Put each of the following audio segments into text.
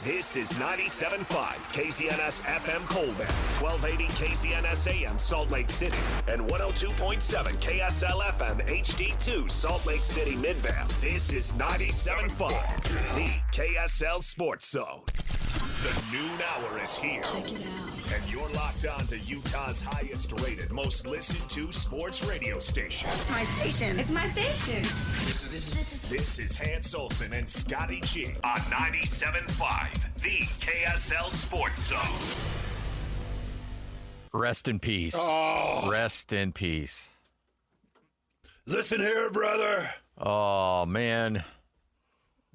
This is 97.5 KZNS FM Coleman, 1280 KZNS AM Salt Lake City, and 102.7 KSL FM HD2 Salt Lake City Midvale. This is 97.5, the KSL Sports Zone. The noon hour is here. Check it out. And you're locked on to Utah's highest rated, most listened to sports radio station. It's my station. It's my station. This is Hans Olsen and Scotty G on 97.5, the KSL Sports Zone. Rest in peace. Oh. Rest in peace. Listen here, brother. Oh, man.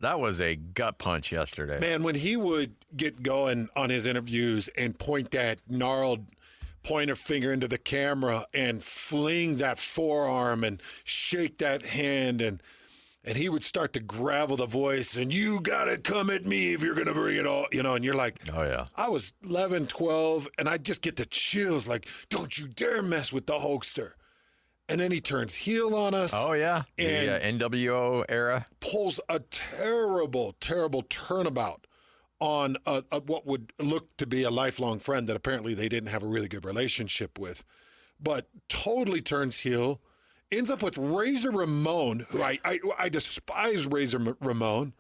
That was a gut punch yesterday. Man, when he would get going on his interviews and point that gnarled pointer finger into the camera and fling that forearm and shake that hand and he would start to gravel the voice and you got to come at me if you're going to bring it all, and you're like, oh, yeah. I was 11, 12, and I just get the chills like, don't you dare mess with the Hulkster. And then he turns heel on us. Oh, yeah. And the NWO era. Pulls a terrible, terrible turnabout on what would look to be a lifelong friend that apparently they didn't have a really good relationship with. But totally turns heel. Ends up with Razor Ramon, who I despise Razor Ramon.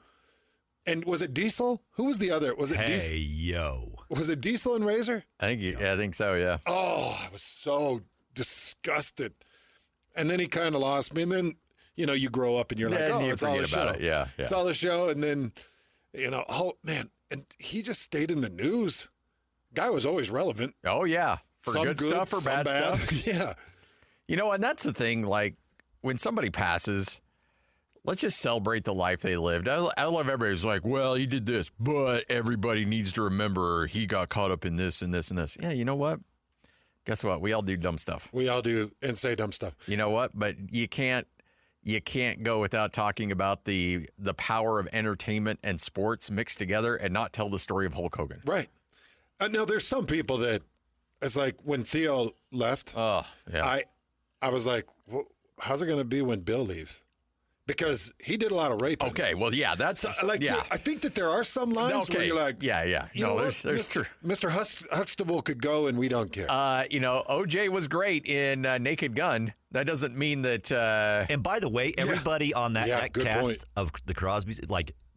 And was it Diesel? Who was the other? Was it Diesel? Hey, yo. Was it Diesel and Razor? I think so, yeah. Oh, I was so disgusted. And then he kind of lost me. And then, you grow up and you're like, oh, you it's all a forget show. about it. Yeah. It's all a show. And then, oh, man. And he just stayed in the news. Guy was always relevant. Oh, yeah. For Some good stuff or bad stuff. Yeah. And that's the thing, like, when somebody passes, let's just celebrate the life they lived. I love everybody who's like, well, he did this, but everybody needs to remember he got caught up in this and this and this. Yeah, you know what? Guess what? We all do dumb stuff. We all do and say dumb stuff. You know what? But you can't go without talking about the power of entertainment and sports mixed together and not tell the story of Hulk Hogan. Right. Now, there's some people that, it's like when Theo left, Oh, yeah. I was like, well, how's it going to be when Bill leaves? Because he did a lot of raping. Okay, well, yeah, that's yeah. I think that there are some lines where you're like, yeah. No, there's true. Mr. Huxtable could go and we don't care. OJ was great in Naked Gun. That doesn't mean that. And by the way, everybody on that good cast point. of the Crosbys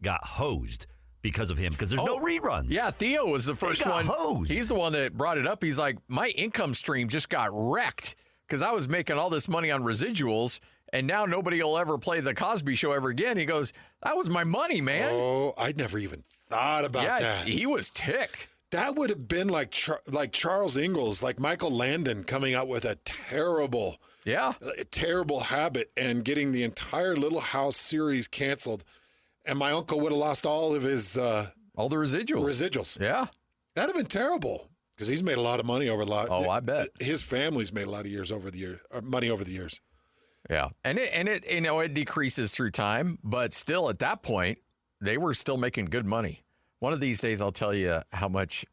got hosed because of him because there's no reruns. Yeah, Theo was the first one. Hosed. He's the one that brought it up. He's like, my income stream just got wrecked because I was making all this money on residuals. And now nobody will ever play the Cosby Show ever again. He goes, that was my money, man. Oh, I'd never even thought about that. Yeah, he was ticked. That would have been like Charles Ingalls, like Michael Landon coming out with a terrible habit and getting the entire Little House series canceled. And my uncle would have lost all of his all the residuals. Yeah. That'd have been terrible because he's made a lot of money over a lot. Oh, I bet. His family's made a lot of money over the years. Yeah, and it decreases through time, but still at that point, they were still making good money. One of these days, I'll tell you how much,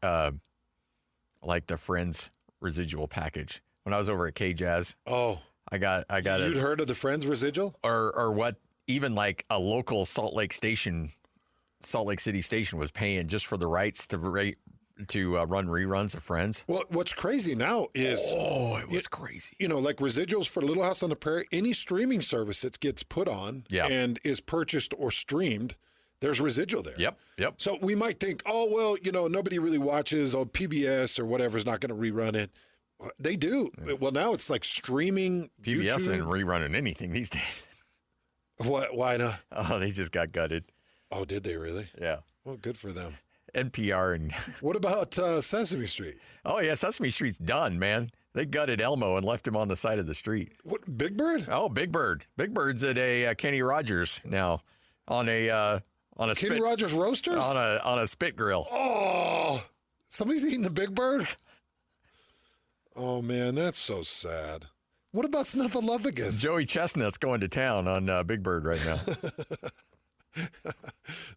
like the Friends residual package. When I was over at K-Jazz, I got. You'd heard of the Friends residual, or what? Even like a local Salt Lake City station was paying just for the rights to run reruns of Friends. Well, what's crazy now is... Oh, it was crazy. Like residuals for Little House on the Prairie, any streaming service that gets put on and is purchased or streamed, there's residual there. Yep. So we might think, oh, well, nobody really watches, PBS or whatever is not going to rerun it. They do. Yeah. Well, now it's like streaming PBS YouTube. Ain't rerunning anything these days. What? Why not? Oh, they just got gutted. Oh, did they really? Yeah. Well, good for them. NPR and what about Sesame Street? Oh yeah, Sesame Street's done, man. They gutted Elmo and left him on the side of the street. What, Big Bird? Oh, Big Bird. Big Bird's at a Kenny Rogers now on a Kenny Rogers Roasters on a spit grill. Oh, somebody's eating the Big Bird. Oh man, that's so sad. What about Snuffleupagus? Joey Chestnut's going to town on Big Bird right now.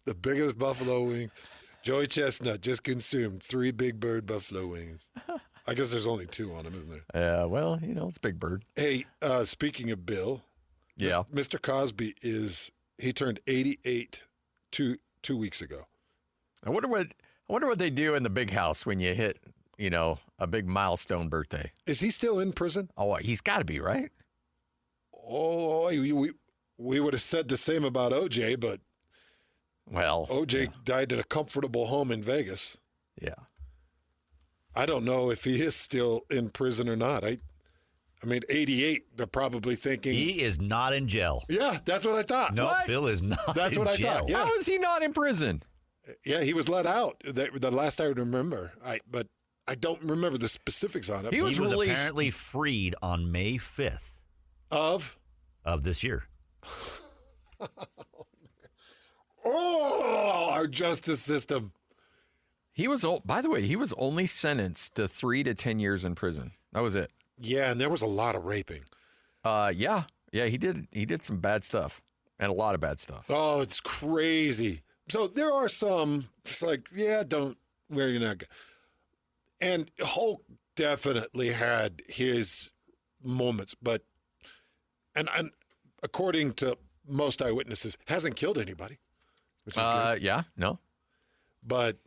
The biggest buffalo wing. Joey Chestnut just consumed 3 Big Bird buffalo wings. I guess there's only 2 on them, isn't there? Yeah, well, it's Big Bird. Hey, speaking of Bill, Mr. Cosby he turned 88 2 weeks ago. I wonder what they do in the big house when you hit, a big milestone birthday. Is he still in prison? Oh, he's got to be, right? Oh, we would have said the same about OJ, but Well, OJ died in a comfortable home in Vegas. yeah. I don't know if he is still in prison or not. I mean, 88, they're probably thinking. He is not in jail. Yeah, that's what I thought. No, What? Bill is not That's in what I jail. thought, yeah. How is he not in prison? Yeah, he was let out. The last I would remember. But I don't remember the specifics on it. He was He was released. apparently freed on May 5th Of? of this year. Oh, our justice system. He was, by the way, he was only sentenced to 3 to 10 years in prison. That was it. Yeah, and there was a lot of raping. Yeah, he did some bad stuff and a lot of bad stuff. Oh, it's crazy. So there are some, it's like, yeah, don't, where you're not. And Hulk definitely had his moments, but, and according to most eyewitnesses, hasn't killed anybody, which is good. Yeah, no. But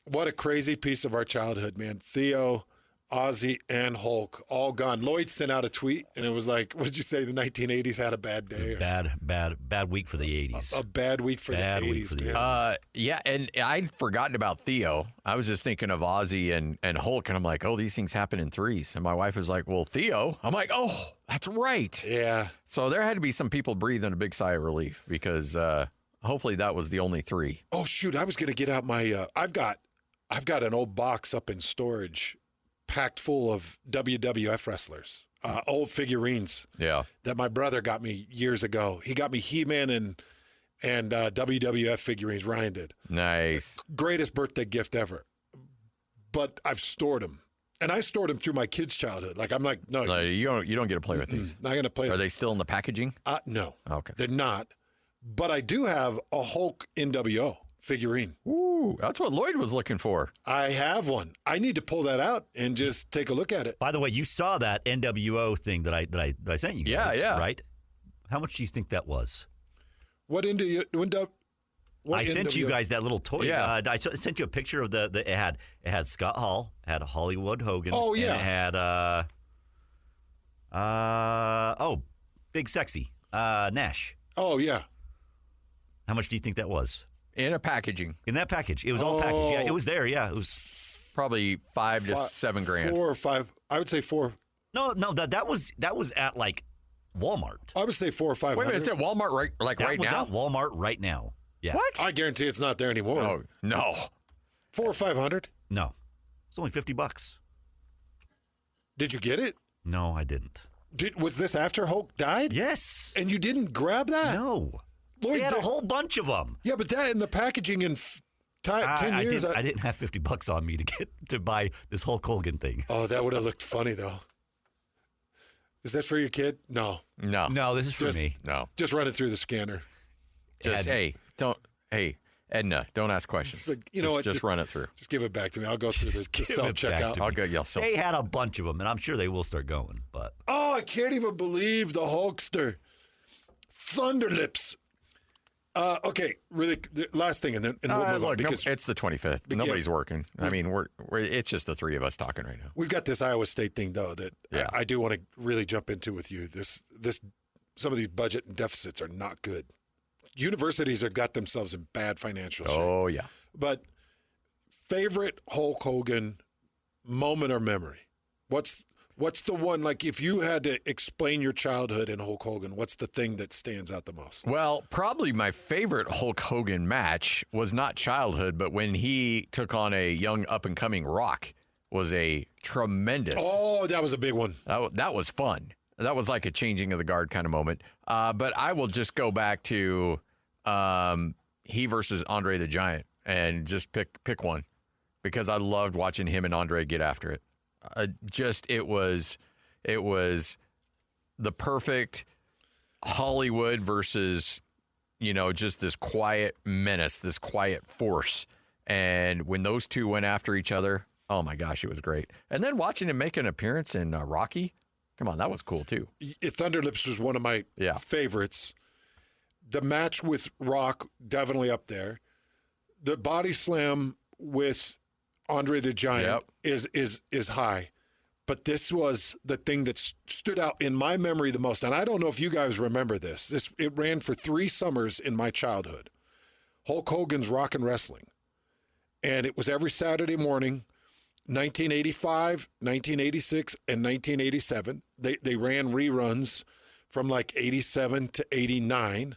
what a crazy piece of our childhood, man. Theo, Ozzy, and Hulk all gone. Lloyd sent out a tweet, and it was like, what did you say? The 1980s had a bad day. Bad week for the 80s. A bad week for Bad the week 80s, for the man. Yeah, and I'd forgotten about Theo. I was just thinking of Ozzy and Hulk, and I'm like, oh, these things happen in threes. And my wife was like, well, Theo. I'm like, oh, that's right. Yeah. So there had to be some people breathing a big sigh of relief because hopefully that was the only three. Oh, shoot. I was going to get out my, I've got an old box up in storage packed full of WWF wrestlers, old figurines. Yeah. That my brother got me years ago. He got me He-Man and WWF figurines. Ryan did. Nice. Greatest birthday gift ever. But I've stored them. And I stored them through my kids' childhood. Like, I'm like, no, You don't get to play with these. not going to play Are with they still in the packaging? No. Okay. They're not. But I do have a Hulk NWO figurine. Ooh, that's what Lloyd was looking for. I have one. I need to pull that out and just take a look at it. By the way, you saw that NWO thing that I sent you guys, Yeah. right? How much do you think that was? What I sent you NWO? guys that little toy. Yeah. I sent you a picture of it had Scott Hall, had Hollywood Hogan. Oh, yeah. And it had Big Sexy Nash. Oh, yeah. How much do you think that was In a packaging. in that package? It was all packaged. Yeah, it was there. Yeah, it was. Probably $5 to $7 grand. 4 or 5. I would say 4. No, that was at like Walmart. I would say 4 or 5. Wait a minute, it's at Walmart That right was now? at Walmart right now. Yeah. What? I guarantee it's not there anymore. Oh, no. 4 or 500. No, it's only $50. Did you get it? No, I didn't. Was this after Hulk died? Yes. And you didn't grab that? No. Lloyd, They had a whole bunch of them. Yeah, but that in the packaging in 10 years. I didn't have $50 on me to buy this Hulk Hogan thing. Oh, that would have looked funny though. Is that for your kid? No. No. No, this is for Just- me. No. Just run it through the scanner. Just, hey, Edna, don't ask questions. It's like, you know what? Just run it through. Just give it back to me. I'll go through the give it self back checkout. to me. I'll go yell They had a bunch of them, and I'm sure they will start going. But Oh, I can't even believe the Hulkster. Thunderlips. Okay, really, the last thing, and then we'll move on Look, because it's the 25th. Nobody's working. I mean, it's just the three of us talking right now. we've got this Iowa State thing though that Yeah. I do want to really jump into with you. This some of these budget and deficits are not good. Universities have got themselves in bad financial shape. Oh, yeah. But favorite Hulk Hogan moment or memory? What's the one, like if you had to explain your childhood in Hulk Hogan, what's the thing that stands out the most? Well, probably my favorite Hulk Hogan match was not childhood, but when he took on a young up-and-coming Rock was a tremendous. Oh, that was a big one. That was fun. That was like a changing of the guard kind of moment. But I will just go back to he versus Andre the Giant and just pick one because I loved watching him and Andre get after it. It was the perfect Hollywood versus, just this quiet menace, this quiet force. And when those two went after each other, oh my gosh, it was great. And then watching him make an appearance in Rocky, come on, that was cool too. Thunderlips was one of my favorites. The match with Rock, definitely up there. the body slam with Andre the Giant is high. But this was the thing that stood out in my memory the most. And I don't know if you guys remember this. It ran for 3 summers in my childhood. Hulk Hogan's Rock and Wrestling. And it was every Saturday morning, 1985, 1986, and 1987. They ran reruns from like 87 to 89.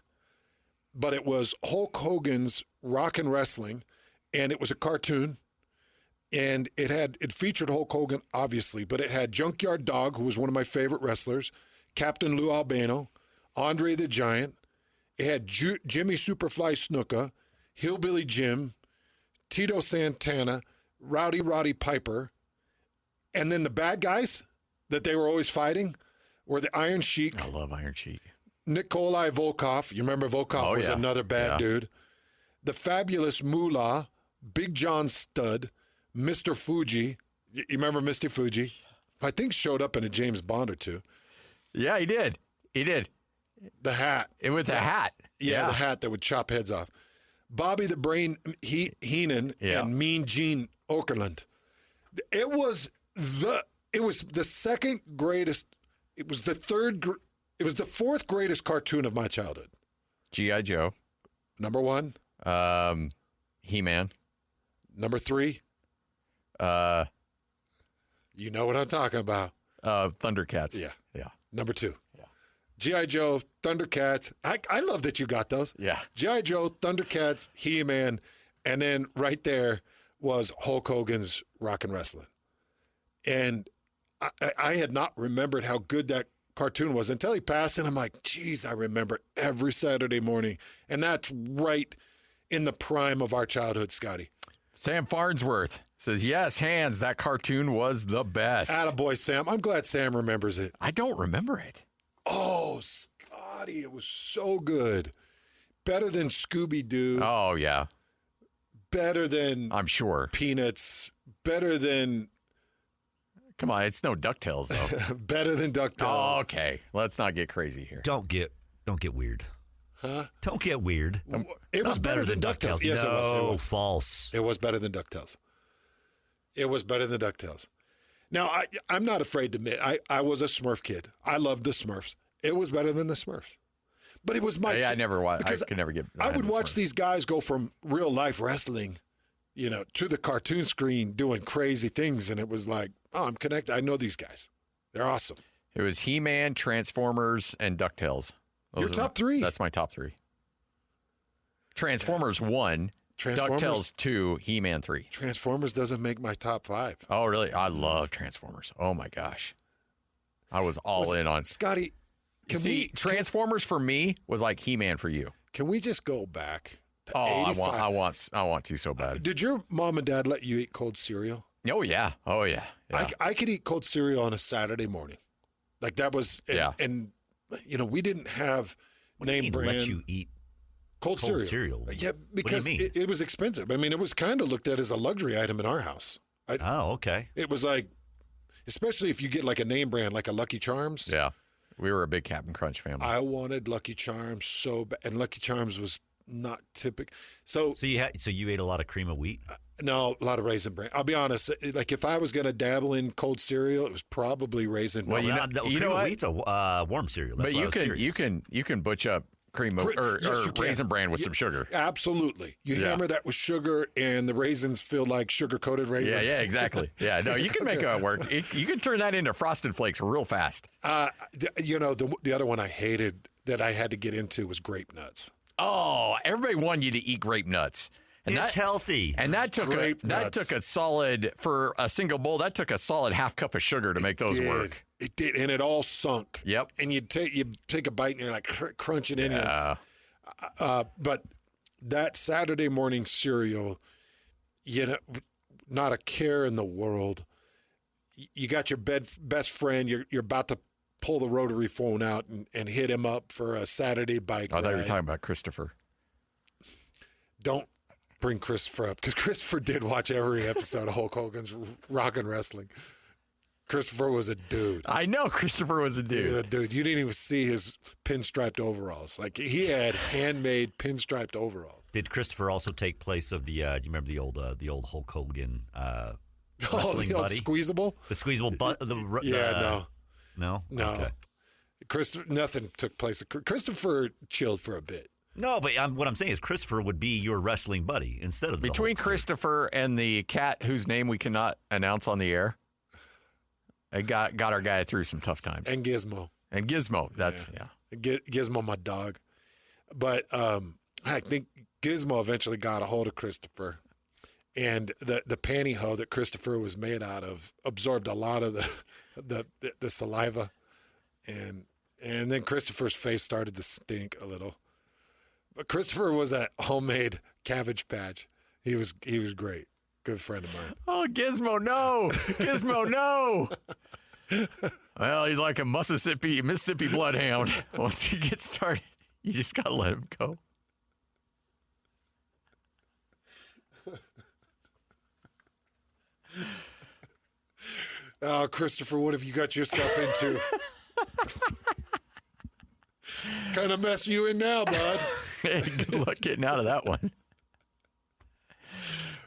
But it was Hulk Hogan's Rock and Wrestling, and it was a cartoon. And it featured Hulk Hogan, obviously, but it had Junkyard Dog, who was one of my favorite wrestlers, Captain Lou Albano, Andre the Giant. It had Jimmy Superfly Snuka, Hillbilly Jim, Tito Santana, Rowdy Roddy Piper. And then the bad guys that they were always fighting were the Iron Sheik. I love Iron Sheik. Nikolai Volkov. You remember Volkov was another bad dude. The Fabulous Moolah, Big John Studd, Mr. Fuji. You remember Mr. Fuji? I think showed up in a James Bond or two. Yeah, he did. The hat. With the hat. Yeah, the hat that would chop heads off. Bobby the Brain Heenan and Mean Gene Okerlund. It was the second greatest. It was the fourth greatest cartoon of my childhood. G.I. Joe. Number 1. He-Man. Number 3. You know what I'm talking about. Thundercats. Yeah. Number 2. Yeah. G.I. Joe, Thundercats. I love that you got those. Yeah. G.I. Joe, Thundercats, He-Man, and then right there was Hulk Hogan's Rock and Wrestling. And I had not remembered how good that cartoon was until he passed, and I'm like, geez, I remember every Saturday morning. And that's right in the prime of our childhood, Scotty. Sam Farnsworth says, yes, hands, that cartoon was the best. Attaboy, Sam. I'm glad Sam remembers it. I don't remember it. Oh, Scotty, it was so good. Better than Scooby-Doo. Oh, yeah. Better than... I'm sure. Peanuts. Better than... Come on, it's no DuckTales, though. Better than DuckTales. Oh, okay. Let's not get crazy here. Don't get weird. Huh? Don't get weird. It was better than DuckTales. Yes, no, it was. False. It was better than DuckTales. It was better than DuckTales. Now, I'm not afraid to admit, I was a Smurf kid. I loved the Smurfs. It was better than the Smurfs. But it was my... I never watched. I could never get... I would watch these guys go from real life wrestling, to the cartoon screen doing crazy things. And it was like, oh, I'm connected. I know these guys. They're awesome. It was He-Man, Transformers, and DuckTales. Your top 3. That's my top 3. Transformers 1, DuckTales 2, He-Man 3. Transformers doesn't make my top 5. Oh, really? I love Transformers. Oh, my gosh. I was all in on... Scotty, Transformers for me was like He-Man for you. Can we just go back to 85? I want to so bad. Did your mom and dad let you eat cold cereal? Oh, yeah. I could eat cold cereal on a Saturday morning. Like that was... And we didn't have name brand... Let you eat cold cereal. Yeah, because it was expensive. I mean, it was kind of looked at as a luxury item in our house. Okay. It was like, especially if you get like a name brand, like a Lucky Charms. Yeah. We were a big Captain Crunch family. I wanted Lucky Charms so bad, and Lucky Charms was not typical. So you ate a lot of cream of wheat? No, a lot of Raisin Bran. I'll be honest. Like if I was going to dabble in cold cereal, it was probably Raisin Bran. Well, cream of wheat's a warm cereal. That's but you can butch up cream of, or Raisin Bran with some sugar. Absolutely. You hammer that with sugar, and the raisins feel like sugar-coated raisins. Yeah, exactly. Yeah, no, you can make it work. You can turn that into Frosted Flakes real fast. The other one I hated that I had to get into was grape nuts. Oh, everybody wanted you to eat grape nuts. And it's healthy. And that took a solid, for a single bowl, that took a solid half cup of sugar to make those work. It did, and it all sunk. Yep. And you take a bite, and you're like crunching in. Yeah. But that Saturday morning cereal, not a care in the world. You got your best friend. You're about to pull the rotary phone out and hit him up for a Saturday bike ride. I thought you were talking about Christopher. Don't bring Christopher up, because Christopher did watch every episode of Hulk Hogan's Rock and Wrestling. Christopher was a dude. I know Christopher was a dude. He was a dude. You didn't even see his pinstriped overalls. Like he had handmade pinstriped overalls. Did Christopher also take place of the? Do you remember the old Hulk Hogan? Wrestling the old buddy? squeezable. The squeezable butt. No. Okay. Nothing took place. Christopher chilled for a bit. No, but what I'm saying is Christopher would be your wrestling buddy instead of the Between Hulk. Christopher and the cat whose name we cannot announce on the air, it got our guy through some tough times. And Gizmo. That's Gizmo, my dog. But I think Gizmo eventually got a hold of Christopher. And the pantyhose that Christopher was made out of absorbed a lot of the saliva. And then Christopher's face started to stink a little. But Christopher was a homemade Cabbage Patch. He was great. Good friend of mine. Oh, Gizmo, no. Gizmo, no. Well, he's like a Mississippi bloodhound. Once he gets started, you just got to let him go. Oh, Christopher, what have you got yourself into? Kind of mess you in now, bud. Hey, good luck getting out of that one.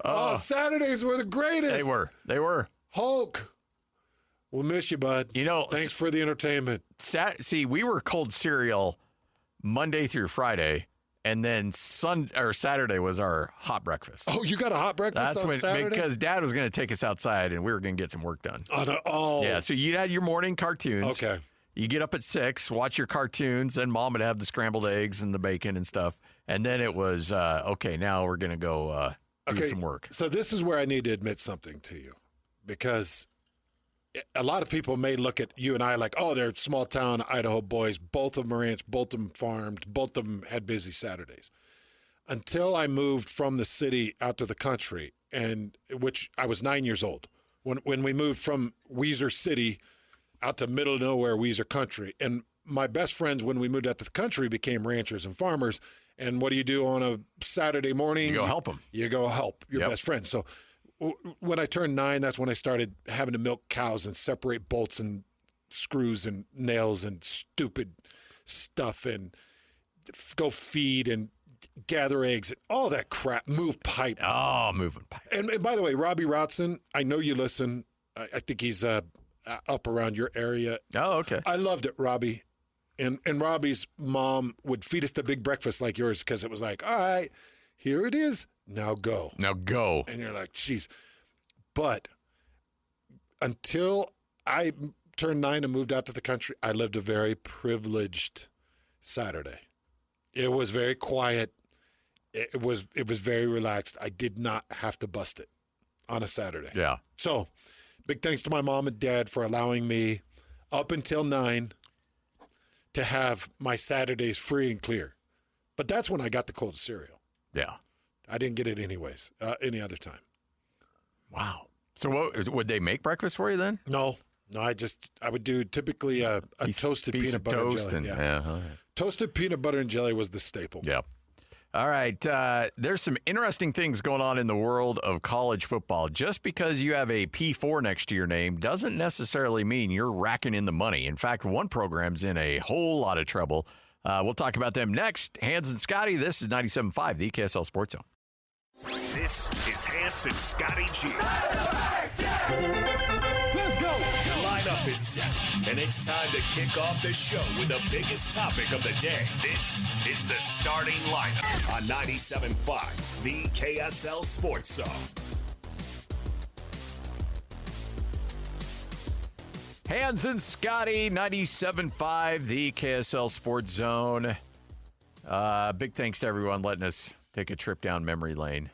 Oh, Saturdays were the greatest. They were. Hulk. We'll miss you, bud. Thanks for the entertainment. See, we were cold cereal Monday through Friday, and then Saturday was our hot breakfast. Oh, you got a hot breakfast on Saturday? Because Dad was going to take us outside, and we were going to get some work done. Yeah, so you had your morning cartoons. Okay. You get up at 6, watch your cartoons, and Mom would have the scrambled eggs and the bacon and stuff. And then it was, okay, now we're going to go do some work. So this is where I need to admit something to you, because a lot of people may look at you and I like, oh, they're small town Idaho boys. Both of them are ranch, both of them farmed, both of them had busy Saturdays. Until I moved from the city out to the country, and which I was 9 years old when we moved from Weiser City out to middle of nowhere Weiser country. And my best friends when we moved out to the country became ranchers and farmers. And what do you do on a Saturday morning? You go help them. You go help your best friends. So when I turned 9, that's when I started having to milk cows and separate bolts and screws and nails and stupid stuff and go feed and gather eggs and all that crap. Move pipe. Oh, moving pipe. And by the way, Robbie Rotson, I know you listen. I think he's up around your area. Oh, okay. I loved it, Robbie. And Robbie's mom would feed us the big breakfast like yours because it was like, all right, here it is. Now go. Now go. And you're like, geez. But until I turned 9 and moved out to the country, I lived a very privileged Saturday. It was very quiet. It was very relaxed. I did not have to bust it on a Saturday. Yeah. So big thanks to my mom and dad for allowing me up until 9 to have my Saturdays free and clear. But that's when I got the cold cereal. Yeah. I didn't get it anyways, any other time. Wow. So what would they make breakfast for you then? No, I would do typically a toasted peanut butter and jelly. Toasted peanut butter and jelly was the staple. Yeah. All right. There's some interesting things going on in the world of college football. Just because you have a P4 next to your name doesn't necessarily mean you're racking in the money. In fact, one program's in a whole lot of trouble. We'll talk about them next. Hans and Scotty, this is 97.5, the KSL Sports Zone. This is Hans and Scotty G. Let's go. The lineup is set, and it's time to kick off the show with the biggest topic of the day. This is the starting lineup on 97.5, the KSL Sports Zone. Hans and Scotty, 97.5, the KSL Sports Zone. Big thanks to everyone letting us take a trip down memory lane.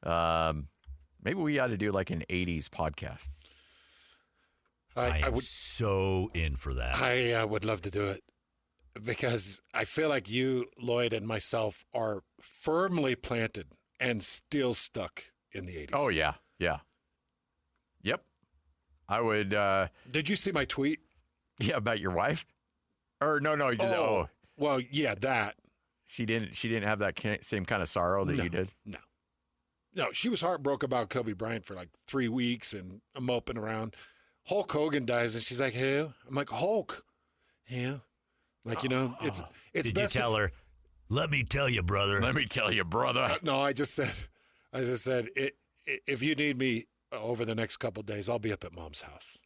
Maybe we ought to do like an 80s podcast. I would so in for that. I would love to do it because I feel like you, Lloyd, and myself are firmly planted and still stuck in the 80s. Oh, yeah. Yeah. Yep. I would. Did you see my tweet? Yeah, about your wife? Or no, you did. Oh, well, yeah, that. She didn't have that same kind of sorrow that you did? No, she was heartbroken about Kobe Bryant for like 3 weeks and I'm moping around. Hulk Hogan dies and she's like, "Who?" I'm like, "Hulk." Yeah. Like, it's Did best you tell her, Let me tell you, brother. Let me tell you, brother. No, I just said, if you need me over the next couple of days, I'll be up at Mom's house.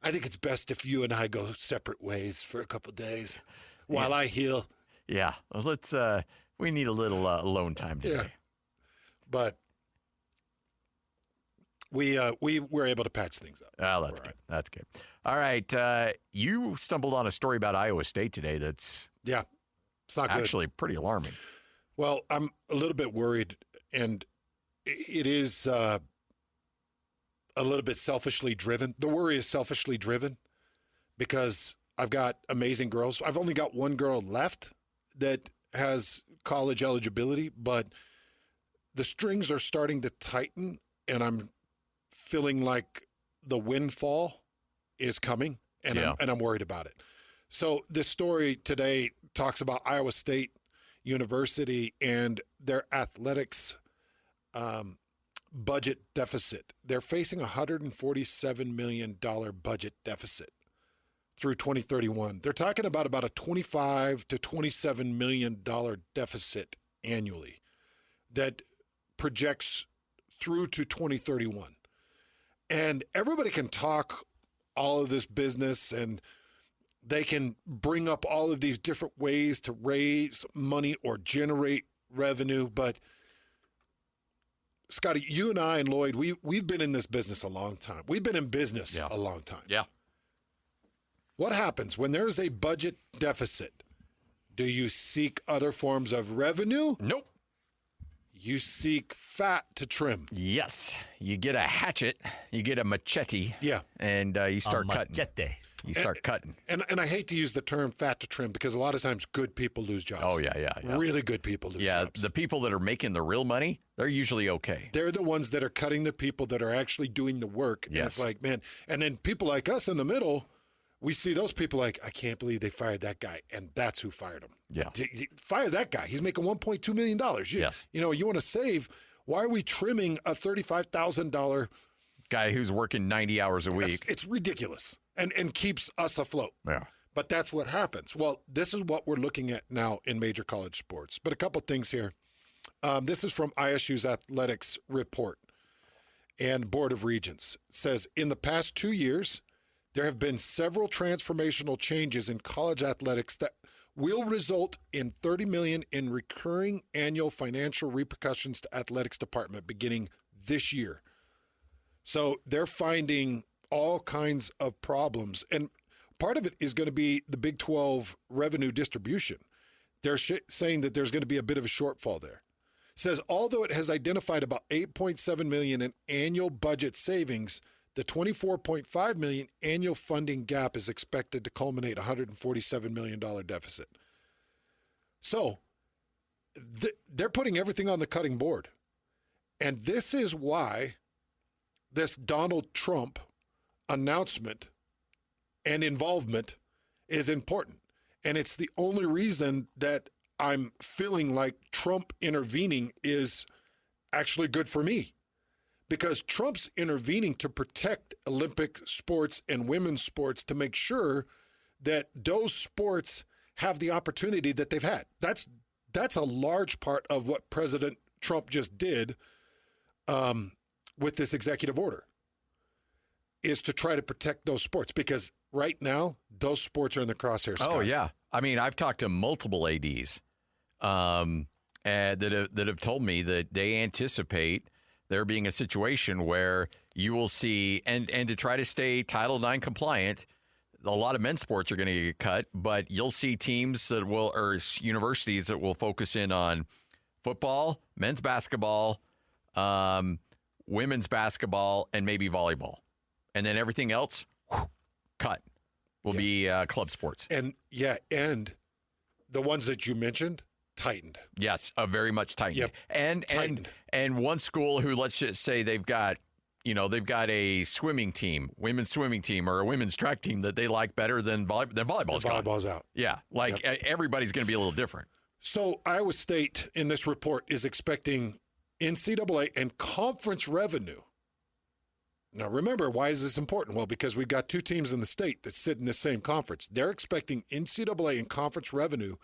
I think it's best if you and I go separate ways for a couple of days while I heal. Yeah, let's. We need a little alone time today. Yeah, but we were able to patch things up. Oh, that's good. That's good. All right, you stumbled on a story about Iowa State today that's it's not actually pretty alarming. Well, I'm a little bit worried, and it is a little bit selfishly driven. The worry is selfishly driven because I've got amazing girls. I've only got one girl left that has college eligibility, but the strings are starting to tighten, and I'm feeling like the windfall is coming, and I'm worried about it. So this story today talks about Iowa State University and their athletics budget deficit. They're facing a $147 million budget deficit through 2031. They're talking about a $25 to $27 million deficit annually that projects through to 2031. And everybody can talk all of this business, and they can bring up all of these different ways to raise money or generate revenue. But Scotty, you and I and Lloyd, we've been in this business a long time. We've been in business a long time. Yeah. What happens when there's a budget deficit? Do you seek other forms of revenue? Nope. You seek fat to trim. Yes. You get a hatchet, you get a machete. Yeah. And you start cutting. Machete. You start cutting. And I hate to use the term fat to trim because a lot of times good people lose jobs. Oh, yeah. Really good people lose jobs. Yeah, the people that are making the real money, they're usually okay. They're the ones that are cutting the people that are actually doing the work. Yes. And it's like, man, and then people like us in the middle, we see those people like, I can't believe they fired that guy. And that's who fired him. Yeah. Fire that guy. He's making $1.2 million. Yes. You know, you want to save. Why are we trimming a $35,000 guy who's working 90 hours a week? It's ridiculous and keeps us afloat. Yeah. But that's what happens. Well, this is what we're looking at now in major college sports. But a couple things here. This is from ISU's athletics report and Board of Regents. It says, in the past 2 years, there have been several transformational changes in college athletics that will result in $30 million in recurring annual financial repercussions to athletics department beginning this year. So they're finding all kinds of problems. And part of it is going to be the Big 12 revenue distribution. They're saying that there's going to be a bit of a shortfall there. It says, although it has identified about $8.7 million in annual budget savings, the $24.5 million annual funding gap is expected to culminate $147 million deficit. So they're putting everything on the cutting board. And this is why this Donald Trump announcement and involvement is important. And it's the only reason that I'm feeling like Trump intervening is actually good for me. Because Trump's intervening to protect Olympic sports and women's sports to make sure that those sports have the opportunity that they've had. That's a large part of what President Trump just did with this executive order, is to try to protect those sports. Because right now, those sports are in the crosshairs. Oh, yeah. I mean, I've talked to multiple ADs that have told me that they anticipate there being a situation where you will see, and to try to stay Title IX compliant, a lot of men's sports are going to get cut, but you'll see teams that will, or universities that will focus in on football, men's basketball, women's basketball, and maybe volleyball. And then everything else, cut, will be club sports. And the ones that you mentioned, tightened. Yes, very much tightened. Yep. And one school who, let's just say they've got a swimming team, women's swimming team, or a women's track team that they like better than volleyball's gone. Volleyball's out. Yeah, everybody's going to be a little different. So Iowa State in this report is expecting NCAA and conference revenue. Now remember, why is this important? Well, because we've got two teams in the state that sit in the same conference. They're expecting NCAA and conference revenue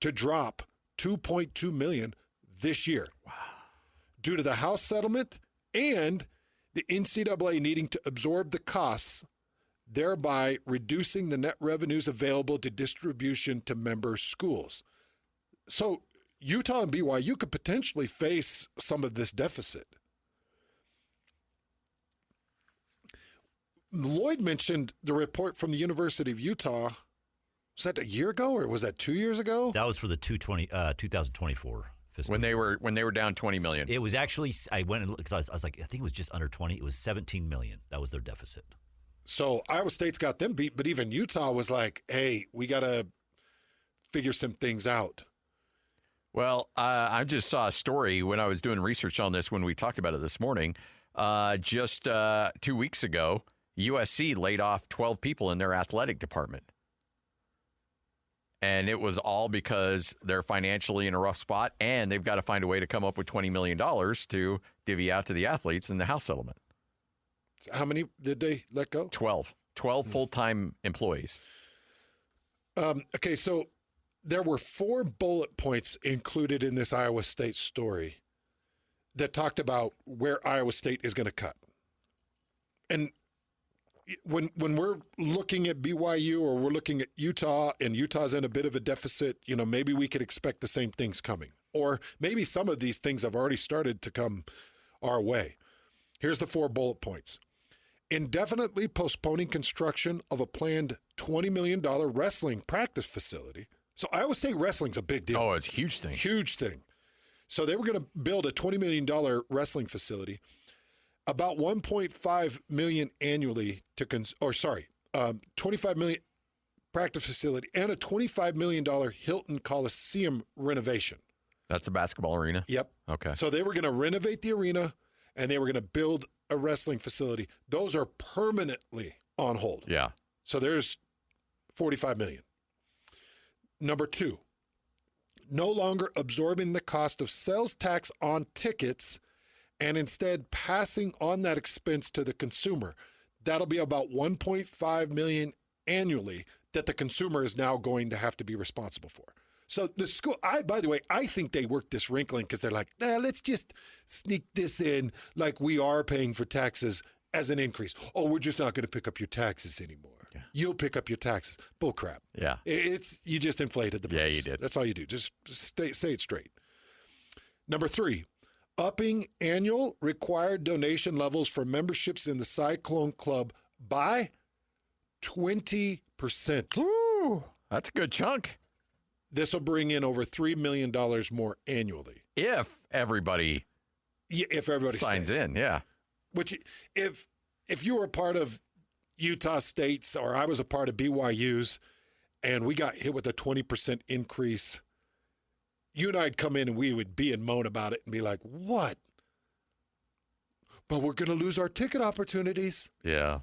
to drop $2.2 million this year. Wow. Due to the House settlement and the NCAA needing to absorb the costs, thereby reducing the net revenues available to distribution to member schools. So Utah and BYU could potentially face some of this deficit. Lloyd mentioned the report from the University of Utah. Was that a year ago or was that 2 years ago? That was for the 2024 fiscal when they were down $20 million. It was actually, I went and looked because I was like, I think it was just under 20. It was $17 million. That was their deficit. So Iowa State's got them beat, but even Utah was like, hey, we got to figure some things out. Well, I just saw a story when I was doing research on this when we talked about it this morning. Just 2 weeks ago, USC laid off 12 people in their athletic department. And it was all because they're financially in a rough spot and they've got to find a way to come up with $20 million to divvy out to the athletes in the House settlement. How many did they let go? 12 full-time employees. Okay, so there were 4 bullet points included in this Iowa State story that talked about where Iowa State is going to cut. And when we're looking at BYU or we're looking at Utah and Utah's in a bit of a deficit, maybe we could expect the same things coming. Or maybe some of these things have already started to come our way. Here's the 4 bullet points. Indefinitely postponing construction of a planned $20 million wrestling practice facility. So Iowa State wrestling's a big deal. Oh, it's a huge thing. Huge thing. So they were going to build a $20 million wrestling facility, about $1.5 million annually to, 25 million practice facility and a $25 million Hilton Coliseum renovation. That's a basketball arena? Yep. Okay. So they were going to renovate the arena and they were going to build a wrestling facility. Those are permanently on hold. Yeah. So there's $45 million. Number 2, no longer absorbing the cost of sales tax on tickets and instead passing on that expense to the consumer. That'll be about $1.5 million annually that the consumer is now going to have to be responsible for. So the school, by the way, I think they worked this wrinkling because they're like, let's just sneak this in like we are paying for taxes as an increase. Oh, we're just not going to pick up your taxes anymore. Yeah. You'll pick up your taxes. Bull crap. Yeah. You just inflated the price. Yeah, you did. That's all you do. Just say it straight. Number 3, upping annual required donation levels for memberships in the Cyclone Club by 20%. Ooh, that's a good chunk. This will bring in over $3 million more annually. If everybody signs stays. in, yeah. Which, if you were a part of Utah State's or I was a part of BYU's and we got hit with a 20% increase, you and I'd come in and we would be and moan about it and be like, what? But we're going to lose our ticket opportunities. Yeah.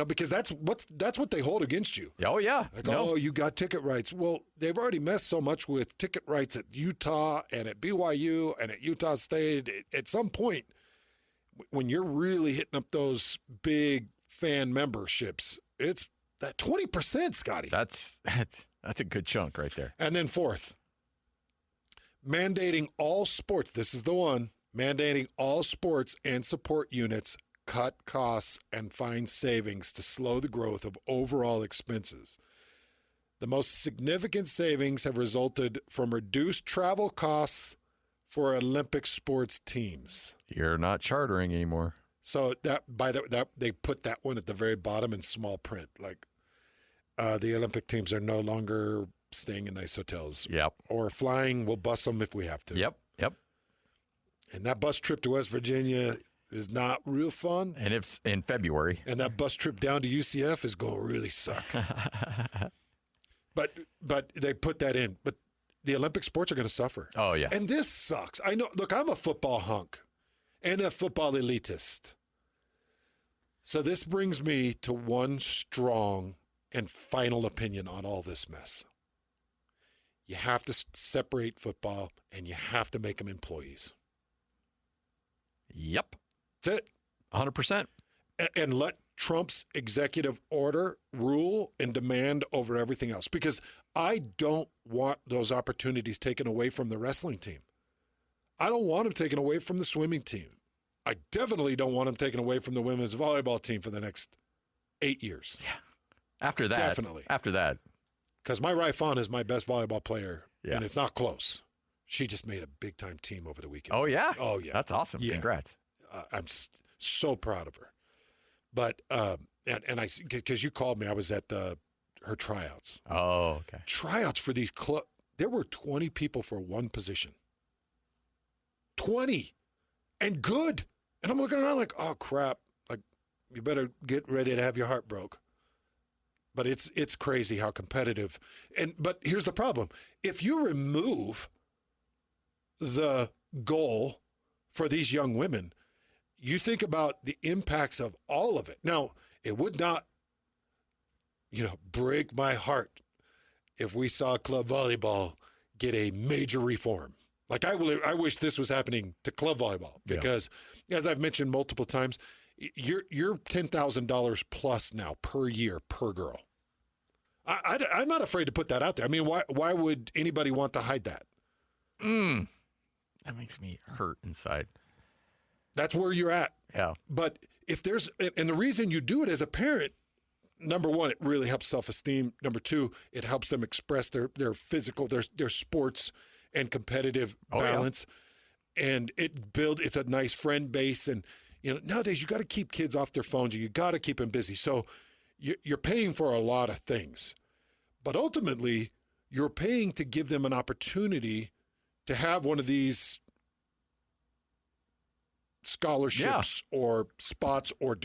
Because that's what they hold against you. Oh, yeah. Like, oh, you got ticket rights. Well, they've already messed so much with ticket rights at Utah and at BYU and at Utah State. At some point, when you're really hitting up those big fan memberships, it's that 20%, Scotty. That's a good chunk right there. And then 4th, mandating all sports. This is the one. Mandating all sports and support units cut costs and find savings to slow the growth of overall expenses. The most significant savings have resulted from reduced travel costs for Olympic sports teams. You're not chartering anymore. So that they put that one at the very bottom in small print. Like the Olympic teams are no longer staying in nice hotels. Yep. Or flying. We'll bus them if we have to. Yep. And that bus trip to West Virginia is not real fun. And it's in February. And that bus trip down to UCF is going to really suck. But they put that in. But the Olympic sports are going to suffer. Oh, yeah. And this sucks. I know. Look, I'm a football hunk and a football elitist. So this brings me to one strong and final opinion on all this mess. You have to separate football and you have to make them employees. Yep. That's it. 100%. And let Trump's executive order rule and demand over everything else, because I don't want those opportunities taken away from the wrestling team. I don't want them taken away from the swimming team. I definitely don't want them taken away from the women's volleyball team for the next 8 years. Yeah. After that. Definitely. After that. Because my Rai Fawn is my best volleyball player, Yeah. and it's not close. She just made a big-time team over the weekend. Oh, yeah? Oh, yeah. That's awesome. Yeah. Congrats. I'm so proud of her. But, because you called me, I was at her tryouts. Oh, okay. Tryouts for these clubs, there were 20 people for one position. 20. And good. And I'm looking around like, oh, crap. Like, you better get ready to have your heart broke. But it's crazy how competitive. But here's the problem. If you remove the goal for these young women, you think about the impacts of all of it. Now, it would not, break my heart if we saw club volleyball get a major reform. Like, I wish this was happening to club volleyball because, as I've mentioned multiple times, you're $10,000 plus now per year per girl. I'm not afraid to put that out there. I mean, why would anybody want to hide that? That makes me hurt inside. That's where you're at. Yeah. But if there's, and the reason you do it as a parent, number one, it really helps self-esteem. Number two, it helps them express their physical, their sports and competitive balance. Yeah. And it's a nice friend base. And, nowadays you got to keep kids off their phones. You got to keep them busy. So you're paying for a lot of things. But ultimately, you're paying to give them an opportunity to have one of these scholarships or spots or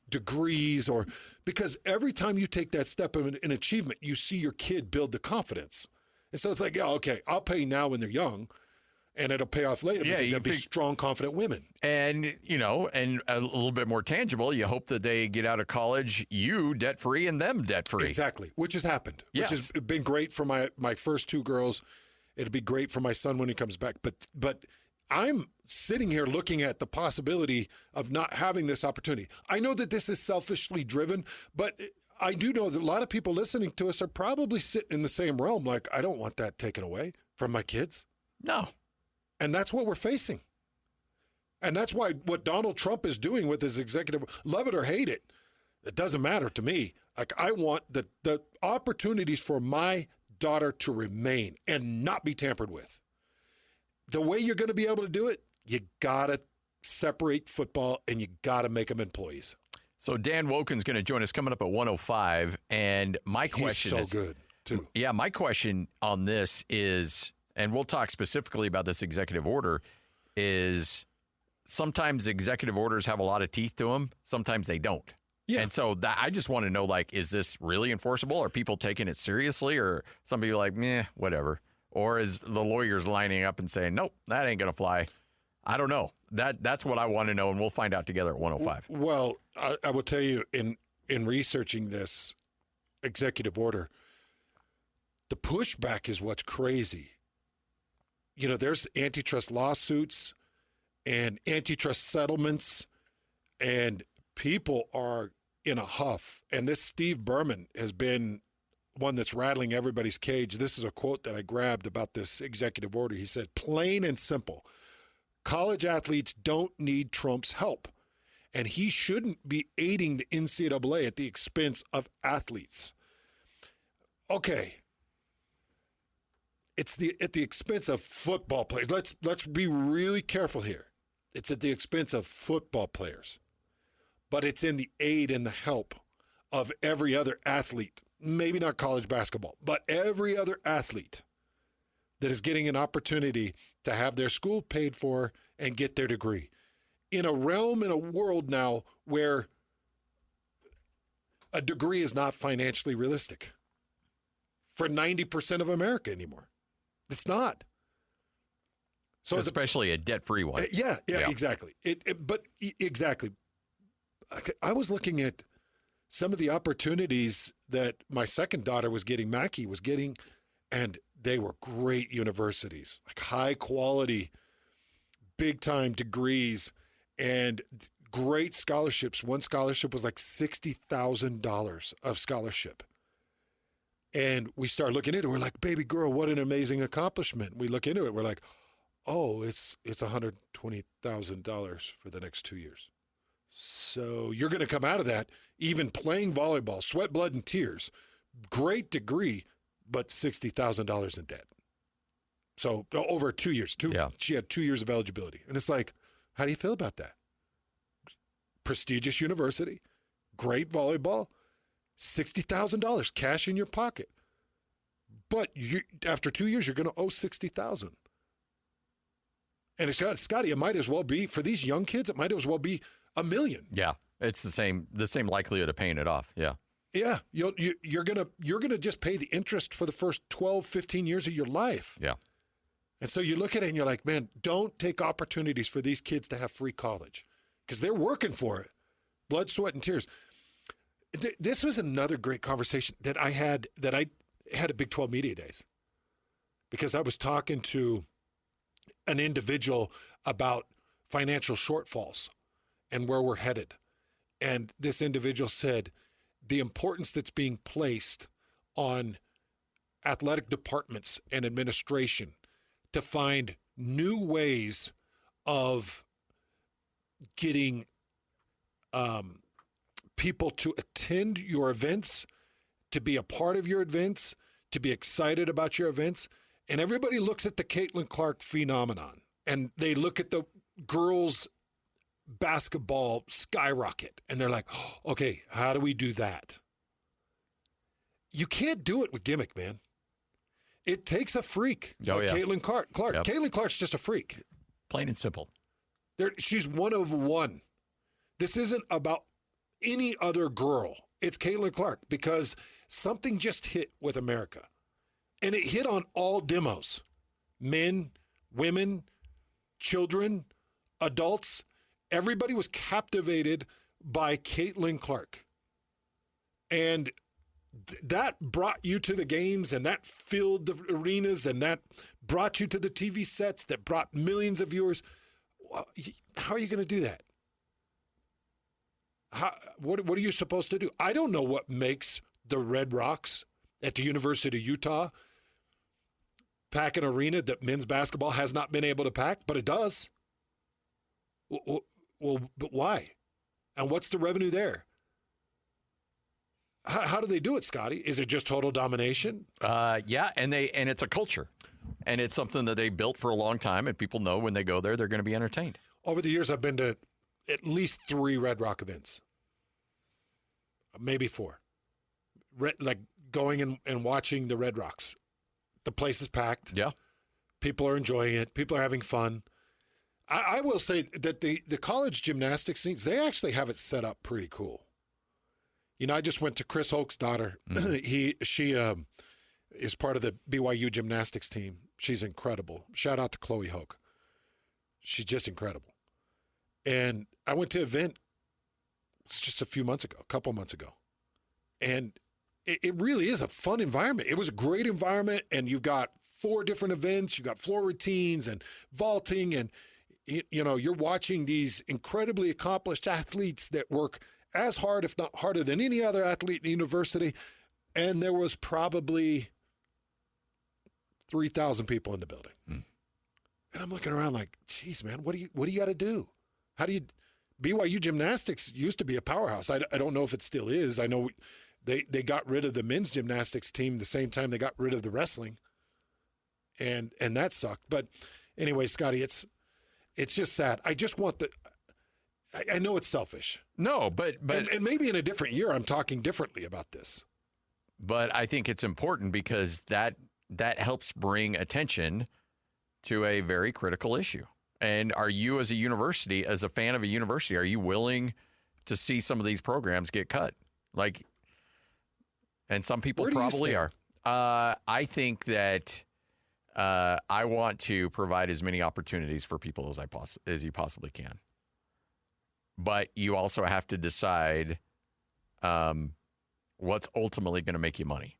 degrees, or because every time you take that step of an achievement, you see your kid build the confidence. And so it's like, okay, I'll pay now when they're young, and it'll pay off later because they'll be strong, confident women. And, and a little bit more tangible, you hope that they get out of college, you debt-free and them debt-free. Exactly, which has happened, yes. Which has been great for my first two girls. It'll be great for my son when he comes back. But I'm sitting here looking at the possibility of not having this opportunity. I know that this is selfishly driven, but I do know that a lot of people listening to us are probably sitting in the same realm. Like, I don't want that taken away from my kids. No. And that's what we're facing. And that's why what Donald Trump is doing with his executive, love it or hate it, it doesn't matter to me. Like, I want the opportunities for my daughter to remain and not be tampered with. The way you're going to be able to do it, you got to separate football and you got to make them employees. So Dan Wolken's going to join us coming up at 105. And my question is, good, too. Yeah, my question on this is, and we'll talk specifically about this executive order, is sometimes executive orders have a lot of teeth to them. Sometimes they don't. Yeah. And so I just want to know, like, is this really enforceable? Are people taking it seriously? Or some people are like, meh, whatever. Or is the lawyers lining up and saying, nope, that ain't going to fly? I don't know. That's what I want to know, and we'll find out together at 105. Well, I will tell you, in researching this executive order, the pushback is what's crazy. There's antitrust lawsuits and antitrust settlements, and people are in a huff. And this Steve Berman has been one that's rattling everybody's cage. This is a quote that I grabbed about this executive order. He said, plain and simple, college athletes don't need Trump's help, and he shouldn't be aiding the NCAA at the expense of athletes. Okay. It's at the expense of football players. Let's be really careful here. It's at the expense of football players, but it's in the aid and the help of every other athlete. Maybe not college basketball, but every other athlete that is getting an opportunity to have their school paid for and get their degree. In a world now where a degree is not financially realistic for 90% of America anymore. It's not. So especially a debt-free one. Yeah, exactly. Exactly. I was looking at some of the opportunities that my second daughter was getting, Mackie was getting, and they were great universities, like high quality, big time degrees, and great scholarships. One scholarship was like $60,000 of scholarship. And we start looking into it. We're like, baby girl, what an amazing accomplishment. We look into it. We're like, oh, it's $120,000 for the next 2 years. So you're going to come out of that, even playing volleyball, sweat, blood, and tears, great degree, but $60,000 in debt. So over 2 years, she had 2 years of eligibility. And it's like, how do you feel about that? Prestigious university, great volleyball, $60,000 cash in your pocket. But after 2 years, you're going to owe $60,000. And it's got, Scotty, it might as well be, for these young kids, it might as well be $1 million. Yeah, it's the same likelihood of paying it off. Yeah. Yeah, you're gonna just pay the interest for the first 12, 15 years of your life. Yeah. And so you look at it and you're like, man, don't take opportunities for these kids to have free college because they're working for it. Blood, sweat, and tears. This was another great conversation that I had at Big 12 Media Days because I was talking to an individual about financial shortfalls and where we're headed. And this individual said the importance that's being placed on athletic departments and administration to find new ways of getting people to attend your events, to be a part of your events, to be excited about your events. And everybody looks at the Caitlin Clark phenomenon, and they look at the girls' basketball skyrocket, and they're like, oh, okay, how do we do that? You can't do it with gimmick, man. It takes a freak like Caitlin Clark. Yep. Caitlin Clark's just a freak. Plain and simple. She's one of one. This isn't about any other girl. It's Caitlin Clark because something just hit with America. And it hit on all demos. Men, women, children, adults. Everybody was captivated by Caitlin Clark. And that brought you to the games, and that filled the arenas, and that brought you to the TV sets, that brought millions of viewers. How are you going to do that? What are you supposed to do? I don't know what makes the Red Rocks at the University of Utah pack an arena that men's basketball has not been able to pack, but it does. Well, but why? And what's the revenue there? How do they do it, Scotty? Is it just total domination? Yeah, and it's a culture, and it's something that they built for a long time, and people know when they go there, they're going to be entertained. Over the years, I've been to at least 3 Red Rock events, maybe 4. Like going and watching the Red Rocks. The place is packed. Yeah, people are enjoying it. People are having fun. I will say that the college gymnastics scenes, they actually have it set up pretty cool. You know, I just went to Chris Hoke's daughter. Mm-hmm. She is part of the BYU gymnastics team. She's incredible. Shout out to Chloe Hoke. She's just incredible. And I went to an event just a couple months ago. And it really is a fun environment. It was a great environment, and you've got 4 different events. You've got floor routines and vaulting, and you know, you're watching these incredibly accomplished athletes that work as hard, if not harder, than any other athlete in the university. And there was probably 3,000 people in the building. Mm. And I'm looking around like, geez, man, what do you got to do? How do you? BYU gymnastics used to be a powerhouse. I don't know if it still is. I know they got rid of the men's gymnastics team the same time they got rid of the wrestling, and that sucked. But anyway, Scotty, it's just sad. I just want I know it's selfish. No, but and maybe in a different year, I'm talking differently about this. But I think it's important because that helps bring attention to a very critical issue. And are you, as a university, as a fan of a university, are you willing to see some of these programs get cut? Like, and some people probably are. I think that I want to provide as many opportunities for people as you possibly can. But you also have to decide what's ultimately going to make you money.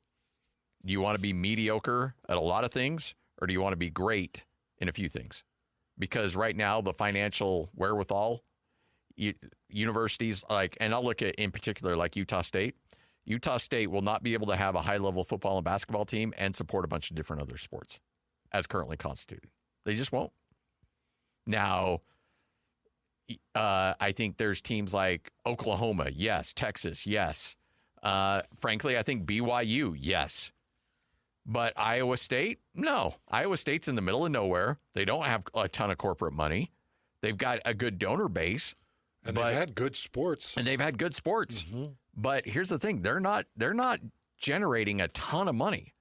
Do you want to be mediocre at a lot of things, or do you want to be great in a few things? Because right now, the financial wherewithal, universities and I'll look at in particular like Utah State. Utah State will not be able to have a high-level football and basketball team and support a bunch of different other sports as currently constituted. They just won't. Now, I think there's teams like Oklahoma, yes. Texas, yes. Frankly, I think BYU, yes. But Iowa State, no. Iowa State's in the middle of nowhere. They don't have a ton of corporate money. They've got a good donor base. And they've had good sports. Mm-hmm. But here's the thing. They're not generating a ton of money.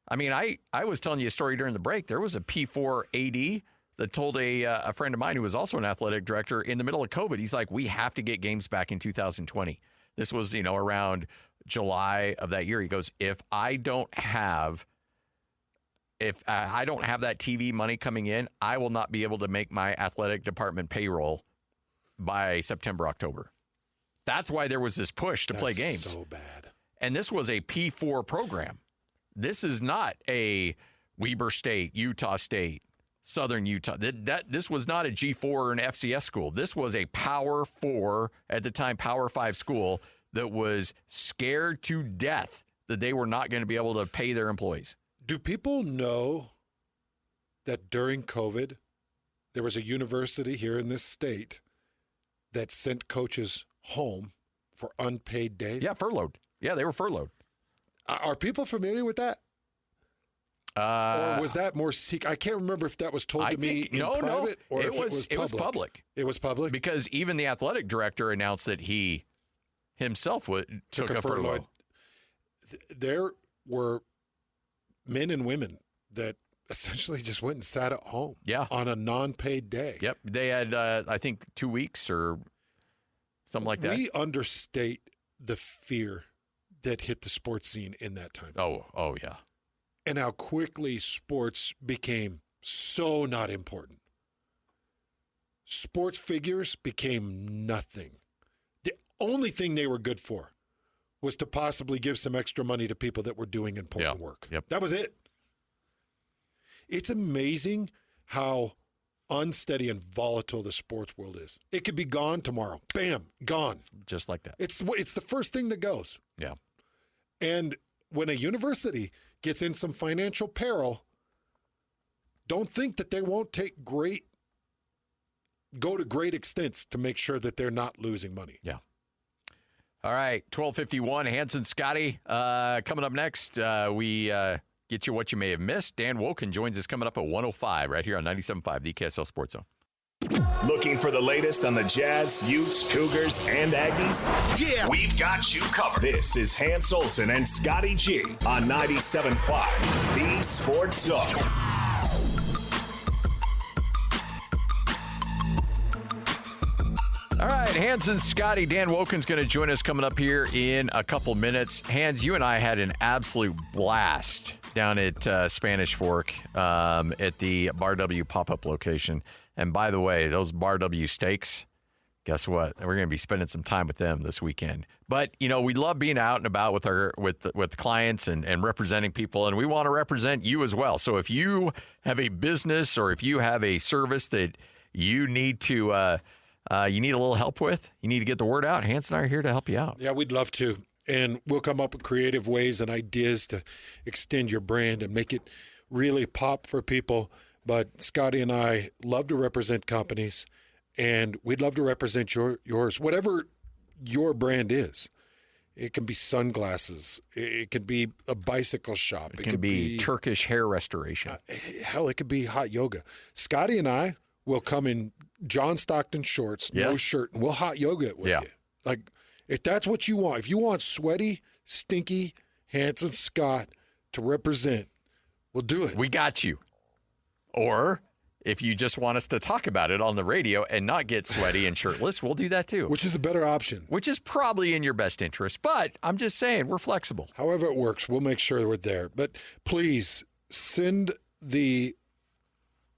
I mean, I was telling you a story during the break. There was a P4 AD that told a friend of mine who was also an athletic director in the middle of COVID, he's like, we have to get games back in 2020. This was, around July of that year. He goes, if I don't have that TV money coming in, I will not be able to make my athletic department payroll by September, October. That's why there was this push to play games. So bad. And this was a P4 program. This is not a Weber State, Utah State, Southern Utah. This was not a G4 or an FCS school. This was a Power 4, at the time, Power 5 school that was scared to death that they were not going to be able to pay their employees. Do people know that during COVID, there was a university here in this state that sent coaches home for unpaid days? Yeah, furloughed. Yeah, they were furloughed. Are people familiar with that? Or was that more secret? I can't remember if that was told to me in private or if it was public. It was public? Because even the athletic director announced that he himself took a furlough. There were men and women that essentially just went and sat at home on a non-paid day. Yep. They had, I think, 2 weeks or something like that. We understate the fear that hit the sports scene in that time. Oh, yeah. And how quickly sports became so not important. Sports figures became nothing. The only thing they were good for was to possibly give some extra money to people that were doing important work. Yep. That was it. It's amazing how unsteady and volatile the sports world is. It could be gone tomorrow. Bam, gone. Just like that. It's the first thing that goes. Yeah. And when a university gets in some financial peril, don't think that they won't go to great extents to make sure that they're not losing money. Yeah. All right, 12:51, Hanson Scotty. Coming up next, we get you what you may have missed. Dan Wolken joins us coming up at 1:05 right here on 97.5, the KSL Sports Zone. Looking for the latest on the Jazz, Utes, Cougars, and Aggies? Yeah, we've got you covered. This is Hans Olsen and Scotty G on 97.5, the Sports Zone. All right, Hans and Scotty. Dan Wolken's going to join us coming up here in a couple minutes. Hans, you and I had an absolute blast down at Spanish Fork at the Bar W pop-up location. And by the way, those Bar W steaks, guess what? We're going to be spending some time with them this weekend. But, we love being out and about with clients and representing people, and we want to represent you as well. So if you have a business or if you have a service that you need to you need a little help with, you need to get the word out, Hans and I are here to help you out. Yeah, we'd love to. And we'll come up with creative ways and ideas to extend your brand and make it really pop for people. But Scotty and I love to represent companies, and we'd love to represent yours, whatever your brand is. It can be sunglasses. It can be a bicycle shop. It can be Turkish hair restoration. Hell, it could be hot yoga. Scotty and I will come in John Stockton shorts, no shirt, and we'll hot yoga it with you. Like, if that's what you want, if you want sweaty, stinky Hanson Scott to represent, we'll do it. We got you. Or if you just want us to talk about it on the radio and not get sweaty and shirtless, we'll do that too. Which is a better option. Which is probably in your best interest. But I'm just saying, we're flexible. However it works, we'll make sure we're there. But please send the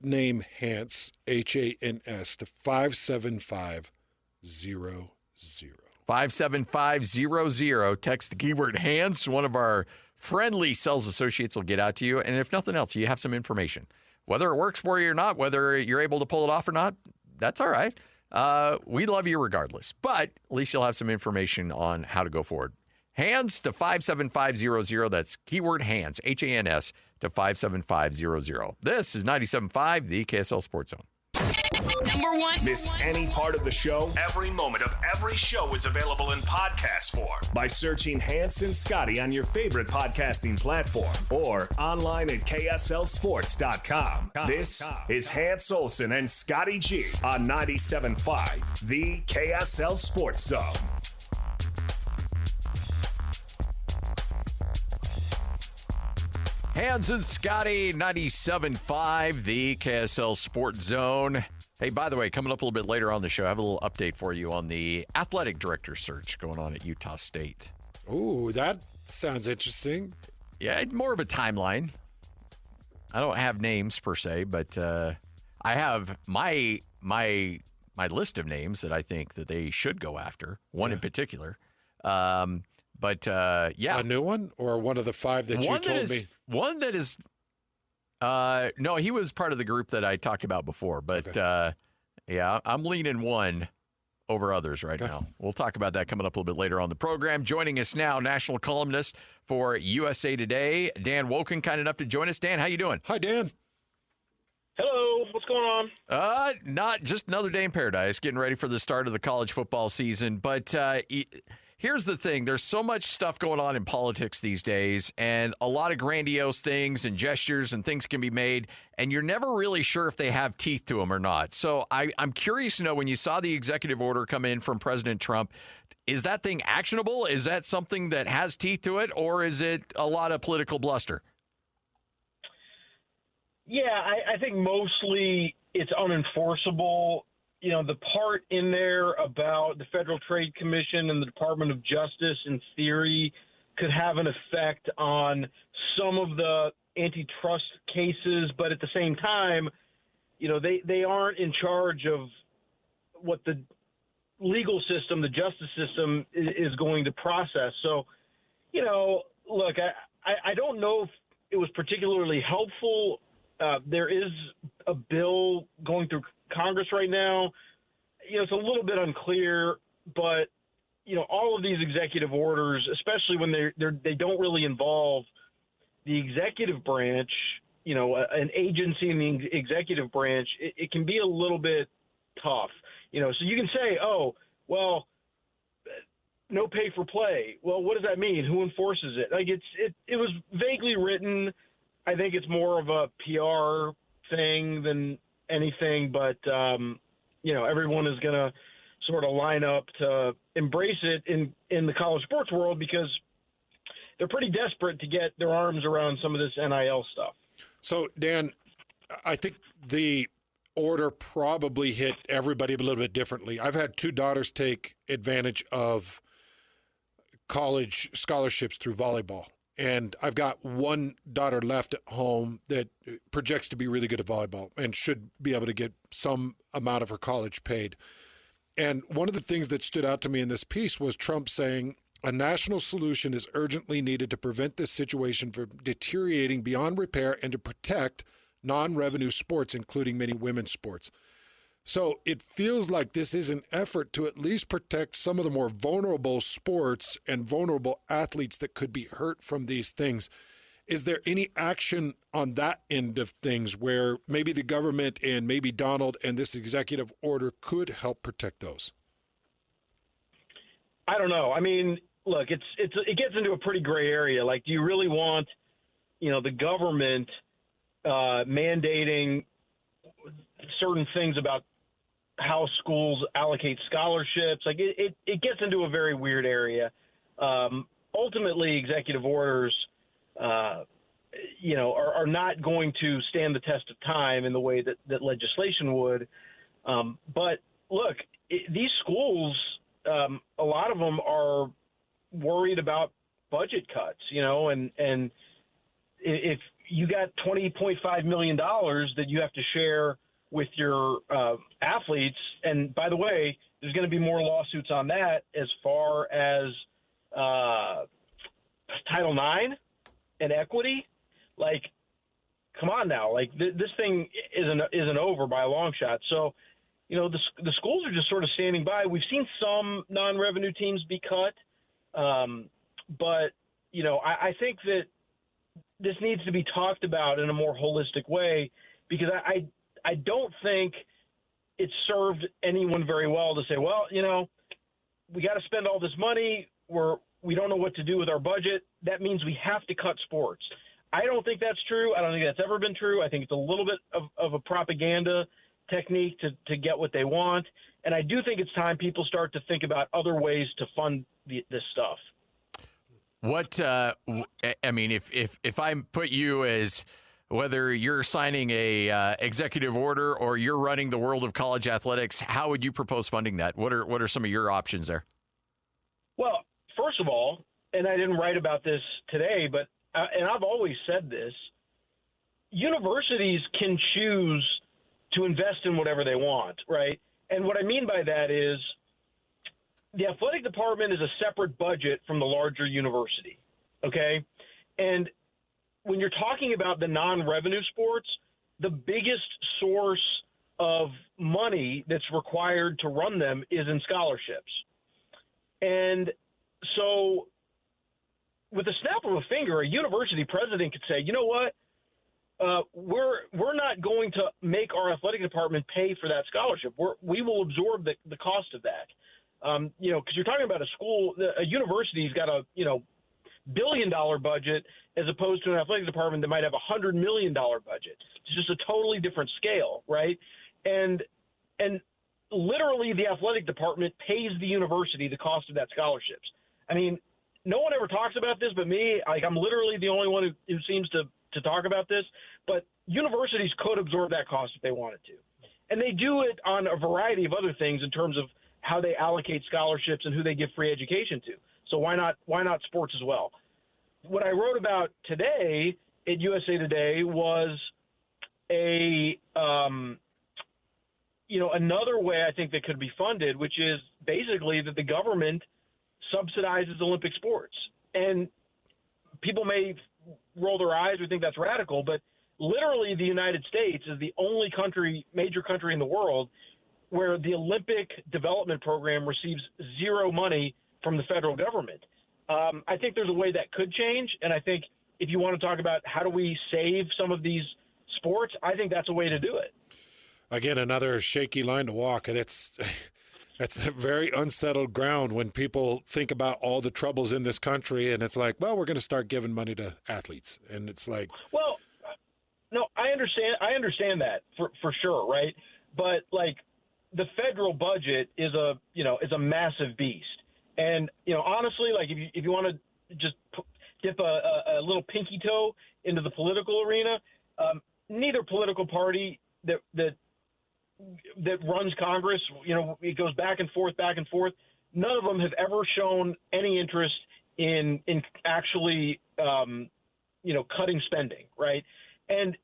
name Hans, H-A-N-S, to 57500. 57500. Text the keyword Hans. One of our friendly sales associates will get out to you. And if nothing else, you have some information. Whether it works for you or not, whether you're able to pull it off or not, that's all right. we love you regardless. But at least you'll have some information on how to go forward. Hands to 57500. That's keyword hands, HANS, to 57500. This is 97.5, the KSL Sports Zone. Number one. Miss any part of the show? Every moment of every show is available in podcast form by searching Hans and Scotty on your favorite podcasting platform or online at KSLSports.com. This is Hans Olsen and Scotty G on 97.5, the KSL Sports Zone. Hans and Scotty, 97.5, the KSL Sports Zone. Hey, by the way, coming up a little bit later on the show, I have a little update for you on the athletic director search going on at Utah State. Ooh, that sounds interesting. Yeah, more of a timeline. I don't have names per se, but I have my list of names that I think that they should go after. One in particular. Yeah. A new one or one of the five that you told me? One that is, no, he was part of the group that I talked about before. But, Okay. Yeah, I'm leaning one over others right now. We'll talk about that coming up a little bit later on the program. Joining us now, national columnist for USA Today, Dan Wolken, kind enough to join us. Dan, how you doing? Hi, Dan. Hello, what's going on? Not just another day in paradise, getting ready for the start of the college football season. But here's the thing. There's so much stuff going on in politics these days, and a lot of grandiose things and gestures and things can be made, and you're never really sure if they have teeth to them or not. So I'm curious to know, when you saw the executive order come in from President Trump, is that thing actionable? Is that something that has teeth to it, or is it a lot of political bluster? Yeah, I think mostly it's unenforceable. You know, the part in there about the Federal Trade Commission and the Department of Justice, in theory, could have an effect on some of the antitrust cases, but at the same time, you know, they aren't in charge of what the legal system, the justice system, is going to process. So, you know, look, I don't know if it was particularly helpful. There is a bill going through Congress right now. You know, it's a little bit unclear, but, you know, all of these executive orders, especially when they don't really involve the executive branch, you know, an agency in the executive branch, it can be a little bit tough. You know, so you can say, oh, well, no pay for play. Well, what does that mean? Who enforces it? Like, it was vaguely written. I think it's more of a PR thing than anything, but, you know, everyone is going to sort of line up to embrace it in the college sports world because they're pretty desperate to get their arms around some of this NIL stuff. So, Dan, I think the order probably hit everybody a little bit differently. I've had two daughters take advantage of college scholarships through volleyball. And I've got one daughter left at home that projects to be really good at volleyball and should be able to get some amount of her college paid. And one of the things that stood out to me in this piece was Trump saying a national solution is urgently needed to prevent this situation from deteriorating beyond repair and to protect non-revenue sports, including many women's sports. So it feels like this is an effort to at least protect some of the more vulnerable sports and vulnerable athletes that could be hurt from these things. Is there any action on that end of things where maybe the government and maybe Donald and this executive order could help protect those? I don't know. I mean, look, it gets into a pretty gray area. Like, do you really want, you know, the government mandating certain things about how schools allocate scholarships? Like, it gets into a very weird area. Ultimately, executive orders, you know, are not going to stand the test of time in the way that legislation would. But look, these schools, a lot of them are worried about budget cuts, you know, and if you got $20.5 million that you have to share with your athletes, and by the way, there's going to be more lawsuits on that as far as Title IX and equity. Like, come on now, like this thing isn't over by a long shot. So, the schools are just sort of standing by. We've seen some non-revenue teams be cut, but I think that this needs to be talked about in a more holistic way, because I don't think it served anyone very well to say, well, we got to spend all this money. We don't know what to do with our budget. That means we have to cut sports. I don't think that's true. I don't think that's ever been true. I think it's a little bit of a propaganda technique to get what they want. And I do think it's time people start to think about other ways to fund this stuff. What I mean, if I put you as whether you're signing a executive order or you're running the world of college athletics, how would you propose funding that? What are some of your options there? Well, first of all, and I didn't write about this today, but and I've always said this, universities can choose to invest in whatever they want, right? And what I mean by that is the athletic department is a separate budget from the larger university, okay? And when you're talking about the non-revenue sports, the biggest source of money that's required to run them is in scholarships. And so with the snap of a finger, a university president could say, you know what, we're not going to make our athletic department pay for that scholarship. We will absorb the cost of that. Because you're talking about a university's got a $1 billion budget as opposed to an athletic department that might have a $100 million budget. It's just a totally different scale, right? And literally the athletic department pays the university the cost of that scholarships. I mean, no one ever talks about this but me. I'm literally the only one who seems to talk about this, but universities could absorb that cost if they wanted to. And they do it on a variety of other things in terms of how they allocate scholarships and who they give free education to. So why not sports as well? What I wrote about today at USA Today was another way I think that could be funded, which is basically that the government subsidizes Olympic sports. And people may roll their eyes or think that's radical, but literally the United States is the only major country in the world where the Olympic development program receives zero money from the federal government. I think there's a way that could change, and I think if you want to talk about how do we save some of these sports, I think that's a way to do it. Again, another shaky line to walk, and that's a very unsettled ground when people think about all the troubles in this country, and it's like, well, we're going to start giving money to athletes, and it's like, well, no, I understand that for sure, right? But like the federal budget is a massive beast, and honestly, like if you want to just dip a little pinky toe into the political arena, neither political party that runs Congress, it goes back and forth. None of them have ever shown any interest in actually, cutting spending, right? And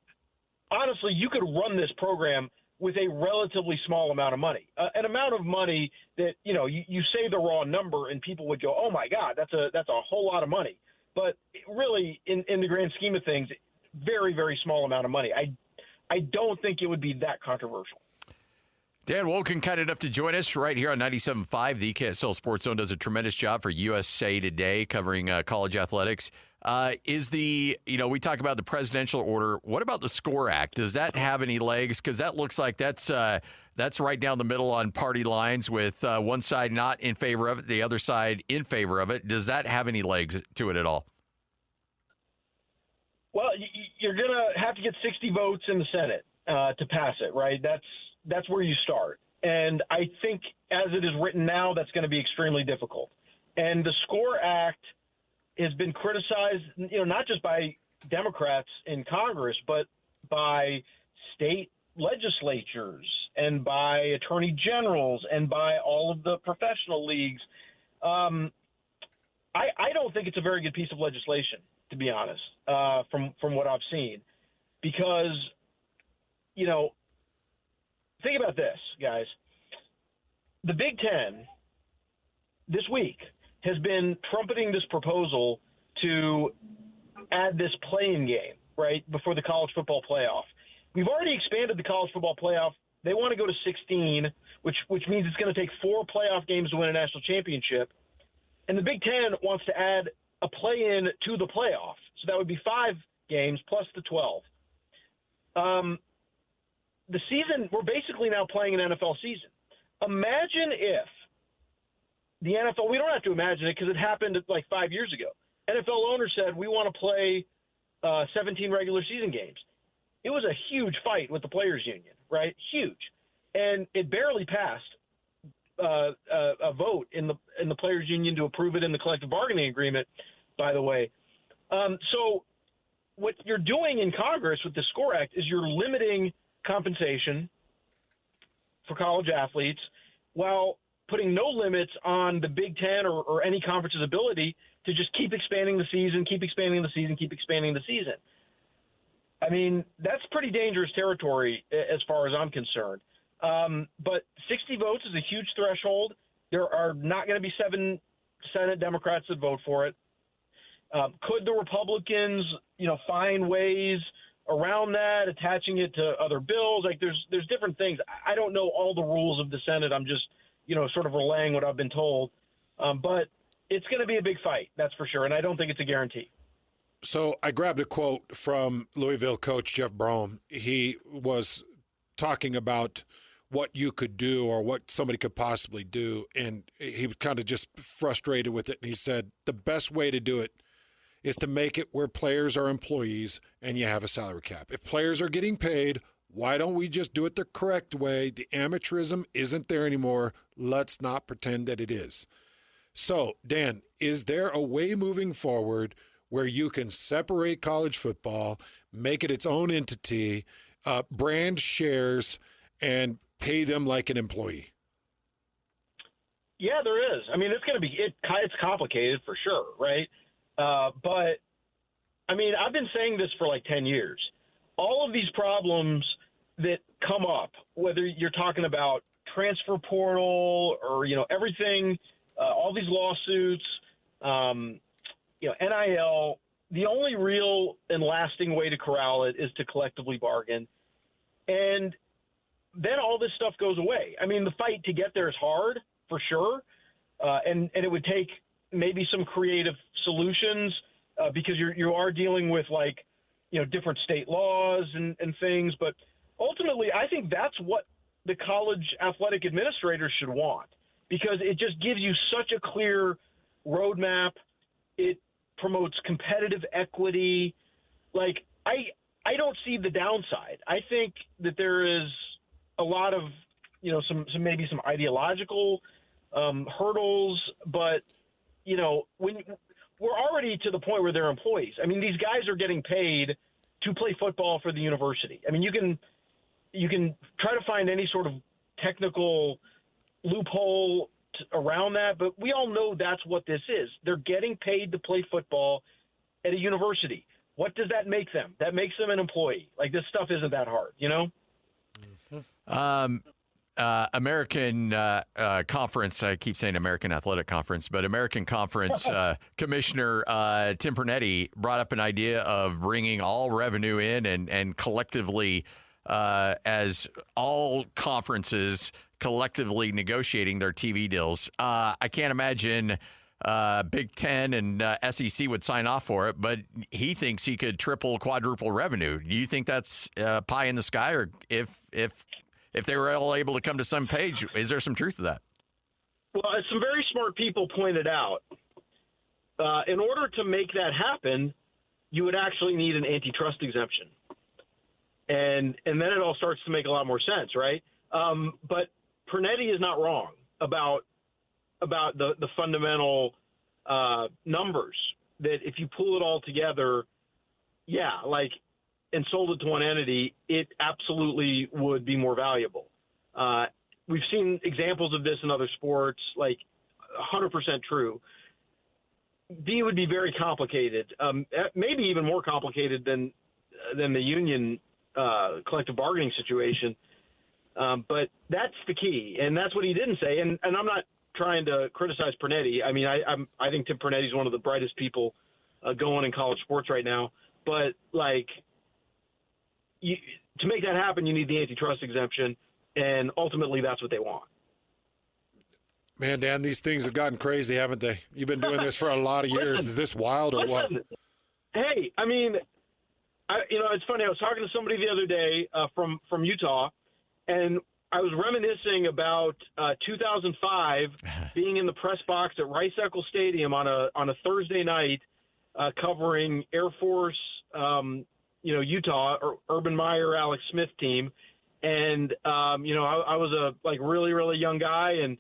honestly, you could run this program with a relatively small amount of money, an amount of money that, you say the raw number and people would go, oh my God, that's a whole lot of money. But really, in the grand scheme of things, very, very small amount of money. I don't think it would be that controversial. Dan Wolken, kind enough to join us right here on 97.5. The KSL Sports Zone does a tremendous job for USA Today covering college athletics. We talk about the presidential order. What about the SCORE Act? Does that have any legs? Because that looks like that's right down the middle on party lines with one side not in favor of it, the other side in favor of it. Does that have any legs to it at all? Well, you're going to have to get 60 votes in the Senate to pass it, right? That's where you start. And I think as it is written now, that's going to be extremely difficult. And the SCORE Act has been criticized, not just by Democrats in Congress, but by state legislatures and by attorney generals and by all of the professional leagues. I don't think it's a very good piece of legislation, to be honest, from what I've seen, because, think about this, guys. The Big Ten this week has been trumpeting this proposal to add this play-in game, right, before the college football playoff. We've already expanded the college football playoff They want to go to 16, which means it's going to take 4 playoff games to win a national championship. And the Big Ten wants to add a play-in to the playoff. So that would be 5 games plus the 12. The season, we're basically now playing an NFL season. Imagine if the NFL, we don't have to imagine it because it happened like 5 years ago. NFL owners said, we want to play 17 regular season games. It was a huge fight with the players union, right? Huge. And it barely passed a vote in the players union to approve it in the collective bargaining agreement, by the way. So what you're doing in Congress with the SCORE Act is you're limiting compensation for college athletes while putting no limits on the Big Ten or any conference's ability to just keep expanding the season, keep expanding the season, keep expanding the season. I mean, that's pretty dangerous territory as far as I'm concerned. But 60 votes is a huge threshold. There are not going to be 7 Senate Democrats that vote for it. Could the Republicans, find ways around that, attaching it to other bills? Like there's different things. I don't know all the rules of the Senate. I'm just, sort of relaying what I've been told. But it's going to be a big fight, that's for sure. And I don't think it's a guarantee. So I grabbed a quote from Louisville coach Jeff Brom. He was talking about what you could do or what somebody could possibly do. And he was kind of just frustrated with it. And he said, the best way to do it is to make it where players are employees and you have a salary cap. If players are getting paid, why don't we just do it the correct way? The amateurism isn't there anymore. Let's not pretend that it is. So, Dan, is there a way moving forward where you can separate college football, make it its own entity, brand shares, and pay them like an employee? Yeah, there is. I mean, it's complicated for sure, right? But, I mean, I've been saying this for like 10 years. All of these problems that come up, whether you're talking about transfer portal or, everything, all these lawsuits, NIL, the only real and lasting way to corral it is to collectively bargain. And then all this stuff goes away. I mean, the fight to get there is hard, for sure. And it would take maybe some creative solutions because you are dealing with different state laws and things. But ultimately, I think that's what the college athletic administrators should want, because it just gives you such a clear roadmap. It promotes competitive equity. I don't see the downside. I think that there is a lot of, some ideological hurdles, but when we're already to the point where they're employees. I mean, these guys are getting paid to play football for the university. I mean, you can try to find any sort of technical loophole around that, but we all know that's what this is. They're getting paid to play football at a university. What does that make them? That makes them an employee. This stuff isn't that hard, American Conference, I keep saying American Athletic Conference, but American Conference Commissioner Tim Pernetti brought up an idea of bringing all revenue in and collectively, as all conferences collectively negotiating their TV deals. I can't imagine Big Ten and SEC would sign off for it, but he thinks he could triple, quadruple revenue. Do you think that's pie in the sky, or if they were all able to come to some page, is there some truth to that? Well, as some very smart people pointed out, in order to make that happen, you would actually need an antitrust exemption. And then it all starts to make a lot more sense, right? But Pernetti is not wrong about the fundamental numbers, that if you pull it all together, and sold it to one entity, it absolutely would be more valuable. We've seen examples of this in other sports, 100% true. B would be very complicated, maybe even more complicated than the union collective bargaining situation. But that's the key, and that's what he didn't say. And I'm not trying to criticize Pernetti. I mean, I think Tim Pernetti is one of the brightest people going in college sports right now. But to make that happen, you need the antitrust exemption. And ultimately, that's what they want. Man, Dan, these things have gotten crazy, haven't they? You've been doing this for a lot of years. Is this wild or what? Hey, I mean, it's funny. I was talking to somebody the other day from Utah, and I was reminiscing about 2005 being in the press box at Rice-Eccles Stadium on a Thursday night covering Air Force, Utah, or Urban Meyer, Alex Smith team. And, I was a really, really young guy. And,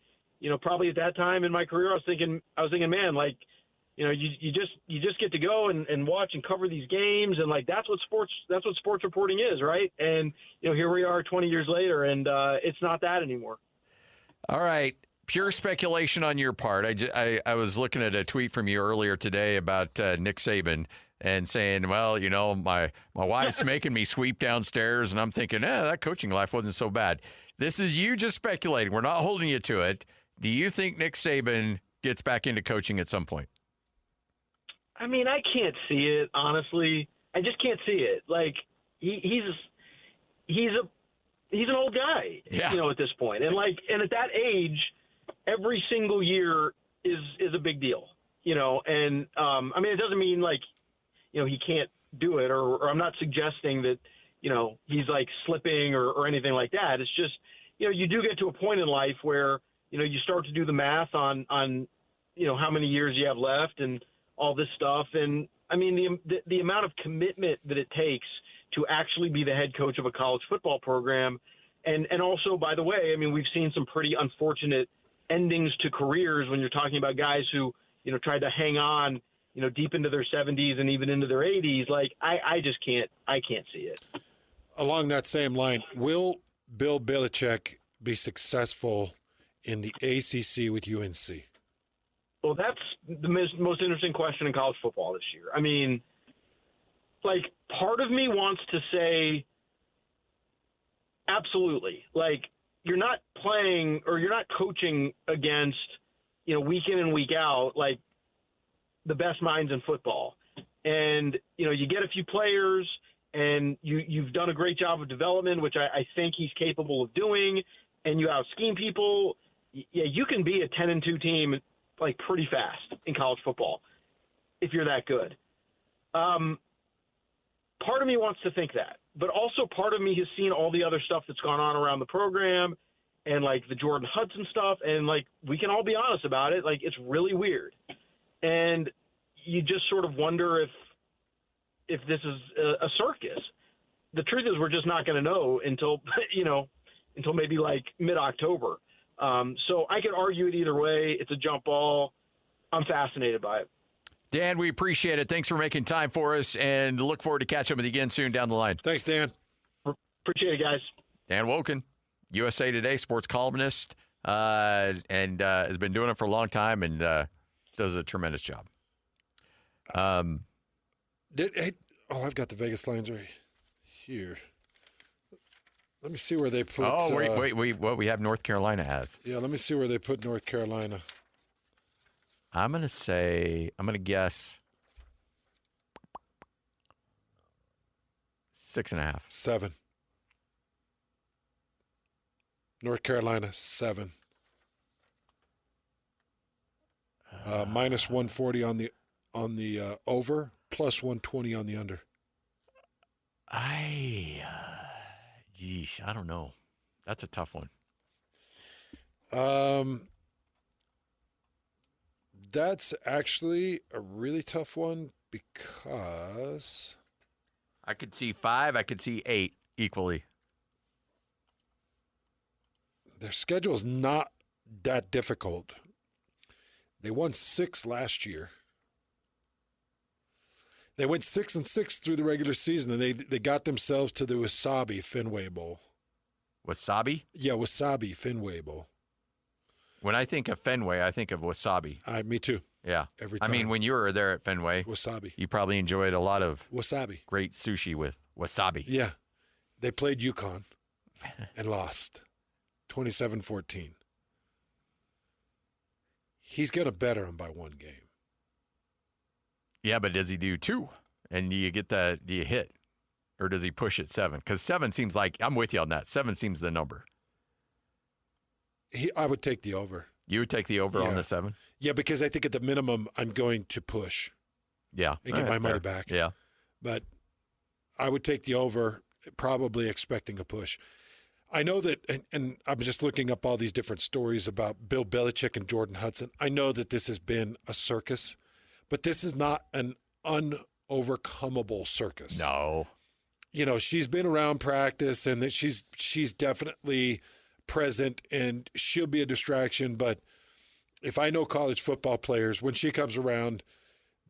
probably at that time in my career, I was thinking, man, you just get to go and watch and cover these games. And that's what sports reporting is. Right. And, here we are 20 years later, and it's not that anymore. All right. Pure speculation on your part. I was looking at a tweet from you earlier today about Nick Saban and saying, well, my wife's making me sweep downstairs, and I'm thinking, that coaching life wasn't so bad. This is you just speculating. We're not holding you to it. Do you think Nick Saban gets back into coaching at some point? I mean, I can't see it, honestly. I just can't see it. He's an old guy, at this point. And at that age, every single year is a big deal, and it doesn't mean he can't do it, or I'm not suggesting that, he's slipping or anything like that. It's just, you do get to a point in life where, you start to do the math on how many years you have left and all this stuff. And I mean, the amount of commitment that it takes to actually be the head coach of a college football program. And also, by the way, I mean, we've seen some pretty unfortunate endings to careers when you're talking about guys who, tried to hang on, deep into their 70s and even into their 80s. I just can't see it. Along that same line, will Bill Belichick be successful in the ACC with UNC? Well, that's the most interesting question in college football this year. I mean, part of me wants to say absolutely. You're not playing or you're not coaching against, week in and week out, the best minds in football. And, you get a few players and you've done a great job of development, which I think he's capable of doing, and you out-scheme people. Yeah, you can be a 10-2 team pretty fast in college football if you're that good. Part of me wants to think that, but also part of me has seen all the other stuff that's gone on around the program and the Jordan Hudson stuff. And we can all be honest about it. It's really weird. And you just sort of wonder if this is a circus. The truth is we're just not going to know until maybe mid-October. So I could argue it either way. It's a jump ball. I'm fascinated by it. Dan, we appreciate it. Thanks for making time for us, and look forward to catching up with you again soon down the line. Thanks, Dan. Appreciate it, guys. Dan Wolken, USA Today sports columnist, and has been doing it for a long time and does a tremendous job. I've got the Vegas lines right here. Let me see where they put. Oh, wait. What we have North Carolina as? Yeah, let me see where they put North Carolina. I'm going to guess 6.5. 7. North Carolina, 7. Minus 140 on the over, plus 120 on the under. Yeesh, I don't know. That's a tough one. That's actually a really tough one because I could see 5. I could see 8 equally. Their schedule is not that difficult. They won 6 last year. They went 6-6 through the regular season, and they got themselves to the Wasabi Fenway Bowl. Wasabi? Yeah, Wasabi Fenway Bowl. When I think of Fenway, I think of wasabi. Me too. Yeah. Every time. I mean, when you were there at Fenway, wasabi. You probably enjoyed a lot of wasabi. Great sushi with wasabi. Yeah. They played UConn and lost 27-14. He's going to better him by 1 game. Yeah, but does he do 2? And do you hit? Or does he push at 7? Because 7 seems like, I'm with you on that. 7 seems the number. I would take the over. You would take the over on the 7? Yeah, because I think at the minimum I'm going to push. Yeah. And get my money back. Yeah. But I would take the over, probably expecting a push. I know that, and I'm just looking up all these different stories about Bill Belichick and Jordan Hudson. I know that this has been a circus, but this is not an unovercomable circus. No. You know, she's been around practice, and that she's definitely present, and she'll be a distraction. But if I know college football players, when she comes around,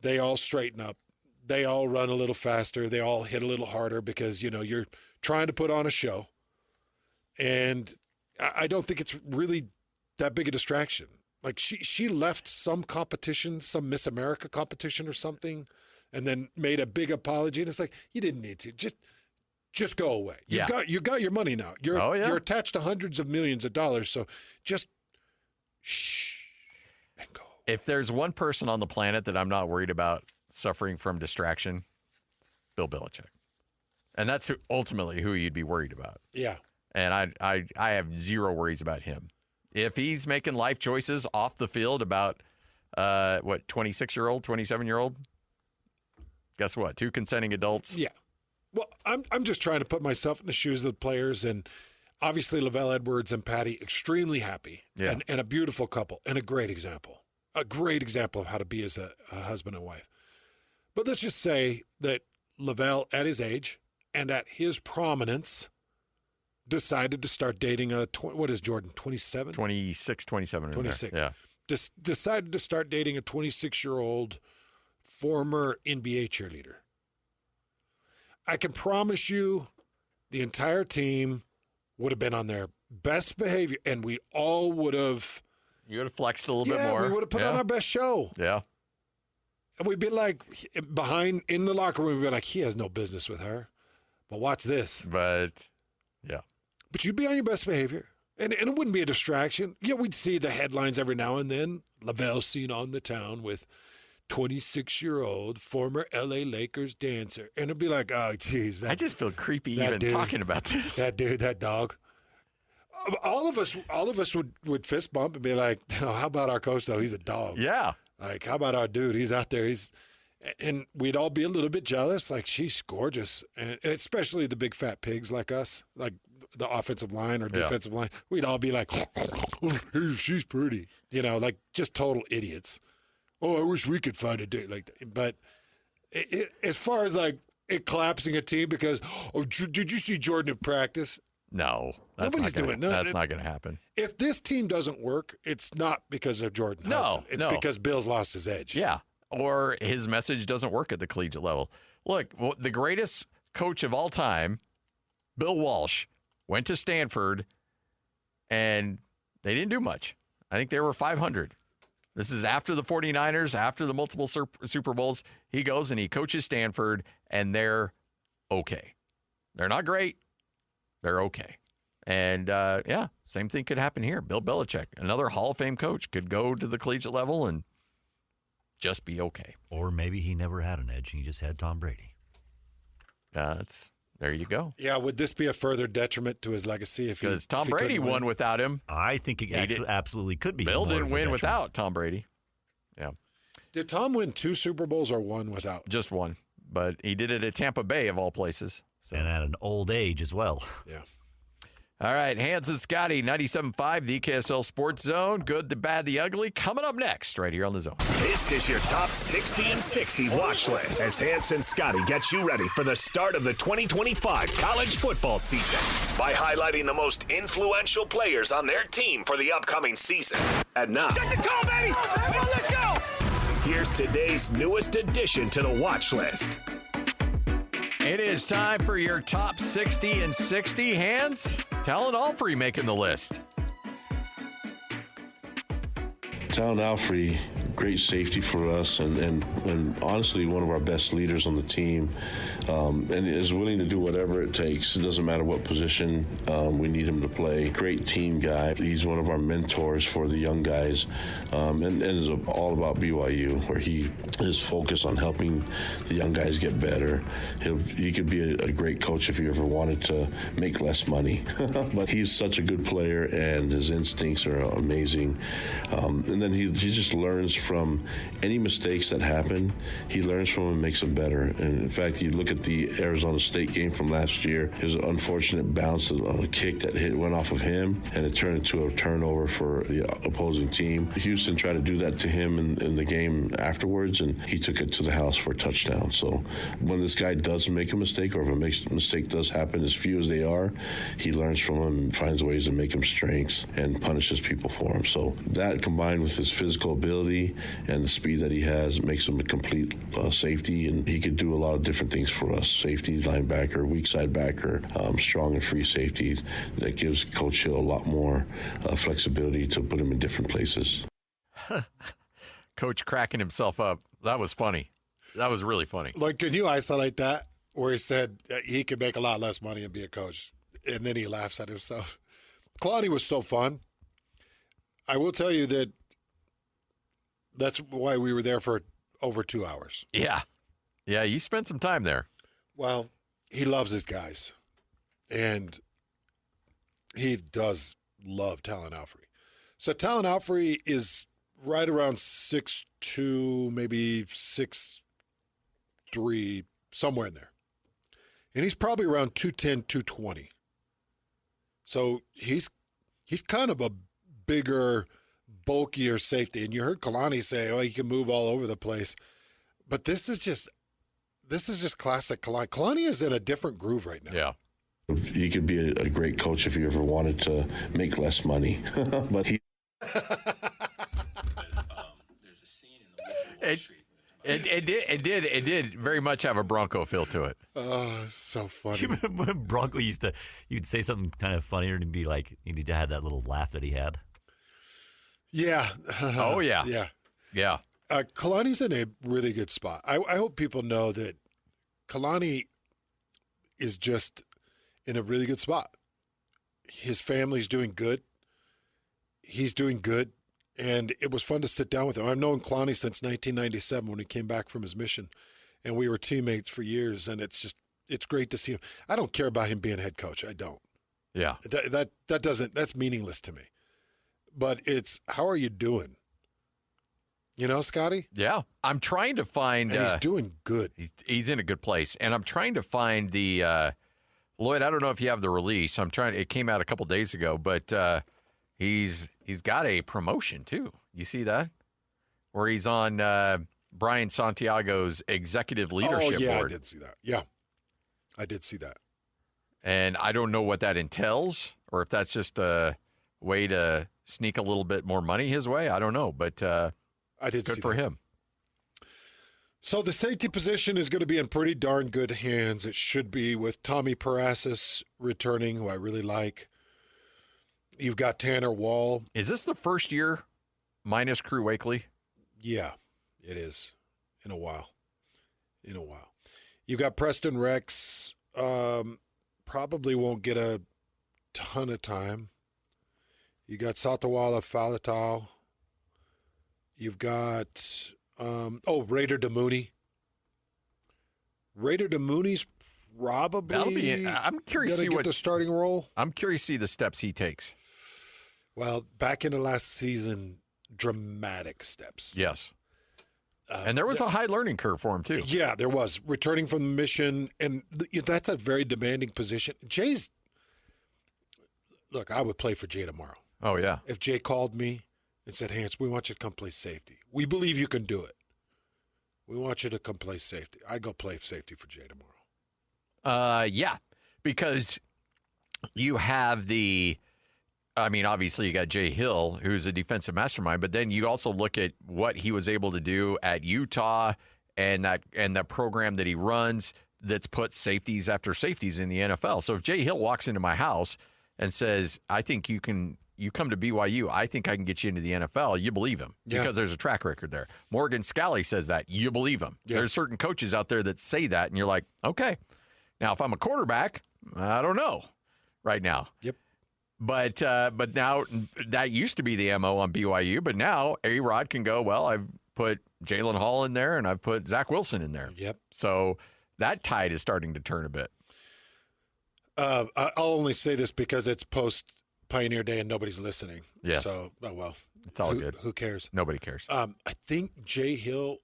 they all straighten up. They all run a little faster. They all hit a little harder because, you know, you're trying to put on a show. And I don't think it's really that big a distraction. Like she left some competition, some Miss America competition or something, and then made a big apology. And it's like, you didn't need to. Just go away. You got your money now. You're attached to hundreds of millions of dollars. So just shh and go. If there's one person on the planet that I'm not worried about suffering from distraction, it's Bill Belichick. And that's ultimately who you'd be worried about. Yeah. And I have zero worries about him. If he's making life choices off the field about, 26-year-old, 27-year-old, guess what? 2 consenting adults. Yeah. Well, I'm just trying to put myself in the shoes of the players, and obviously Lavelle Edwards and Patty extremely happy, and a beautiful couple, and a great example of how to be as a husband and wife. But let's just say that Lavelle, at his age and at his prominence, decided to start dating what is Jordan, 27? 26, 27. 26. Yeah. Decided to start dating a 26-year-old former NBA cheerleader. I can promise you the entire team would have been on their best behavior, and we all would have. You would have flexed a little bit more. Yeah, we would have put on our best show. Yeah. And we'd be like, behind in the locker room, we'd be like, he has no business with her. But watch this. But, yeah. But you'd be on your best behavior. And it wouldn't be a distraction. Yeah, we'd see the headlines every now and then. Lavelle seen on the town with 26-year-old former L.A. Lakers dancer. And it'd be like, oh, geez. I just feel creepy even talking about this. That dude, that dog. All of us would fist bump and be like, oh, how about our coach, though? He's a dog. Yeah. Like, how about our dude? He's out there. And we'd all be a little bit jealous. Like, she's gorgeous. And especially the big fat pigs like us, like the offensive line or defensive line. We'd all be like, oh, she's pretty. You know, like just total idiots. Oh, I wish we could find a date like that. But as far as like it collapsing a team because, oh, did you see Jordan in practice? No. Nobody's doing that. That's not going to happen. If this team doesn't work, it's not because of Jordan Hudson. It's because Bill's lost his edge. Yeah. Or his message doesn't work at the collegiate level. Look, the greatest coach of all time, Bill Walsh, went to Stanford, and they didn't do much. I think they were 500. This is after the 49ers, after the multiple Super Bowls. He goes and he coaches Stanford, and they're okay. They're not great. They're okay. And, same thing could happen here. Bill Belichick, another Hall of Fame coach, could go to the collegiate level and just be okay. Or maybe he never had an edge. He just had Tom Brady. There you go. Yeah, would this be a further detriment to his legacy? Because Tom Brady won without him. I think it absolutely could be. Bill didn't win without Tom Brady. Yeah. Did Tom win 2 Super Bowls or 1 without? Just 1. But he did it at Tampa Bay, of all places. So. And at an old age as well. Yeah. All right, Hans and Scotty, 97.5, the KSL Sports Zone. Good, the bad, the ugly. Coming up next, right here on the Zone. This is your top 60 and 60 watch list as Hans and Scotty gets you ready for the start of the 2025 college football season by highlighting the most influential players on their team for the upcoming season. And now, get the call, baby! Come on, let's go! Here's today's newest addition to the watch list. It is time for your top 60 and 60. Hans, Talent Allfree making the list. Talon Alfrey, great safety for us, and honestly one of our best leaders on the team, and is willing to do whatever it takes. It doesn't matter what position we need him to play. Great team guy. He's one of our mentors for the young guys, and is all about BYU, where he is focused on helping the young guys get better. He could be a great coach if he ever wanted to make less money, but he's such a good player, and his instincts are amazing. And then he just learns from any mistakes that happen. He learns from them and makes them better. And in fact, you look at the Arizona State game from last year, there's an unfortunate bounce on a kick that went off of him, and it turned into a turnover for the opposing team. Houston tried to do that to him in the game afterwards, and he took it to the house for a touchdown. So when this guy does make a mistake, or if a mistake does happen, as few as they are, he learns from them and finds ways to make them strengths and punishes people for them. So that, combined with his physical ability and the speed that he has, makes him a complete safety, and he could do a lot of different things for us. Safety, linebacker, weak side backer, strong and free safety. That gives Coach Hill a lot more flexibility to put him in different places. Coach cracking himself up. That was funny. That was really funny. Like, can you isolate that where he said he could make a lot less money and be a coach? And then he laughs at himself. Kalani was so fun. I will tell you that's why we were there for over 2 hours. Yeah. Yeah, you spent some time there. Well, he loves his guys. And he does love Talon Alfrey. So Talon Alfrey is right around 6'2", maybe 6'3", somewhere in there. And he's probably around 210, 220. So he's kind of a bigger, bulkier safety. And you heard Kalani say, he can move all over the place. But this is just classic Kalani. Kalani is in a different groove right now. Yeah. He could be a great coach if he ever wanted to make less money. But he. There's a scene in the Wall Street. It did very much have a Bronco feel to it. Oh, so funny. You remember when Bronco you'd say something kind of funnier and be like, you need to have that little laugh that he had? Yeah. Oh, yeah. Yeah. Yeah. Kalani's in a really good spot. I hope people know that Kalani is just in a really good spot. His family's doing good. He's doing good. And it was fun to sit down with him. I've known Kalani since 1997 when he came back from his mission. And we were teammates for years. And it's great to see him. I don't care about him being head coach. I don't. Yeah. That's meaningless to me. But it's, how are you doing? You know, Scotty? Yeah. I'm trying to find. And he's doing good. He's in a good place. And I'm trying to find the, Lloyd, I don't know if you have the release. It came out a couple days ago, but he's got a promotion too. You see that? Where he's on Brian Santiago's executive leadership board. I did see that. Yeah, I did see that. And I don't know what that entails, or if that's just a way to sneak a little bit more money his way. I don't know, but I did good see for that. him. So the safety position is going to be in pretty darn good hands. It should be, with Tommy Parasis returning, who I really like. You've got Tanner Wall. Is this the first year minus Crew Wakely? Yeah, it is. In a while. You've got Preston Rex. Probably won't get a ton of time. You got Satawala Falatau. You've got Raider DeMooney. Raider DeMooney's probably I'm curious to see what the starting role. I'm curious to see the steps he takes. Well, back in the last season, dramatic steps. Yes. And there was a high learning curve for him, too. Yeah, there was. Returning from the mission, and that's a very demanding position. Look, I would play for Jay tomorrow. Oh, yeah. If Jay called me and said, Hans, we want you to come play safety. We believe you can do it. We want you to come play safety. I go play safety for Jay tomorrow. Yeah, because you have obviously you got Jay Hill, who's a defensive mastermind, but then you also look at what he was able to do at Utah and that program that he runs that's put safeties after safeties in the NFL. So if Jay Hill walks into my house and says, I think you can you come to BYU, I think I can get you into the NFL. You believe him because there's a track record there. Morgan Scalley says that. You believe him. Yeah. There's certain coaches out there that say that, and you're like, okay. Now, if I'm a quarterback, I don't know right now. Yep. But now that used to be the MO on BYU, but now A-Rod can go, well, I've put Jalen Hall in there and I've put Zach Wilson in there. Yep. So that tide is starting to turn a bit. I'll only say this because it's post Pioneer Day and nobody's listening. Yes. So, oh well. It's all good. Who cares? Nobody cares. I think Jay Hill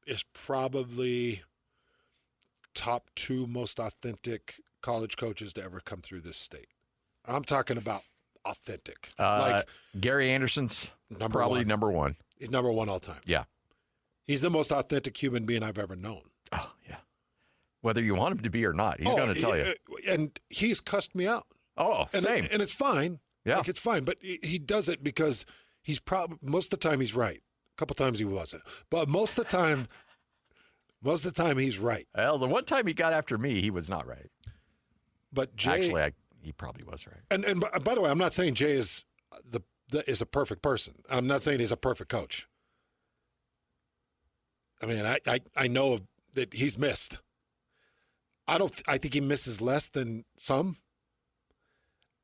is probably top 2 most authentic college coaches to ever come through this state. I'm talking about authentic. Like Gary Anderson's probably number one. He's number 1 all time. Yeah. He's the most authentic human being I've ever known. Oh, yeah. Whether you want him to be or not, he's going to tell you. And he's cussed me out. Oh, and same. And it's fine. Yeah. Like, it's fine. But he does it because he's probably, most of the time he's right. A couple times he wasn't. But most of the time he's right. Well, the one time he got after me, he was not right. But Jay, actually, he probably was right. And by the way, I'm not saying Jay is is a perfect person. I'm not saying he's a perfect coach. I mean, I know that he's missed. I think he misses less than some.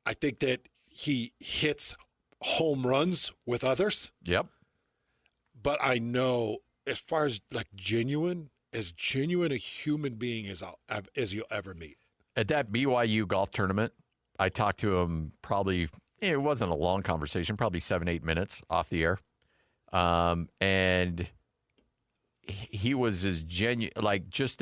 I think that he hits home runs with others. Yep. But I know, as far as like genuine a human being as you'll ever meet. At that BYU golf tournament, I talked to him probably, it wasn't a long conversation, probably 7-8 minutes off the air. And he was as genuine, like just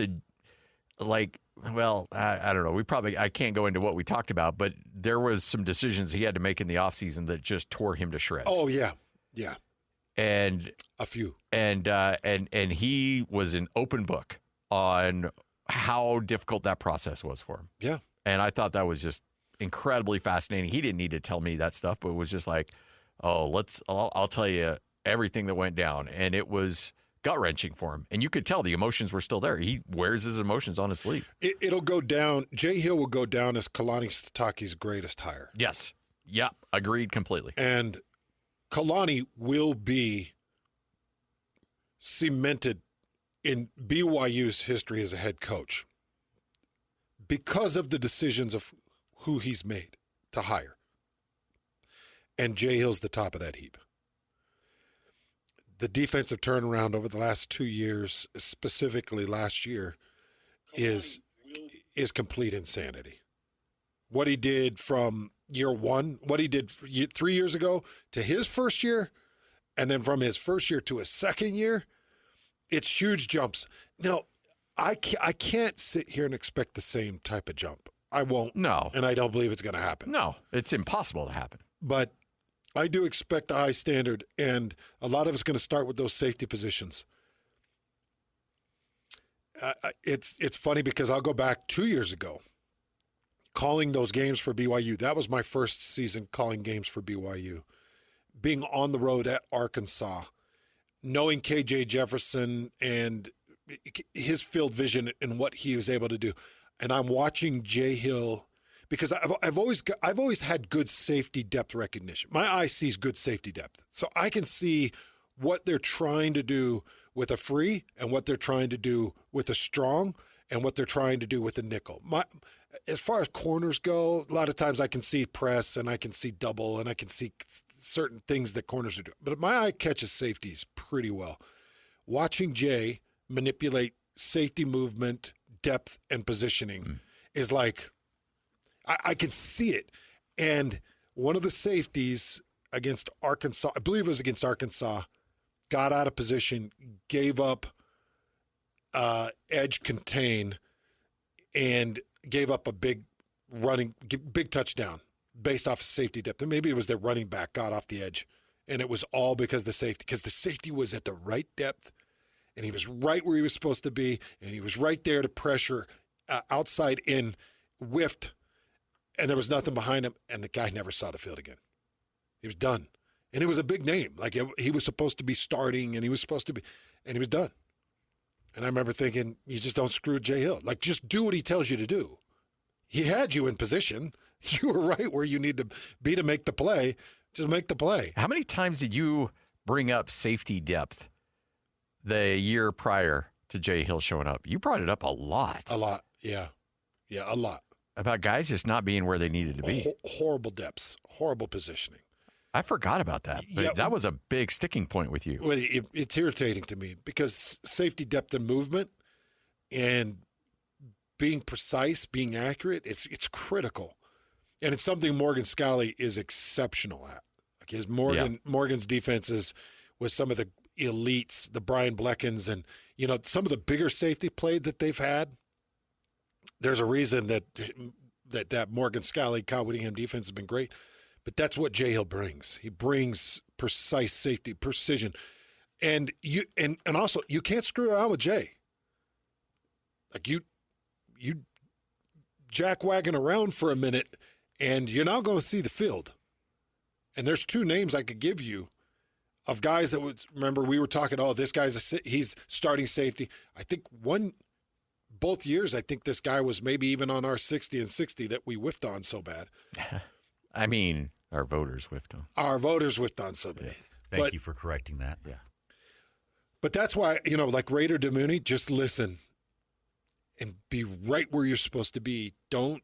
well, I don't know. I can't go into what we talked about, but there was some decisions he had to make in the offseason that just tore him to shreds. Oh, yeah. Yeah. And a few. And he was an open book on how difficult that process was for him. Yeah. And I thought that was just incredibly fascinating. He didn't need to tell me that stuff, but it was just like, oh, I'll tell you everything that went down. And it was gut-wrenching for him. And you could tell the emotions were still there. He wears his emotions on his sleeve. It'll go down. Jay Hill will go down as Kalani Sitake's greatest hire. Yes. Yeah. Agreed completely. And Kalani will be cemented in BYU's history as a head coach because of the decisions of who he's made to hire. And Jay Hill's the top of that heap. The defensive turnaround over the last 2 years, specifically last year, is complete insanity. What he did from year one, what he did 3 years ago to his first year, and then from his first year to his second year, it's huge jumps. Now, I can't sit here and expect the same type of jump. I won't. No. And I don't believe it's going to happen. No, it's impossible to happen. But I do expect a high standard, and a lot of it's going to start with those safety positions. It's funny because I'll go back 2 years ago, calling those games for BYU. That was my first season calling games for BYU. Being on the road at Arkansas, knowing KJ Jefferson and his field vision and what he was able to do. And I'm watching Jay Hill because I've always had good safety depth recognition. My eye sees good safety depth. So I can see what they're trying to do with a free and what they're trying to do with a strong and what they're trying to do with a nickel. As far as corners go, a lot of times I can see press and I can see double and I can see certain things that corners are doing. But my eye catches safeties pretty well. Watching Jay manipulate safety movement, depth, and positioning is like, I can see it. And one of the safeties against Arkansas, I believe it was against Arkansas, got out of position, gave up edge contain, and gave up a big touchdown based off of safety depth. And maybe it was their running back got off the edge. And it was all because the safety was at the right depth, and he was right where he was supposed to be, and he was right there to pressure outside in, whiffed, and there was nothing behind him, and the guy never saw the field again. He was done. And it was a big name. Like, he was supposed to be starting, and he was done. And I remember thinking, you just don't screw Jay Hill. Like, just do what he tells you to do. He had you in position. You were right where you need to be to make the play. Just make the play. How many times did you bring up safety depth the year prior to Jay Hill showing up? You brought it up a lot. A lot, yeah. Yeah, a lot. About guys just not being where they needed to be. Horrible depths, horrible positioning. I forgot about that. But Yeah. that was a big sticking point with you. Well, it's irritating to me because safety depth and movement and being precise, being accurate, it's critical. And it's something Morgan Scalley is exceptional at. Like Morgan's defenses with some of the elites, the Brian Bleckens, and some of the bigger safety play that they've had. There's a reason that Morgan Scalley, Kyle Whittingham defense has been great, but that's what Jay Hill brings. He brings precise safety, precision, and also you can't screw around with Jay. Like you jackwagon around for a minute, and you're not going to see the field. And there's two names I could give you of guys that would remember we were talking. Oh, this guy's he's starting safety. I think both years, I think this guy was maybe even on our 60 and 60 that we whiffed on so bad. I mean, our voters whiffed on. Our voters whiffed on so bad. Yes. Thank you for correcting that. Yeah. But that's why, like Raider DeMooney, just listen and be right where you're supposed to be. Don't,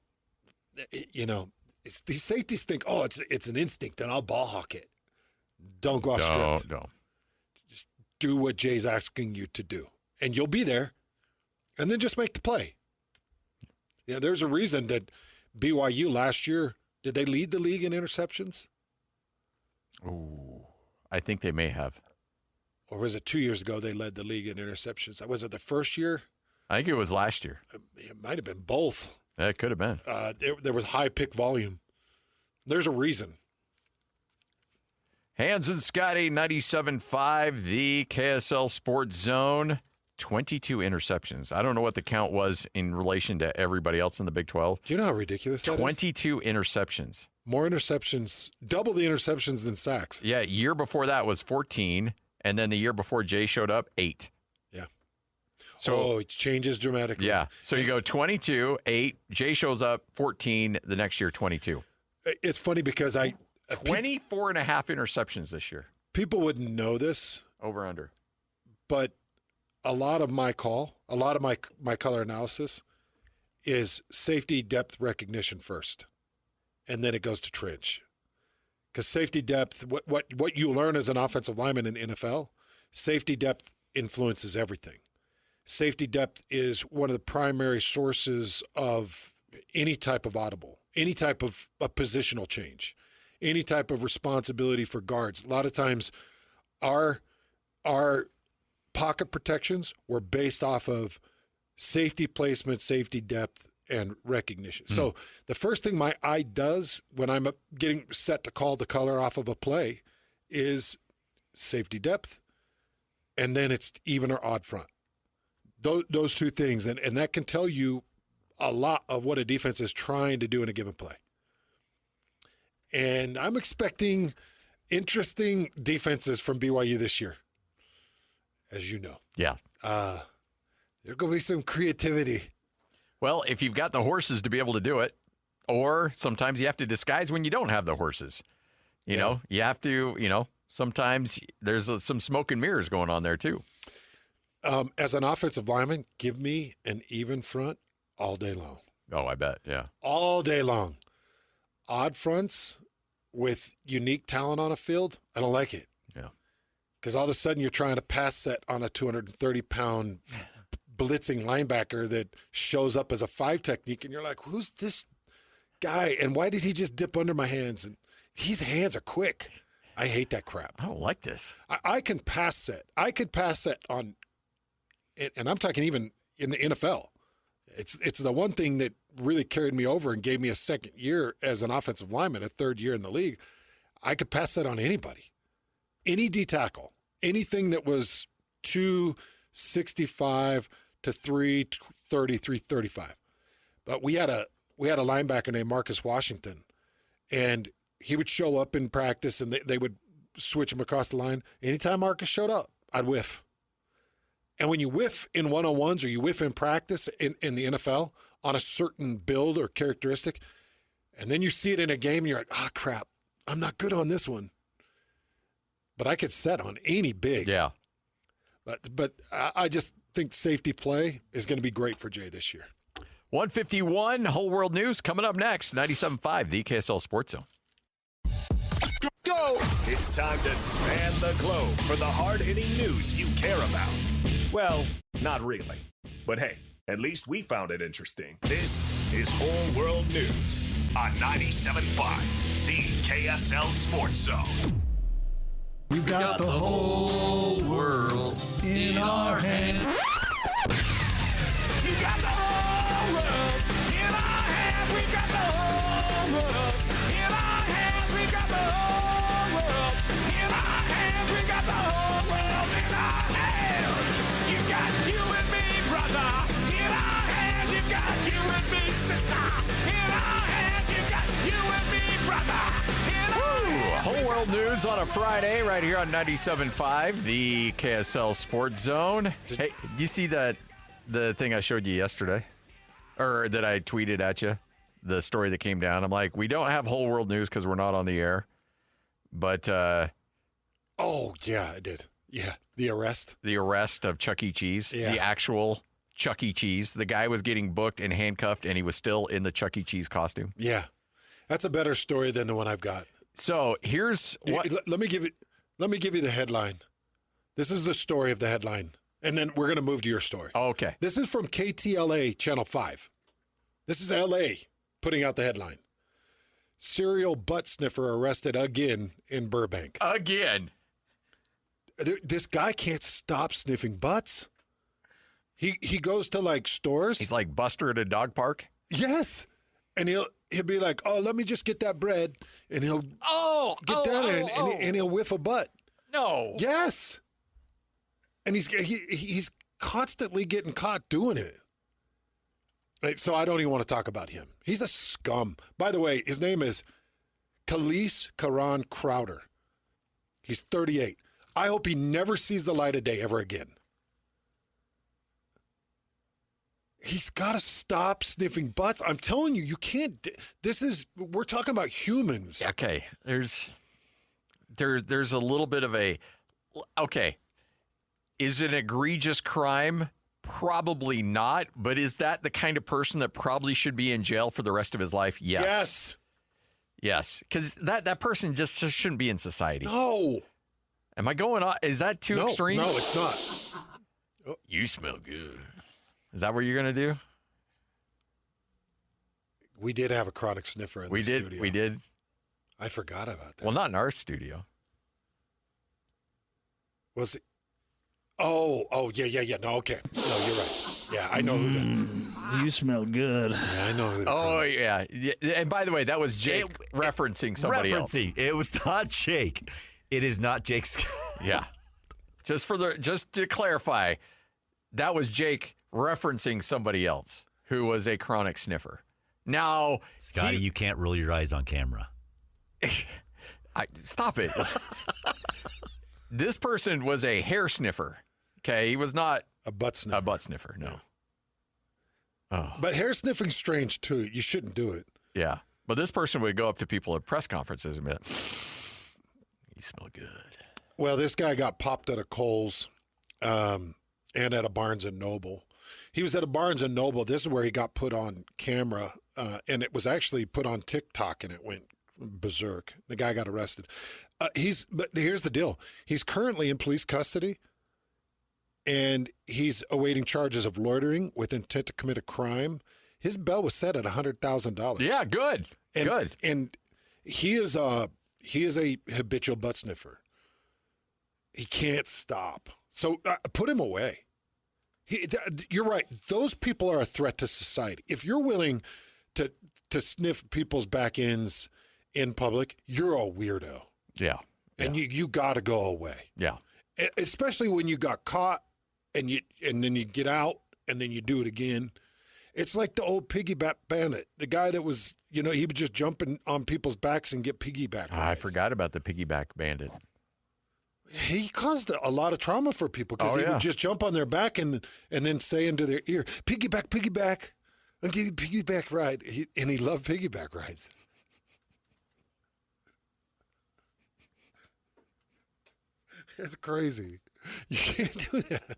these safeties think, oh, it's an instinct and I'll ball hawk it. Don't go off script. Don't. Just do what Jay's asking you to do. And you'll be there. And then just make the play. Yeah, there's a reason that BYU last year, did they lead the league in interceptions? Ooh, I think they may have. Or was it 2 years ago they led the league in interceptions? Was it the first year? I think it was last year. It might have been both. It could have been. There was high pick volume. There's a reason. Hans and Scotty, 97.5, the KSL Sports Zone. 22 interceptions. I don't know what the count was in relation to everybody else in the Big 12. Do you know how ridiculous that is? 22 interceptions. More interceptions, double the interceptions than sacks. Yeah, year before that was 14, and then the year before Jay showed up, 8. Yeah. So it changes dramatically. Yeah. So you go 22, 8, Jay shows up, 14, the next year 22. It's funny because 24 and a half interceptions this year. People wouldn't know this. Over under. But a lot of my color analysis is safety depth recognition first, and then it goes to trench. Because safety depth, what you learn as an offensive lineman in the NFL, safety depth influences everything. Safety depth is one of the primary sources of any type of audible, any type of a positional change, any type of responsibility for guards. A lot of times our pocket protections were based off of safety placement, safety depth, and recognition. So the first thing my eye does when I'm getting set to call the color off of a play is safety depth, and then it's even or odd front. Those two things, and that can tell you a lot of what a defense is trying to do in a given play. And I'm expecting interesting defenses from BYU this year, as you know. Yeah. There's going to be some creativity. Well, if you've got the horses to be able to do it, or sometimes you have to disguise when you don't have the horses. You know, you have to, sometimes there's some smoke and mirrors going on there too. As an offensive lineman, give me an even front all day long. Oh, I bet. Yeah. All day long. Odd fronts with unique talent on a field, I don't like it. Yeah. Because all of a sudden you're trying to pass set on a 230-pound blitzing linebacker that shows up as a 5 technique, and you're like, who's this guy? And why did he just dip under my hands? And his hands are quick. I hate that crap. I don't like this. I can pass set. I could pass set on, and I'm talking even in the NFL. It's the one thing that really carried me over and gave me a second year as an offensive lineman, a third year in the league. I could pass that on anybody, any D tackle, anything that was 265 to 330, 335. But we had a linebacker named Marcus Washington, and he would show up in practice, and they would switch him across the line. Anytime Marcus showed up, I'd whiff. And when you whiff in one-on-ones or you whiff in practice in the NFL on a certain build or characteristic, And then you see it in a game and you're like, ah, crap, I'm not good on this one. But I could set on any big. Yeah. But I just think safety play is going to be great for Jay this year. 151, Whole World News coming up next. 97.5, the KSL Sports Zone. Go! It's time to span the globe for the hard-hitting news you care about. Well, not really. But hey, at least we found it interesting. This is Whole World News on 97.5, the KSL Sports Zone. We've got the whole world in our hands. You got the whole world in our hands. We've got the whole world in our hands. We've got the whole world in our hands. We've got the whole world in our hands. You got you and me, brother, in our hands. You've got you and me, sister, in our hands. You've got you and me, brother, in our hands. Whole World News on a Friday right here on 97.5, the KSL Sports Zone. Hey, do you see the thing I showed you yesterday? Or that I tweeted at you? The story that came down. I'm like, we don't have Whole World News because we're not on the air. But Oh, yeah, I did. Yeah, the arrest. The arrest of Chuck E. Cheese, the actual Chuck E. Cheese. The guy was getting booked and handcuffed, and he was still in the Chuck E. Cheese costume. Yeah, that's a better story than the one I've got. So here's what. Let me give you the headline. This is the story of the headline, and then we're going to move to your story. Oh, okay. This is from KTLA Channel 5. This is LA putting out the headline. Serial butt sniffer arrested again in Burbank. Again. This guy can't stop sniffing butts. He goes to like stores. He's like Buster at a dog park. Yes. And he'll be like, oh, let me just get that bread. And he'll get down there and he'll whiff a butt. No. Yes. And he's constantly getting caught doing it. Right, so I don't even want to talk about him. He's a scum. By the way, his name is Khalees Karan Crowder. He's 38. I hope he never sees the light of day ever again. He's got to stop sniffing butts. I'm telling you, you can't. We're talking about humans. Okay. There's a little bit of a, okay. Is it an egregious crime? Probably not. But is that the kind of person that probably should be in jail for the rest of his life? Yes. Yes. Because that person just shouldn't be in society. No. Am I going on? Is that too extreme? No, it's not. Oh, you smell good. Is that what you're going to do? We did have a chronic sniffer in the studio. We did. I forgot about that. Well, not in our studio. Was it? Oh, yeah. No, okay. No, you're right. Yeah, I know who that. You smell good. Yeah, I know who that. Oh, yeah. And by the way, that was Jake referencing somebody else. It was not Jake. It is not Jake's. Yeah. Just to clarify, that was Jake referencing somebody else who was a chronic sniffer. Now, Scotty, you can't roll your eyes on camera. Stop it. This person was a hair sniffer. Okay, he was not a butt sniffer. A butt sniffer, no. Oh. But hair sniffing's strange too. You shouldn't do it. Yeah, but this person would go up to people at press conferences and be like, "You smell good." Well, this guy got popped at a Kohl's and at a Barnes & Noble. He was at a Barnes & Noble. This is where he got put on camera, and it was actually put on TikTok, and it went berserk. The guy got arrested. But here's the deal. He's currently in police custody, and he's awaiting charges of loitering with intent to commit a crime. His bail was set at $100,000. Yeah, good. Good. And he is a habitual butt sniffer. He can't stop. So put him away. You're right. Those people are a threat to society. If you're willing to sniff people's back ends in public, you're a weirdo. Yeah. And you got to go away. Yeah. Especially when you got caught and then you get out and then you do it again. It's like the old piggyback bandit. The guy that was, he would just jump on people's backs and get piggyback rides. I forgot about the piggyback bandit. He caused a lot of trauma for people because he would just jump on their back and then say into their ear, piggyback, I'll give you a piggyback ride. And he loved piggyback rides. It's crazy. You can't do that.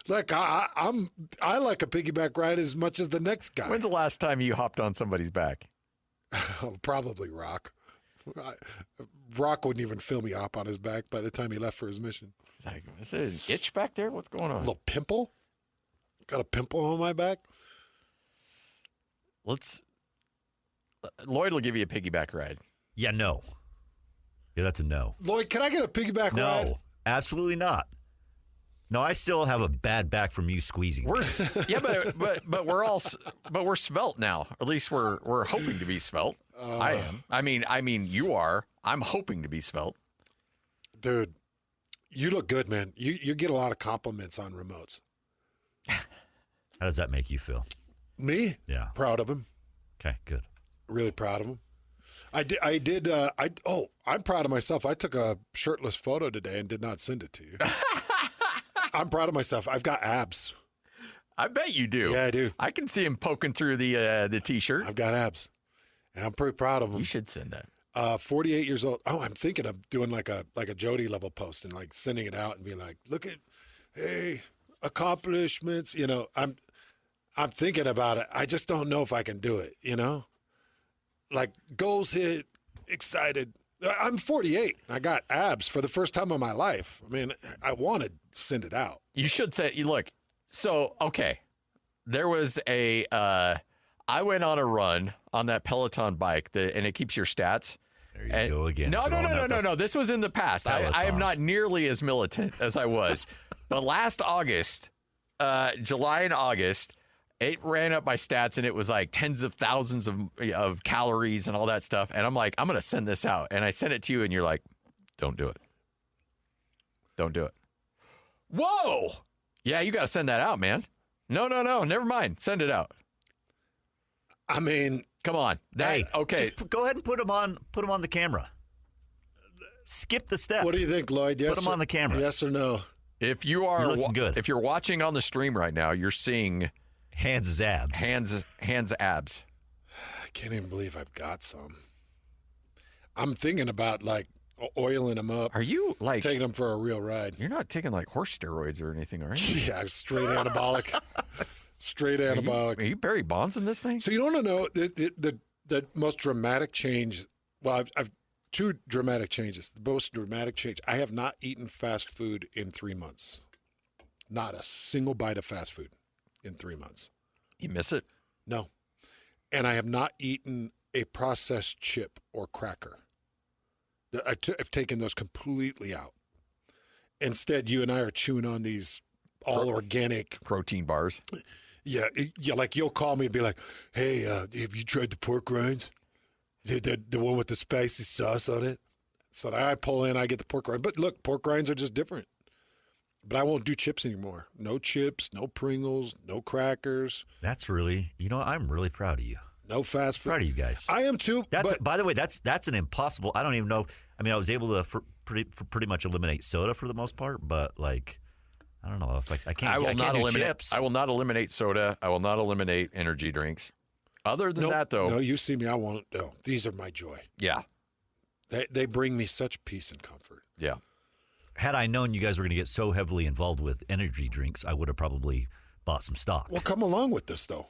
Look, I like a piggyback ride as much as the next guy. When's the last time you hopped on somebody's back? Oh, probably Rock. Rock wouldn't even fill me up on his back by the time he left for his mission. It's like, is there an itch back there? What's going on? A little pimple? Got a pimple on my back? Lloyd will give you a piggyback ride. Yeah, no. Yeah, that's a no. Lloyd, can I get a piggyback ride? No, absolutely not. No, I still have a bad back from you squeezing. But we're svelte now. Or at least we're hoping to be svelte. I am. I mean, you are. I'm hoping to be svelte. Dude, you look good, man. You get a lot of compliments on remotes. How does that make you feel? Me? Yeah. Proud of him. Okay, good. Really proud of him. I'm proud of myself. I took a shirtless photo today and did not send it to you. I'm proud of myself. I've got abs. I bet you do. Yeah, I do. I can see him poking through the T-shirt. I've got abs. And I'm pretty proud of them. You should send that. 48 years old. Oh, I'm thinking of doing like a Jody level post and like sending it out and being like, look at, hey, accomplishments. You know, I'm thinking about it. I just don't know if I can do it, you know? Like goals hit, excited. I'm 48. I got abs for the first time in my life. I mean, I want to send it out. You should say, look, so, okay, there was I went on a run on that Peloton bike, and it keeps your stats. There you go again. No. This was in the past. I am not nearly as militant as I was. But last August, July and August, it ran up my stats, and it was like tens of thousands of calories and all that stuff. And I'm like, I'm going to send this out. And I sent it to you, and you're like, don't do it. Don't do it. Whoa! Yeah, you got to send that out, man. No. Never mind. Send it out. I mean, come on. Okay. Just go ahead and put them on the camera. Skip the step. What do you think, Lloyd? Yes, put them on the camera. Yes or no? If you are looking good. If you're watching on the stream right now, you're seeing Hands' abs. Hands abs. I can't even believe I've got some. I'm thinking about like oiling them up. Are you like taking them for a real ride? You're not taking like horse steroids or anything, are you? Yeah, straight anabolic. Straight anabolic. Are you Barry Bonds in this thing? So you want to know the most dramatic change? Well, I've two dramatic changes. The most dramatic change: I have not eaten fast food in 3 months. Not a single bite of fast food in 3 months. You miss it? No. And I have not eaten a processed chip or cracker. I've taken those completely out. Instead, you and I are chewing on these all organic protein bars. Yeah, like you'll call me and be like, hey, have you tried the pork rinds? The one with the spicy sauce on it? So I pull in, I get the pork rind. But look, pork rinds are just different. But I won't do chips anymore. No chips, no Pringles, no crackers. That's really, I'm really proud of you. No fast food. Proud of you guys. I am too. By the way, that's an impossible. I don't even know. I mean, I was able to pretty much eliminate soda for the most part, but like, I don't know if I can't. I will not eliminate chips. I will not eliminate soda. I will not eliminate energy drinks. Other than that, though, no, you see me. I won't. No, these are my joy. Yeah, they bring me such peace and comfort. Yeah. Had I known you guys were going to get so heavily involved with energy drinks, I would have probably bought some stock. Well, come along with this though.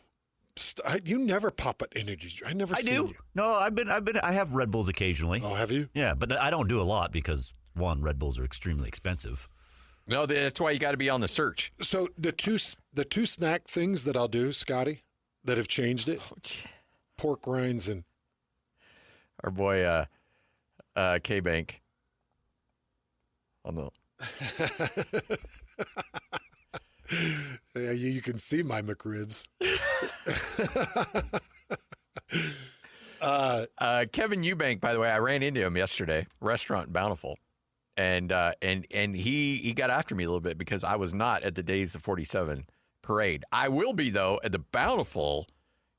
You never pop an energy drink. I do. You. No, I have Red Bulls occasionally. Oh, have you? Yeah, but I don't do a lot because one, Red Bulls are extremely expensive. No, that's why you got to be on the search. So the two snack things that I'll do, Scotty, that have changed it, pork rinds and our boy K-Bank on the. Yeah, you can see my McRibs. Kevin Eubank, by the way, I ran into him yesterday, restaurant in Bountiful, and he got after me a little bit because I was not at the Days of 47 parade. I will be though at the Bountiful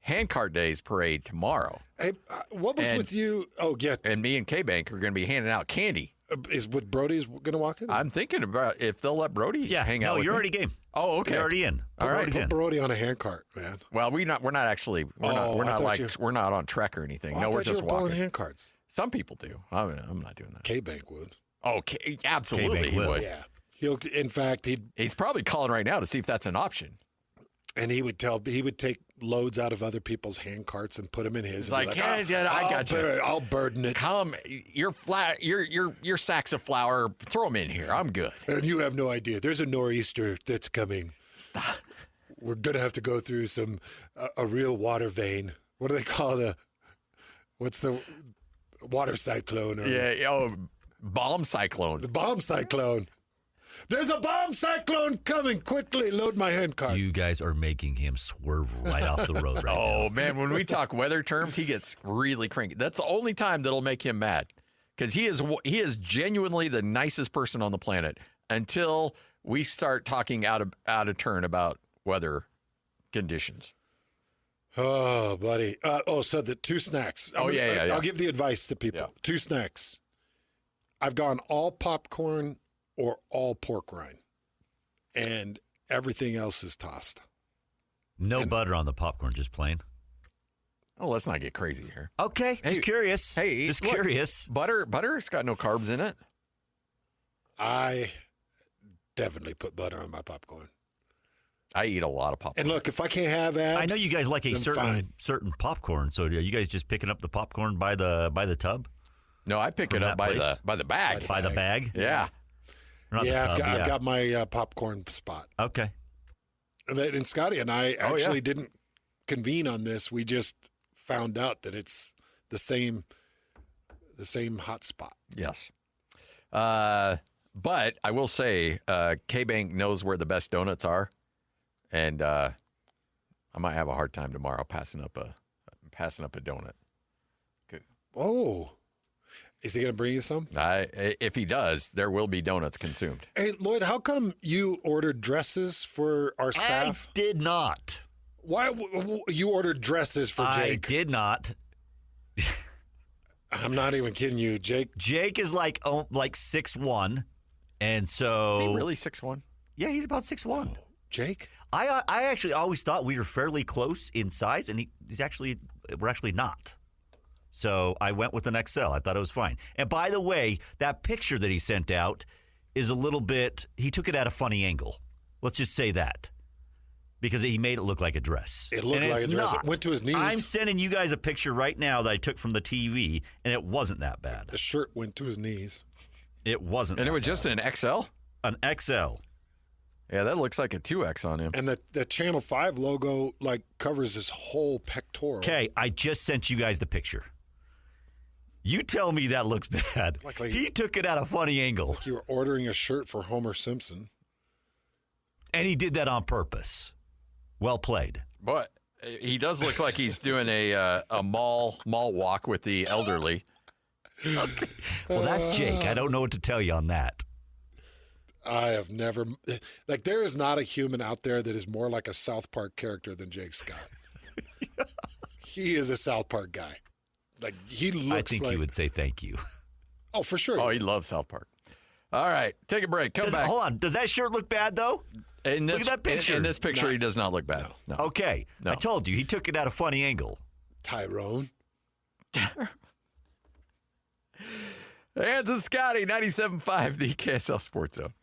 Handcart Days parade tomorrow. Hey, what was with you? Oh, yeah. And me and K-Bank are going to be handing out candy. Is with Brody's going to walk in? I'm thinking about if they'll let Brody hang out. No, you're already game. Oh, okay. You're already in. All right. Put Brody on a handcart, man. Well, we're not on Trek or anything. No, we're just walking. Handcarts. Some people do. I'm not doing that. K-Bank would. Okay, absolutely, he would. Yeah. In fact, He's probably calling right now to see if that's an option. And he would take loads out of other people's hand carts and put them in his. He's like, I got you. I'll burden it. Come, your sacks of flour, throw them in here. I'm good. And you have no idea. There's a nor'easter that's coming. Stop. We're gonna have to go through a real water vein. What do they call what's the water cyclone? Bomb cyclone. The bomb cyclone. There's a bomb cyclone coming. Quickly, load my hand cart. You guys are making him swerve right off the road right now. Oh, man, when we talk weather terms, he gets really cranky. That's the only time that'll make him mad because he is genuinely the nicest person on the planet until we start talking out of turn about weather conditions. Oh, buddy. So the 2 snacks. I'll give the advice to people. Yeah. 2 snacks. I've gone all popcorn or all pork rind, and everything else is tossed. No butter on the popcorn, just plain. Oh, let's not get crazy here. Okay, just curious. Hey, just curious. Butter's got no carbs in it. I definitely put butter on my popcorn. I eat a lot of popcorn. And look, if I can't have abs, I know you guys like a certain popcorn. So are you guys just picking up the popcorn by the tub? No, I pick it up by the bag. By the bag? Yeah. I've got my popcorn spot. Okay. And Scotty and I actually didn't convene on this. We just found out that it's the same hot spot. Yes. But I will say, K-Bank knows where the best donuts are, and I might have a hard time tomorrow passing up a donut. Good. Oh. Is he going to bring you some? If he does, there will be donuts consumed. Hey, Lloyd, how come you ordered dresses for our staff? I did not. Why you ordered dresses for Jake? I did not. I'm not even kidding you, Jake. Jake is like 6'1", and so is he really 6'1"? Yeah, he's about 6'1". Oh, Jake? I actually always thought we were fairly close in size, and we're actually not. So I went with an XL. I thought it was fine. And by the way, that picture that he sent out is a little bit, he took it at a funny angle. Let's just say that. Because he made it look like a dress. It looked like a dress. It went to his knees. I'm sending you guys a picture right now that I took from the TV, and it wasn't that bad. The shirt went to his knees. It wasn't. And it was just an XL? An XL. Yeah, that looks like a 2X on him. And the Channel 5 logo covers his whole pectoral. Okay, I just sent you guys the picture. You tell me that looks bad. He took it at a funny angle. Like you were ordering a shirt for Homer Simpson. And he did that on purpose. Well played. But he does look like he's doing a mall walk with the elderly. Okay. Well, that's Jake. I don't know what to tell you on that. I have never... there is not a human out there that is more like a South Park character than Jake Scott. He is a South Park guy. He looks I think he would say thank you. Oh, for sure. Oh, he loves South Park. All right, take a break. Come back. Hold on. Does that shirt look bad, though? Look at that picture. In this picture, he does not look bad. No. Okay. No. I told you. He took it at a funny angle. Tyrone. Hans and Scotty, 97.5, the KSL Sports Zone.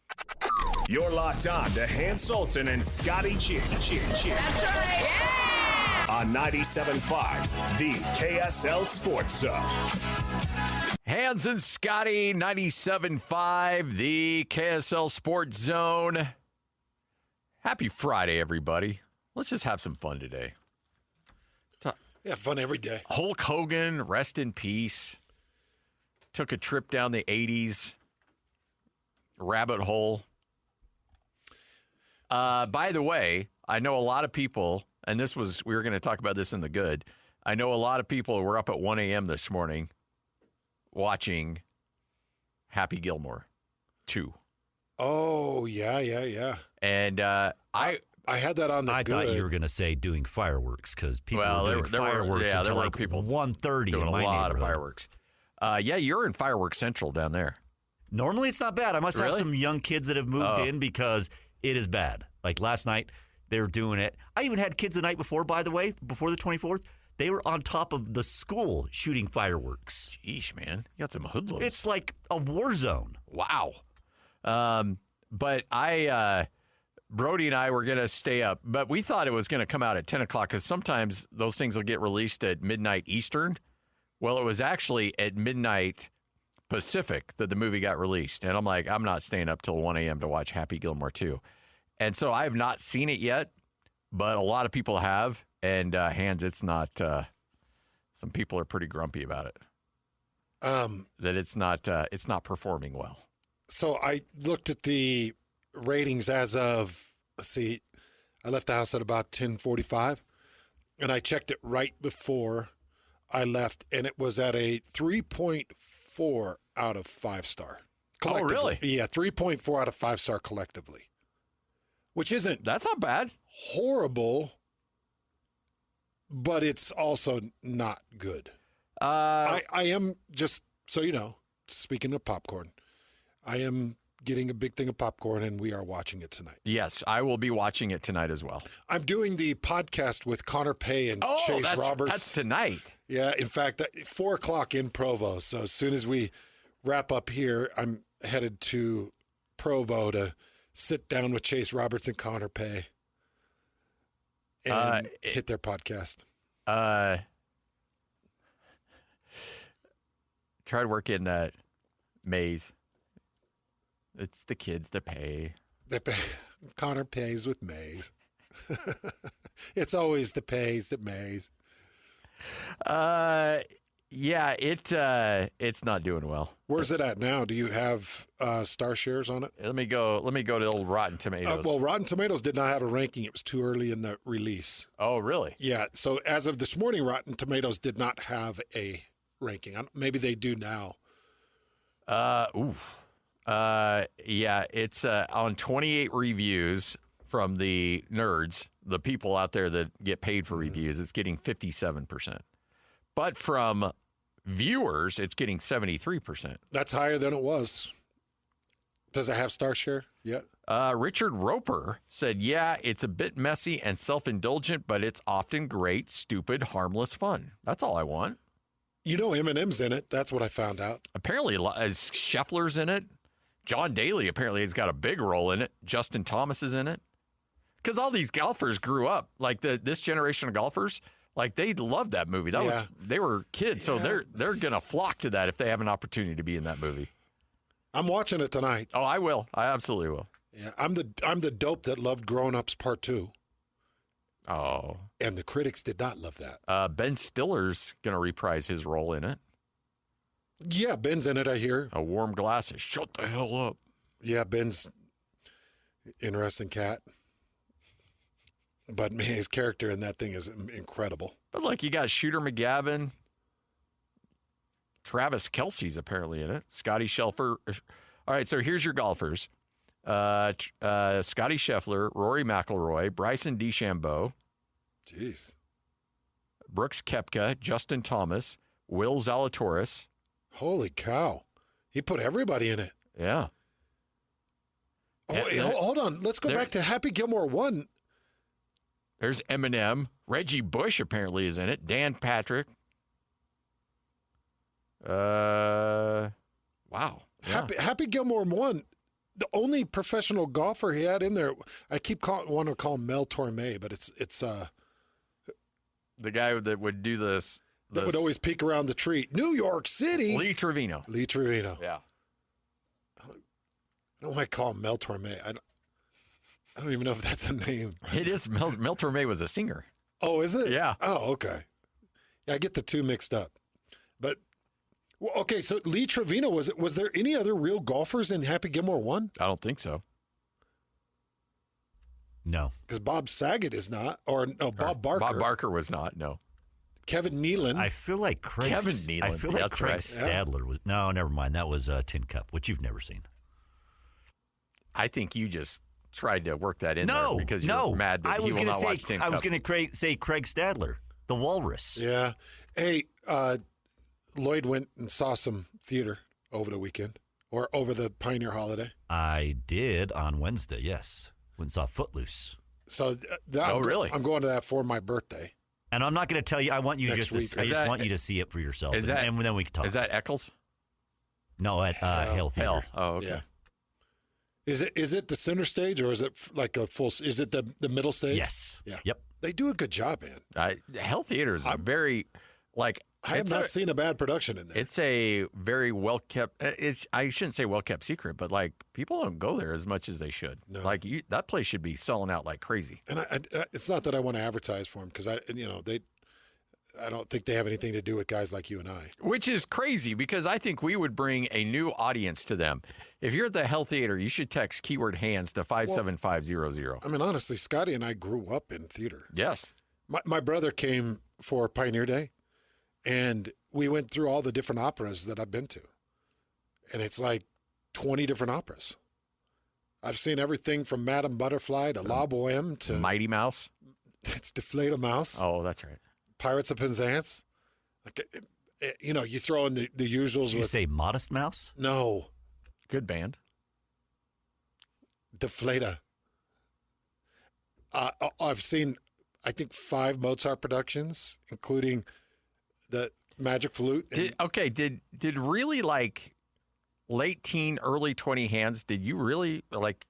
You're locked on to Hans Olsen and Scotty G. That's right. Yeah! On 97.5, the KSL Sports Zone. Hans and Scotty, 97.5, the KSL Sports Zone. Happy Friday, everybody. Let's just have some fun today. Yeah, fun every day. Hulk Hogan, rest in peace. Took a trip down the 80s rabbit hole. By the way, I know a lot of people, and we were going to talk about this in the good. I know a lot of people were up at 1 a.m. this morning watching Happy Gilmore 2. Oh, yeah. And I had that on the good. I thought you were going to say doing fireworks because people were doing fireworks until there were people 1:30 doing in my a lot of neighborhood. fireworks. Yeah, you're in Fireworks Central down there. Normally it's not bad. I must have some young kids that have moved in because it is bad. Like last night, they were doing it. I even had kids the night before, by the way, before the 24th. They were on top of the school shooting fireworks. Jeez, man. You got some hoodlums. It's like a war zone. Wow. But Brody and I were going to stay up, but we thought it was going to come out at 10 o'clock because sometimes those things will get released at midnight Eastern. Well, it was actually at midnight Pacific that the movie got released. And I'm like, I'm not staying up till 1 a.m. to watch Happy Gilmore 2. And so I have not seen it yet, but a lot of people have. And Hans, it's not, some people are pretty grumpy about it. That it's not performing well. So I looked at the ratings as of, I left the house at about 10:45, and I checked it right before I left, and it was at a 3.4 out of 5 star. Oh, really? Yeah, 3.4 out of 5 star collectively, which isn't That's not bad. horrible, but it's also not good. I am, just so you know, speaking of popcorn, I am getting a big thing of popcorn, and we are watching it tonight. Yes, I will be watching it tonight as well. I'm doing the podcast with Connor Pay and Chase Roberts. That's tonight. Yeah, in fact, 4 o'clock in Provo. So as soon as we wrap up here, I'm headed to Provo to sit down with Chase Roberts and Connor Pay and hit their podcast. Try to work in that maze. It's the kids that pay. Connor pays with Maze. It's always the pays that Maze. Yeah, it's not doing well. Where's it at now? Do you have star shares on it? Let me go to old Rotten Tomatoes. Well, Rotten Tomatoes did not have a ranking. It was too early in the release. Oh, really? Yeah. So as of this morning, Rotten Tomatoes did not have a ranking. Maybe they do now. Yeah, it's on 28 reviews from the nerds, the people out there that get paid for reviews. It's getting 57%. But from viewers, it's getting 73%. That's higher than it was. Does it have star share yet? Richard Roper said, yeah, it's a bit messy and self-indulgent, but it's often great, stupid, harmless fun. That's all I want. You know Eminem's in it. That's what I found out. Apparently, Scheffler's in it. John Daly apparently has got a big role in it. Justin Thomas is in it. Because all these golfers grew up, like this generation of golfers, like they loved that movie. They were kids, so they're gonna flock to that if they have an opportunity to be in that movie. I'm watching it tonight. Oh, I will. I absolutely will. Yeah, I'm the dope that loved Grown Ups Part 2. Oh. And the critics did not love that. Ben Stiller's gonna reprise his role in it. Yeah, Ben's in it, I hear. A Warm Glasses. Shut the hell up. Yeah, Ben's interesting cat. But man, his character in that thing is incredible. But like you got Shooter McGavin. Travis Kelce's apparently in it. Scotty Scheffler. All right, so here's your golfers. Scotty Scheffler, Rory McIlroy, Bryson DeChambeau. Jeez. Brooks Koepka, Justin Thomas, Will Zalatoris. Holy cow. He put everybody in it. Yeah. Oh, wait, hold on. Let's go back to Happy Gilmore 1. There's Eminem. Reggie Bush apparently is in it. Dan Patrick. Wow. Yeah. Happy Gilmore 1. The only professional golfer he had in there, I keep wanting to call him Mel Torme, but it's the guy that would do this. That would always peek around the tree. New York City. Lee Trevino. Yeah. I don't want to call him Mel Torme. I don't even know if that's a name. It is. Mel Torme was a singer. Oh, is it? Yeah. Oh, okay. Yeah, I get the two mixed up. But, well, okay, so Lee Trevino, was there any other real golfers in Happy Gilmore 1? I don't think so. No. Because Bob Saget is not. Bob Barker. Bob Barker was not, no. Kevin Nealon. I feel like Craig Stadler was. No, never mind. That was Tin Cup, which you've never seen. I think you just tried to work that in there because you're mad that he will not watch Tin Cup. I was going to say Craig Stadler, the Walrus. Yeah. Hey, Lloyd went and saw some theater over the weekend or over the Pioneer holiday. I did on Wednesday, yes. Went and saw Footloose. So really? I'm going to that for my birthday. And I'm not going to tell you. I want you Next just. week. I just want you to see it for yourself. Is that- and then we can talk. Is that Eccles? No, at Hale Theater. Hell. Oh, okay. Yeah. Is it the center stage or is it like a full? Is it the middle stage? Yes. Yeah. Yep. They do a good job, man. Hell Theater is very, like, I have not seen a bad production in there. it's a very well kept. I shouldn't say well kept secret, but like people don't go there as much as they should. No. Like that place should be selling out like crazy. And I it's not that I want to advertise for them because I don't think they have anything to do with guys like you and I. Which is crazy because I think we would bring a new audience to them. If you're at the Hell Theater, you should text keyword hands to 57500. I mean, honestly, Scotty and I grew up in theater. Yes. My brother came for Pioneer Day, and we went through all the different operas that I've been to. And it's like 20 different operas. I've seen everything from Madame Butterfly to La Boheme to... Mighty Mouse. It's Deflate a Mouse. Oh, that's right. Pirates of Penzance. Like, you throw in the usuals Did you with... say Modest Mouse? No. Good band. Deflata. I've seen, I think, 5 Mozart productions, including the Magic Flute. Did really like late teen, early 20 hands? Did you really like?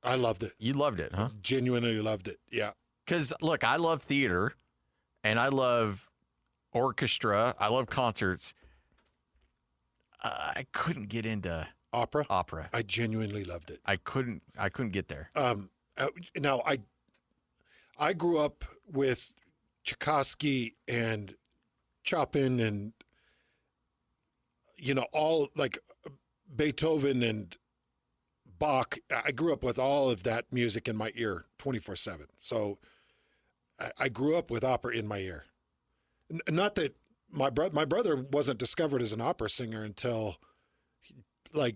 I loved it. You loved it, huh? Genuinely loved it. Yeah. Because look, I love theater, and I love orchestra. I love concerts. I couldn't get into Opera. opera. I genuinely loved it. I couldn't get there. Now I grew up with Tchaikovsky and Chopin and all like Beethoven and Bach. I grew up with all of that music in my ear 24/7. So I grew up with opera in my ear. Not that my brother wasn't discovered as an opera singer until like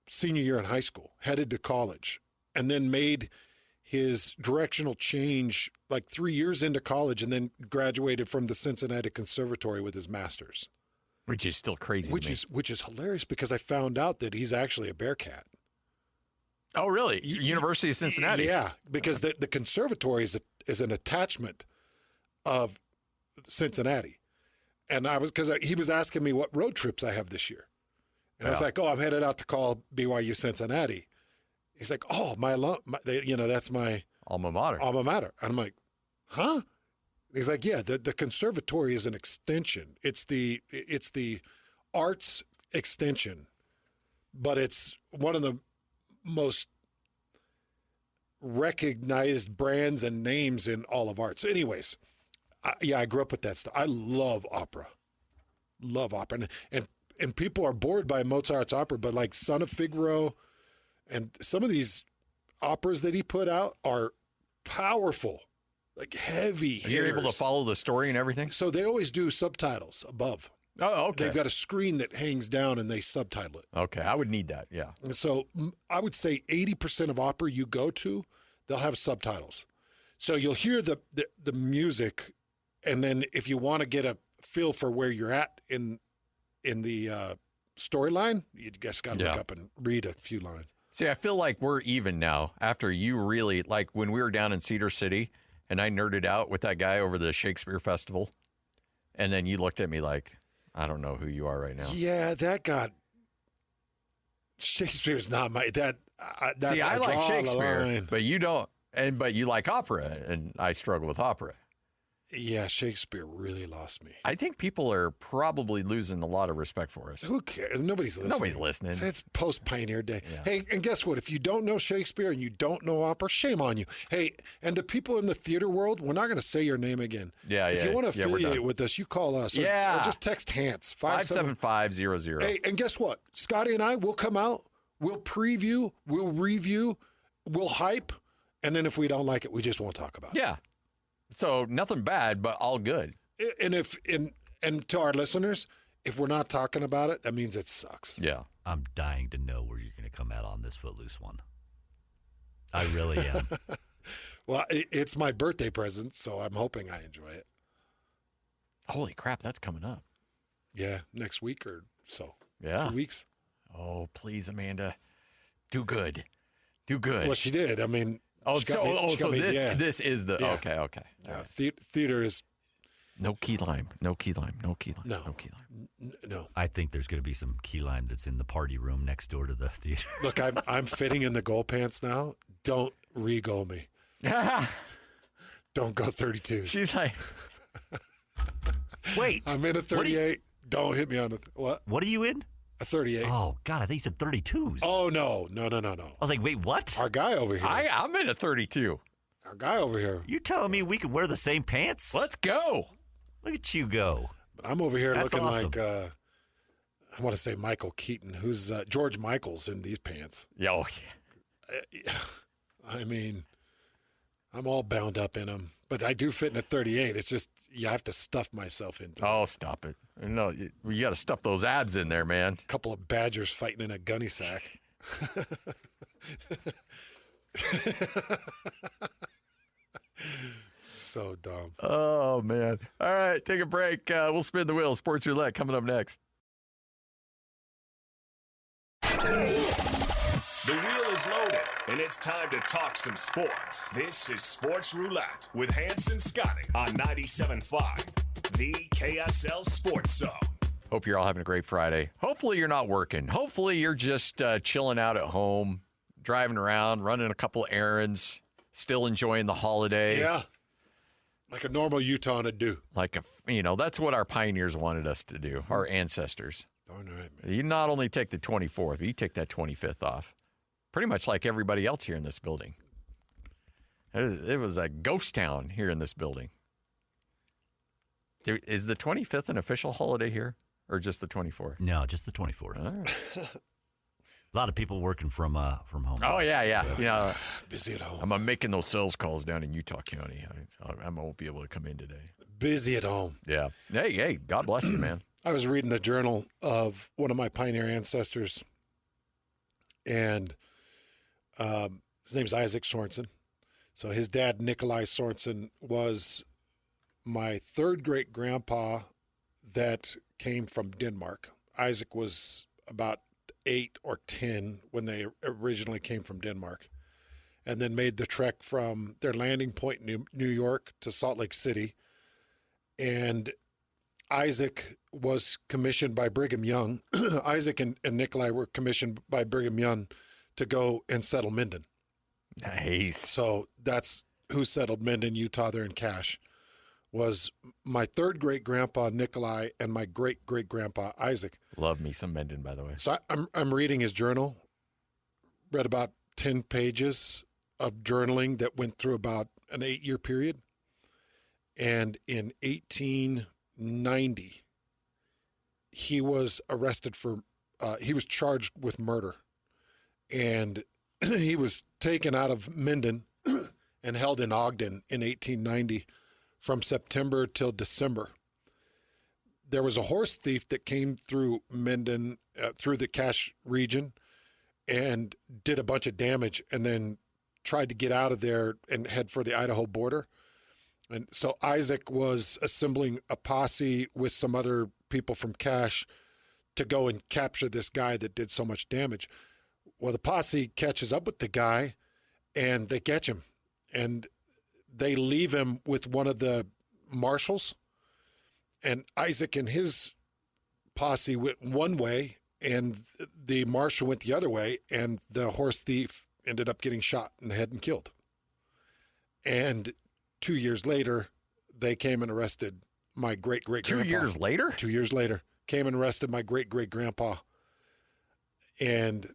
senior year in high school, headed to college, and then made his directional change like 3 years into college, and then graduated from the Cincinnati Conservatory with his master's. Which is still crazy. Which is hilarious because I found out that he's actually a Bearcat. Oh, really? University of Cincinnati. Yeah, because the conservatory is an attachment of Cincinnati. And he was asking me what road trips I have this year. And I was like, I'm headed out to call BYU Cincinnati. He's like, that's my Alma mater. Alma mater. And I'm like, huh? He's like, yeah, the conservatory is an extension. It's the arts extension, but it's one of the most recognized brands and names in all of arts. Anyways, I grew up with that stuff. I love opera. Love opera. And people are bored by Mozart's opera, but like Son of Figaro and some of these operas that he put out are powerful, like heavy hitters. You're able to follow the story and everything? So they always do subtitles above. Oh, okay. They've got a screen that hangs down and they subtitle it. Okay, I would need that, yeah. And so I would say 80% of opera you go to, they'll have subtitles. So you'll hear the music, and then if you want to get a feel for where you're at in the storyline, you just got to look up and read a few lines. See, I feel like we're even now after you really, like when we were down in Cedar City and I nerded out with that guy over the Shakespeare Festival, and then you looked at me like, I don't know who you are right now. Yeah, Shakespeare's not my, See, I like Shakespeare, but you don't, but you like opera, and I struggle with opera. Yeah, Shakespeare really lost me. I think people are probably losing a lot of respect for us. Who cares? Nobody's listening. It's post-Pioneer Day. Yeah. Hey, and guess what? If you don't know Shakespeare and you don't know opera, shame on you. Hey, and the people in the theater world, we're not going to say your name again. If you want to affiliate with us, you call us. Or just text HANTS. 57500. Hey, and guess what? Scotty and I will come out, we'll preview, we'll review, we'll hype, and then if we don't like it, we just won't talk about it. Yeah. So nothing bad, but all good. And to our listeners, if we're not talking about it, that means it sucks. Yeah. I'm dying to know where you're going to come out on this Footloose one. I really am. Well, it's my birthday present, so I'm hoping I enjoy it. Holy crap, that's coming up. Yeah, next week or so. Yeah. 2 weeks. Oh, please, Amanda. Do good. Do good. Well, she did. I mean... this is the... Yeah. Okay. Yeah, theater is No key lime. No key lime. No key lime. No. No key lime. No. I think there's going to be some key lime that's in the party room next door to the theater. Look, I'm fitting in the goal pants now. Don't re-goal me. Don't go 32s. She's like, Wait. I'm in a 38. Don't hit me on a what? What are you in? A 38. Oh, God, I think you said 32s. Oh, no. I was like, wait, what? Our guy over here. I'm in a 32. Our guy over here. You telling me we could wear the same pants? Let's go. Look at you go. But I'm over here That's looking awesome. like, I want to say Michael Keaton, who's George Michael's in these pants. Yo. I mean, I'm all bound up in them. But I do fit in a 38. It's just, you have to stuff myself into Oh, stop it. No, you got to stuff those abs in there, man. a couple of badgers fighting in a gunny sack. So dumb. Oh, man. All right, take a break. We'll spin the wheel. Sports Roulette coming up next. The wheel is loaded, and it's time to talk some sports. This is Sports Roulette with Hanson Scotty on 97.5, the KSL Sports Zone. Hope you're all having a great Friday. Hopefully you're not working. Hopefully you're just chilling out at home, driving around, running a couple errands, still enjoying the holiday. Yeah. Like a normal Utah would do. That's what our pioneers wanted us to do, our ancestors. Darn right, man. You not only take the 24th, but you take that 25th off. Pretty much like everybody else here in this building. It was a ghost town here in this building. Is the 25th an official holiday here, or just the 24th? No, just the 24th. Right. A lot of people working from home. Oh, yeah. Busy at home. I'm making those sales calls down in Utah County. I won't be able to come in today. Busy at home. Yeah. Hey, God bless you, man. I was reading a journal of one of my pioneer ancestors, and his name's Isaac Sorensen. So his dad, Nikolai Sorensen, was my third great grandpa that came from Denmark. Isaac was about 8 or 10 when they originally came from Denmark, and then made the trek from their landing point in New York to Salt Lake City. And Isaac was commissioned by Brigham Young. Isaac and Nikolai were commissioned by Brigham Young to go and settle Minden. Nice. So that's who settled Minden, Utah, there in Cache. Was my third great grandpa Nikolai and my great great grandpa Isaac. Love me some Minden, by the way. So I'm reading his journal. Read about 10 pages of journaling that went through about an 8-year period. And in 1890, he was arrested for. He was charged with murder, and he was taken out of Minden and held in Ogden in 1890. From September till December. There was a horse thief that came through Minden, through the Cache region, and did a bunch of damage, and then tried to get out of there and head for the Idaho border. And so Isaac was assembling a posse with some other people from Cache to go and capture this guy that did so much damage. Well, the posse catches up with the guy, and they catch him, and they leave him with one of the marshals, and Isaac and his posse went one way, and the marshal went the other way, and the horse thief ended up getting shot in the head and killed. And 2 years later, they came and arrested my great-great-grandpa. 2 years later? 2 years later, came and arrested my great-great-grandpa and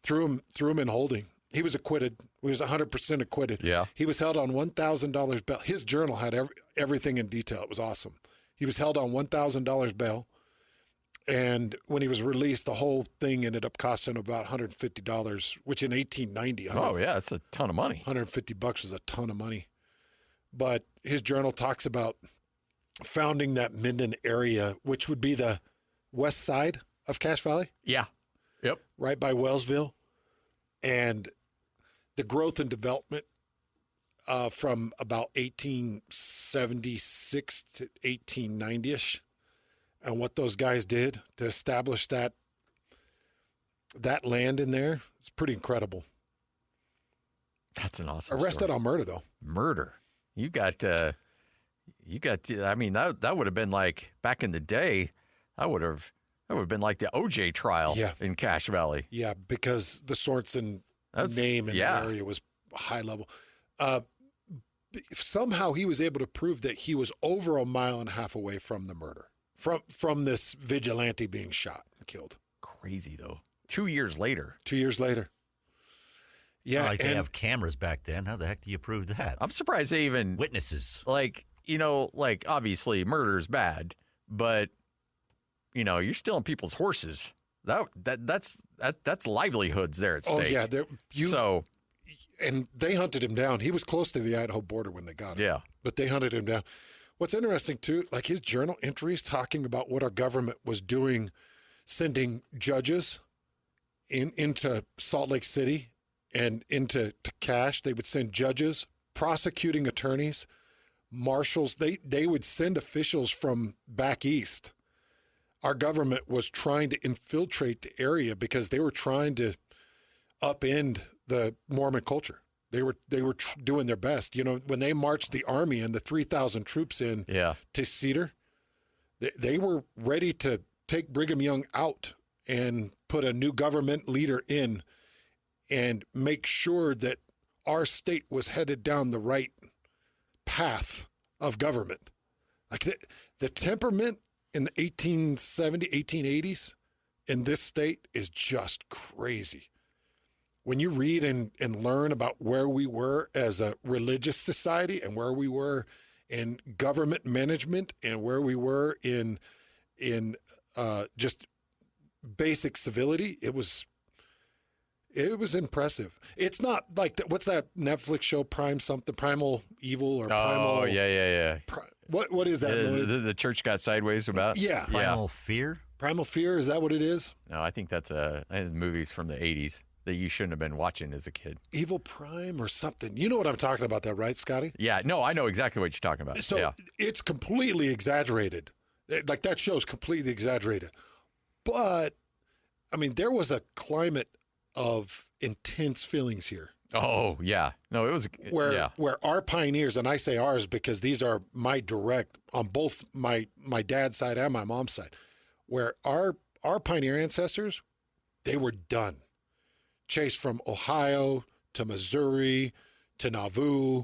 threw him in holding. He was acquitted. He was 100% acquitted. Yeah. He was held on $1,000 bail. His journal had everything in detail. It was awesome. He was held on $1,000 bail. And when he was released, the whole thing ended up costing about $150, which in 1890. Oh, yeah, it's a ton of money. $150 was a ton of money. But his journal talks about founding that Minden area, which would be the west side of Cache Valley. Yeah. Yep. Right by Wellsville. And the growth and development from about 1876 to 1890-ish, and what those guys did to establish that land in there, it's pretty incredible. That's an awesome Arrested story. on murder, though. Murder. You got you got. I mean, that would have been like back in the day. That would have been like the OJ trial in Cache Valley. Yeah, because the Sorensen name in that area was high level. Somehow he was able to prove that he was over a mile and a half away from the murder, from this vigilante being shot and killed. Crazy though. 2 years later. 2 years later. Yeah, like they have cameras back then. How the heck do you prove that? I'm surprised they even witnesses. Like, like obviously murder is bad, but you're stealing people's horses. That's livelihoods there at stake. Oh yeah, and they hunted him down. He was close to the Idaho border when they got him. Yeah, but they hunted him down. What's interesting too, like his journal entries talking about what our government was doing, sending judges into Salt Lake City and into Cache. They would send judges, prosecuting attorneys, marshals. They would send officials from back east. Our government was trying to infiltrate the area because they were trying to upend the Mormon culture. They were doing their best. When they marched the army and the 3,000 troops in to Cedar, they were ready to take Brigham Young out and put a new government leader in and make sure that our state was headed down the right path of government. Like the temperament in the 1880s in this state is just crazy. When you read and learn about where we were as a religious society and where we were in government management and where we were in just basic civility, it was impressive. It's not like what's that Netflix show, Primal Evil or Primal? Oh yeah. What is that? The church got sideways about? Yeah. Primal Fear? Primal Fear, is that what it is? No, I think that's movies from the 80s that you shouldn't have been watching as a kid. Evil Prime or something. You know what I'm talking about, that, right, Scotty? Yeah, no, I know exactly what you're talking about. So it's completely exaggerated. Like that show's completely exaggerated. But, I mean, there was a climate of intense feelings here. Oh, yeah. No, it was where our pioneers, and I say ours because these are my direct on both my dad's side and my mom's side, where our pioneer ancestors, they were done. Chased from Ohio to Missouri to Nauvoo,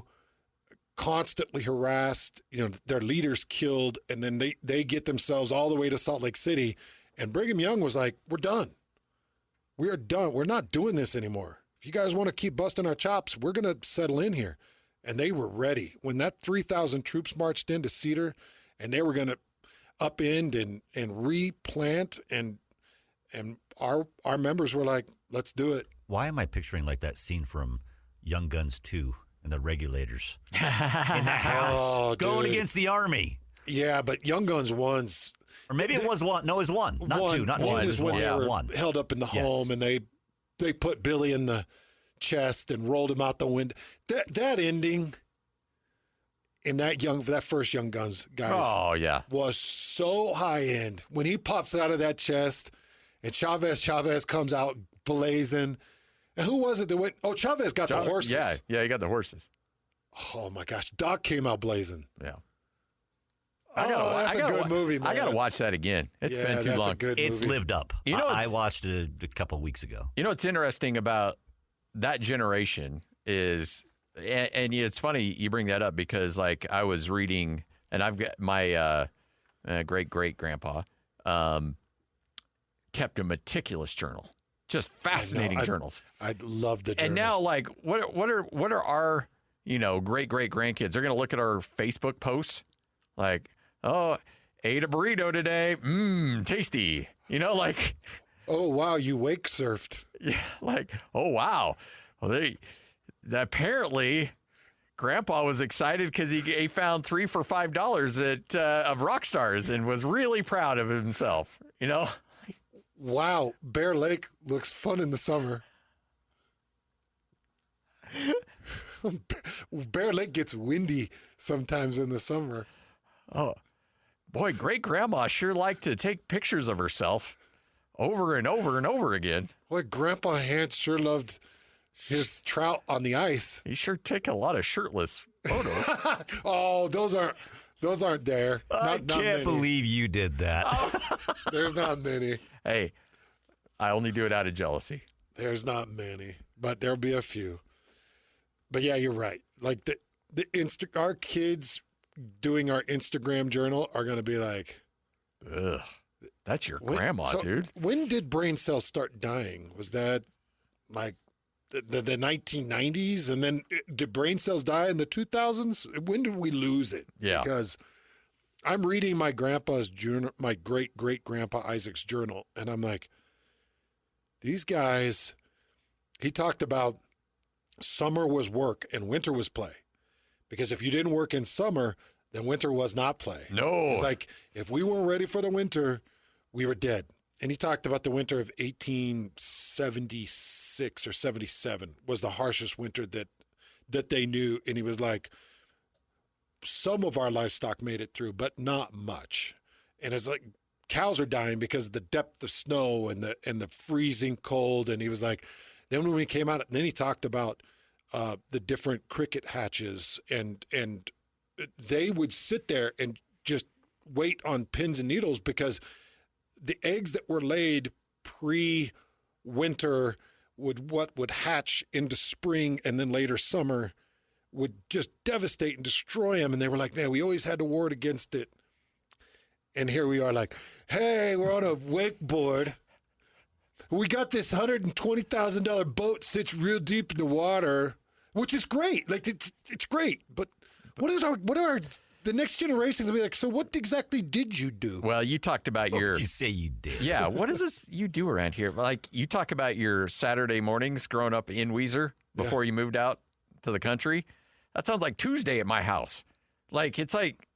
constantly harassed, their leaders killed, and then they get themselves all the way to Salt Lake City, and Brigham Young was like, we're done. We are done. We're not doing this anymore. If you guys want to keep busting our chops, we're going to settle in here. And they were ready. When that 3,000 troops marched into Cedar and they were going to upend and replant, and our members were like, let's do it. Why am I picturing like that scene from Young Guns 2 and the Regulators in that house going against the army? Yeah, but Young Guns 1's... Or maybe it was one. No, it was one. Not two. Not one two. is when they were held up in the home and they put Billy in the chest and rolled him out the window. That ending in that first Young Guns, guys, was so high end. When he pops out of that chest and Chavez comes out blazing. And who was it that went? Oh, Chavez got the horses. Yeah, he got the horses. Oh my gosh, Doc came out blazing. Yeah. That's a good movie, man. I got to watch that again. It's been too long. It's lived up. I watched it a couple of weeks ago. You know what's interesting about that generation is, and it's funny you bring that up because, like, I was reading, and I've got my great-great-grandpa kept a meticulous journal, just fascinating journals. I love the journal. And now, like, what are our great-great-grandkids? They're going to look at our Facebook posts, like, oh, ate a burrito today. Tasty. Like. Oh, wow, you wake surfed. Yeah, like, oh, wow. Well, apparently, Grandpa was excited because he found 3 for $5 of Rockstars and was really proud of himself, Wow, Bear Lake looks fun in the summer. Bear Lake gets windy sometimes in the summer. Oh, boy, great-grandma sure liked to take pictures of herself over and over and over again. Boy, Grandpa Hans sure loved his trout on the ice. He sure took a lot of shirtless photos. Oh, those Those aren't there. I Not can't many. believe you did that. There's not many. Hey, I only do it out of jealousy. There's not many, but there'll be a few. But yeah, you're right. Like our kids doing our Instagram journal are going to be like, ugh, that's your grandma, dude. When did brain cells start dying? Was that like the 1990s? And then did brain cells die in the 2000s? When did we lose it? Yeah. Because I'm reading my grandpa's journal, my great-great-grandpa Isaac's journal, and I'm like, these guys, he talked about summer was work and winter was play. Because if you didn't work in summer, then winter was not play. No. It's like, if we weren't ready for the winter, we were dead. And he talked about the winter of 1876 or 77 was the harshest winter that they knew. And he was like, some of our livestock made it through, but not much. And it's like, cows are dying because of the depth of snow and the freezing cold. And he was like, then when we came out, then he talked about the different cricket hatches, and they would sit there and just wait on pins and needles because the eggs that were laid pre-winter would hatch into spring and then later summer would just devastate and destroy them. And they were like, man, we always had to ward against it. And here we are like, hey, we're on a wakeboard. We got this $120,000 boat sits real deep in the water, which is great. Like it's great. But what are the next generation going to be like? So what exactly did you do? Well, you talked about What did you say you did? Yeah, what is this you do around here? Like, you talk about your Saturday mornings growing up in Weiser before you moved out to the country. That sounds like Tuesday at my house. Like, it's like,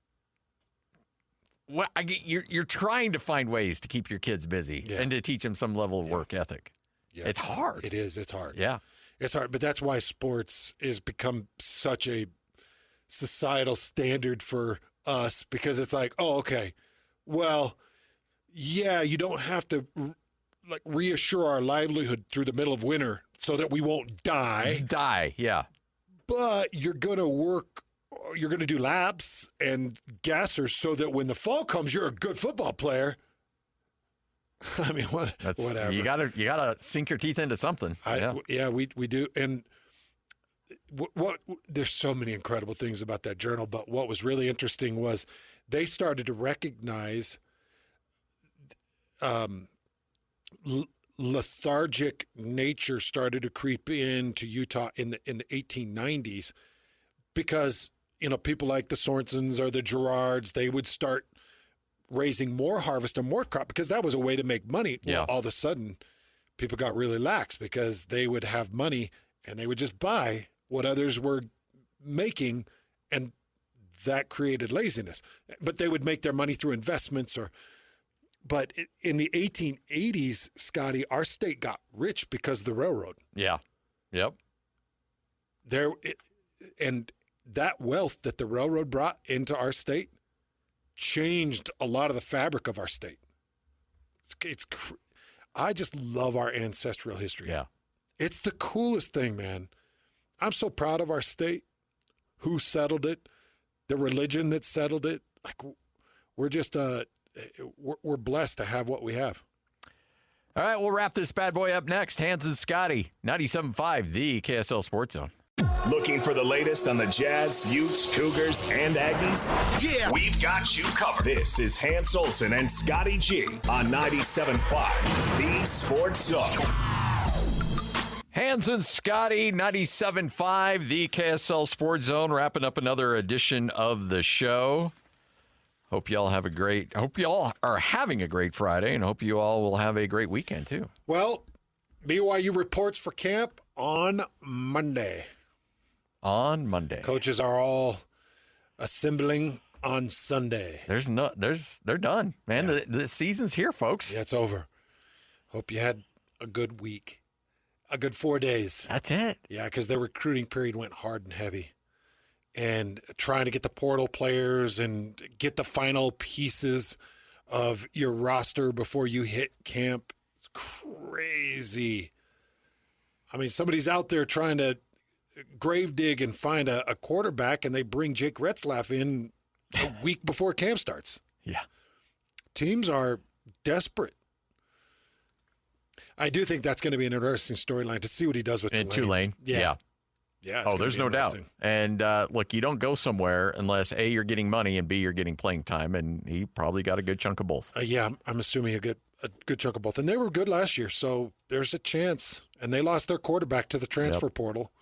you're trying to find ways to keep your kids busy and to teach them some level of work ethic. Yeah, it's hard. It is. It's hard. Yeah. It's hard. But that's why sports has become such a societal standard for us, because it's like, oh, okay, well, yeah, you don't have to like reassure our livelihood through the middle of winter so that we won't die. Yeah. But you're going to work, you're going to do laps and gassers so that when the fall comes, you're a good football player. I mean, whatever. You gotta sink your teeth into something. We do. And there's so many incredible things about that journal, but what was really interesting was they started to recognize lethargic nature started to creep into Utah in the 1890s, because people like the Sorensens or the Gerards, they would start raising more harvest and more crop because that was a way to make money. Yeah. Well, all of a sudden, people got really lax because they would have money and they would just buy what others were making, and that created laziness. But they would make their money through investments But in the 1880s, Scotty, our state got rich because of the railroad. Yeah. Yep. And that wealth that the railroad brought into our state changed a lot of the fabric of our state. I just love our ancestral history. Yeah. It's the coolest thing, man. I'm so proud of our state, who settled it, the religion that settled it. Like, we're just we're blessed to have what we have. All right, we'll wrap this bad boy up next. Hans and Scotty, 97.5, the KSL Sports Zone. Looking for the latest on the Jazz, Utes, Cougars, and Aggies? Yeah! We've got you covered. This is Hans Olsen and Scotty G on 97.5, the Sports Zone. Hans and Scotty, 97.5, the KSL Sports Zone, wrapping up another edition of the show. Hope you all are having a great Friday, and hope you all will have a great weekend, too. Well, BYU reports for camp on Monday. Coaches are all assembling on Sunday. They're done, man. Yeah. The season's here, folks. Yeah, it's over. Hope you had a good week, a good 4 days. That's it. Yeah, because the recruiting period went hard and heavy. And trying to get the portal players and get the final pieces of your roster before you hit camp. It's crazy. I mean, somebody's out there trying to grave dig and find a quarterback, and they bring Jake Retzlaff in a week before camp starts. Yeah. Teams are desperate. I do think that's going to be an interesting storyline to see what he does with Tulane. Yeah. Yeah. Oh, there's no doubt. And look, you don't go somewhere unless A, you're getting money, and B, you're getting playing time. And he probably got a good chunk of both. Yeah, I'm assuming a good chunk of both. And they were good last year, so there's a chance. And they lost their quarterback to the transfer portal.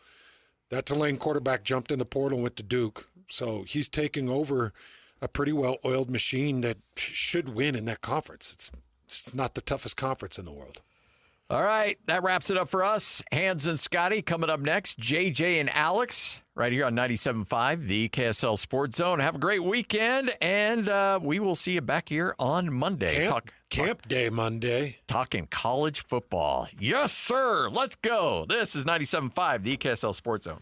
That Tulane quarterback jumped in the portal and went to Duke. So he's taking over a pretty well-oiled machine that should win in that conference. It's not the toughest conference in the world. All right, that wraps it up for us. Hans and Scotty coming up next. JJ and Alex right here on 97.5, the KSL Sports Zone. Have a great weekend, and we will see you back here on Monday. Camp Day Monday. Talking college football. Yes, sir. Let's go. This is 97.5, the KSL Sports Zone.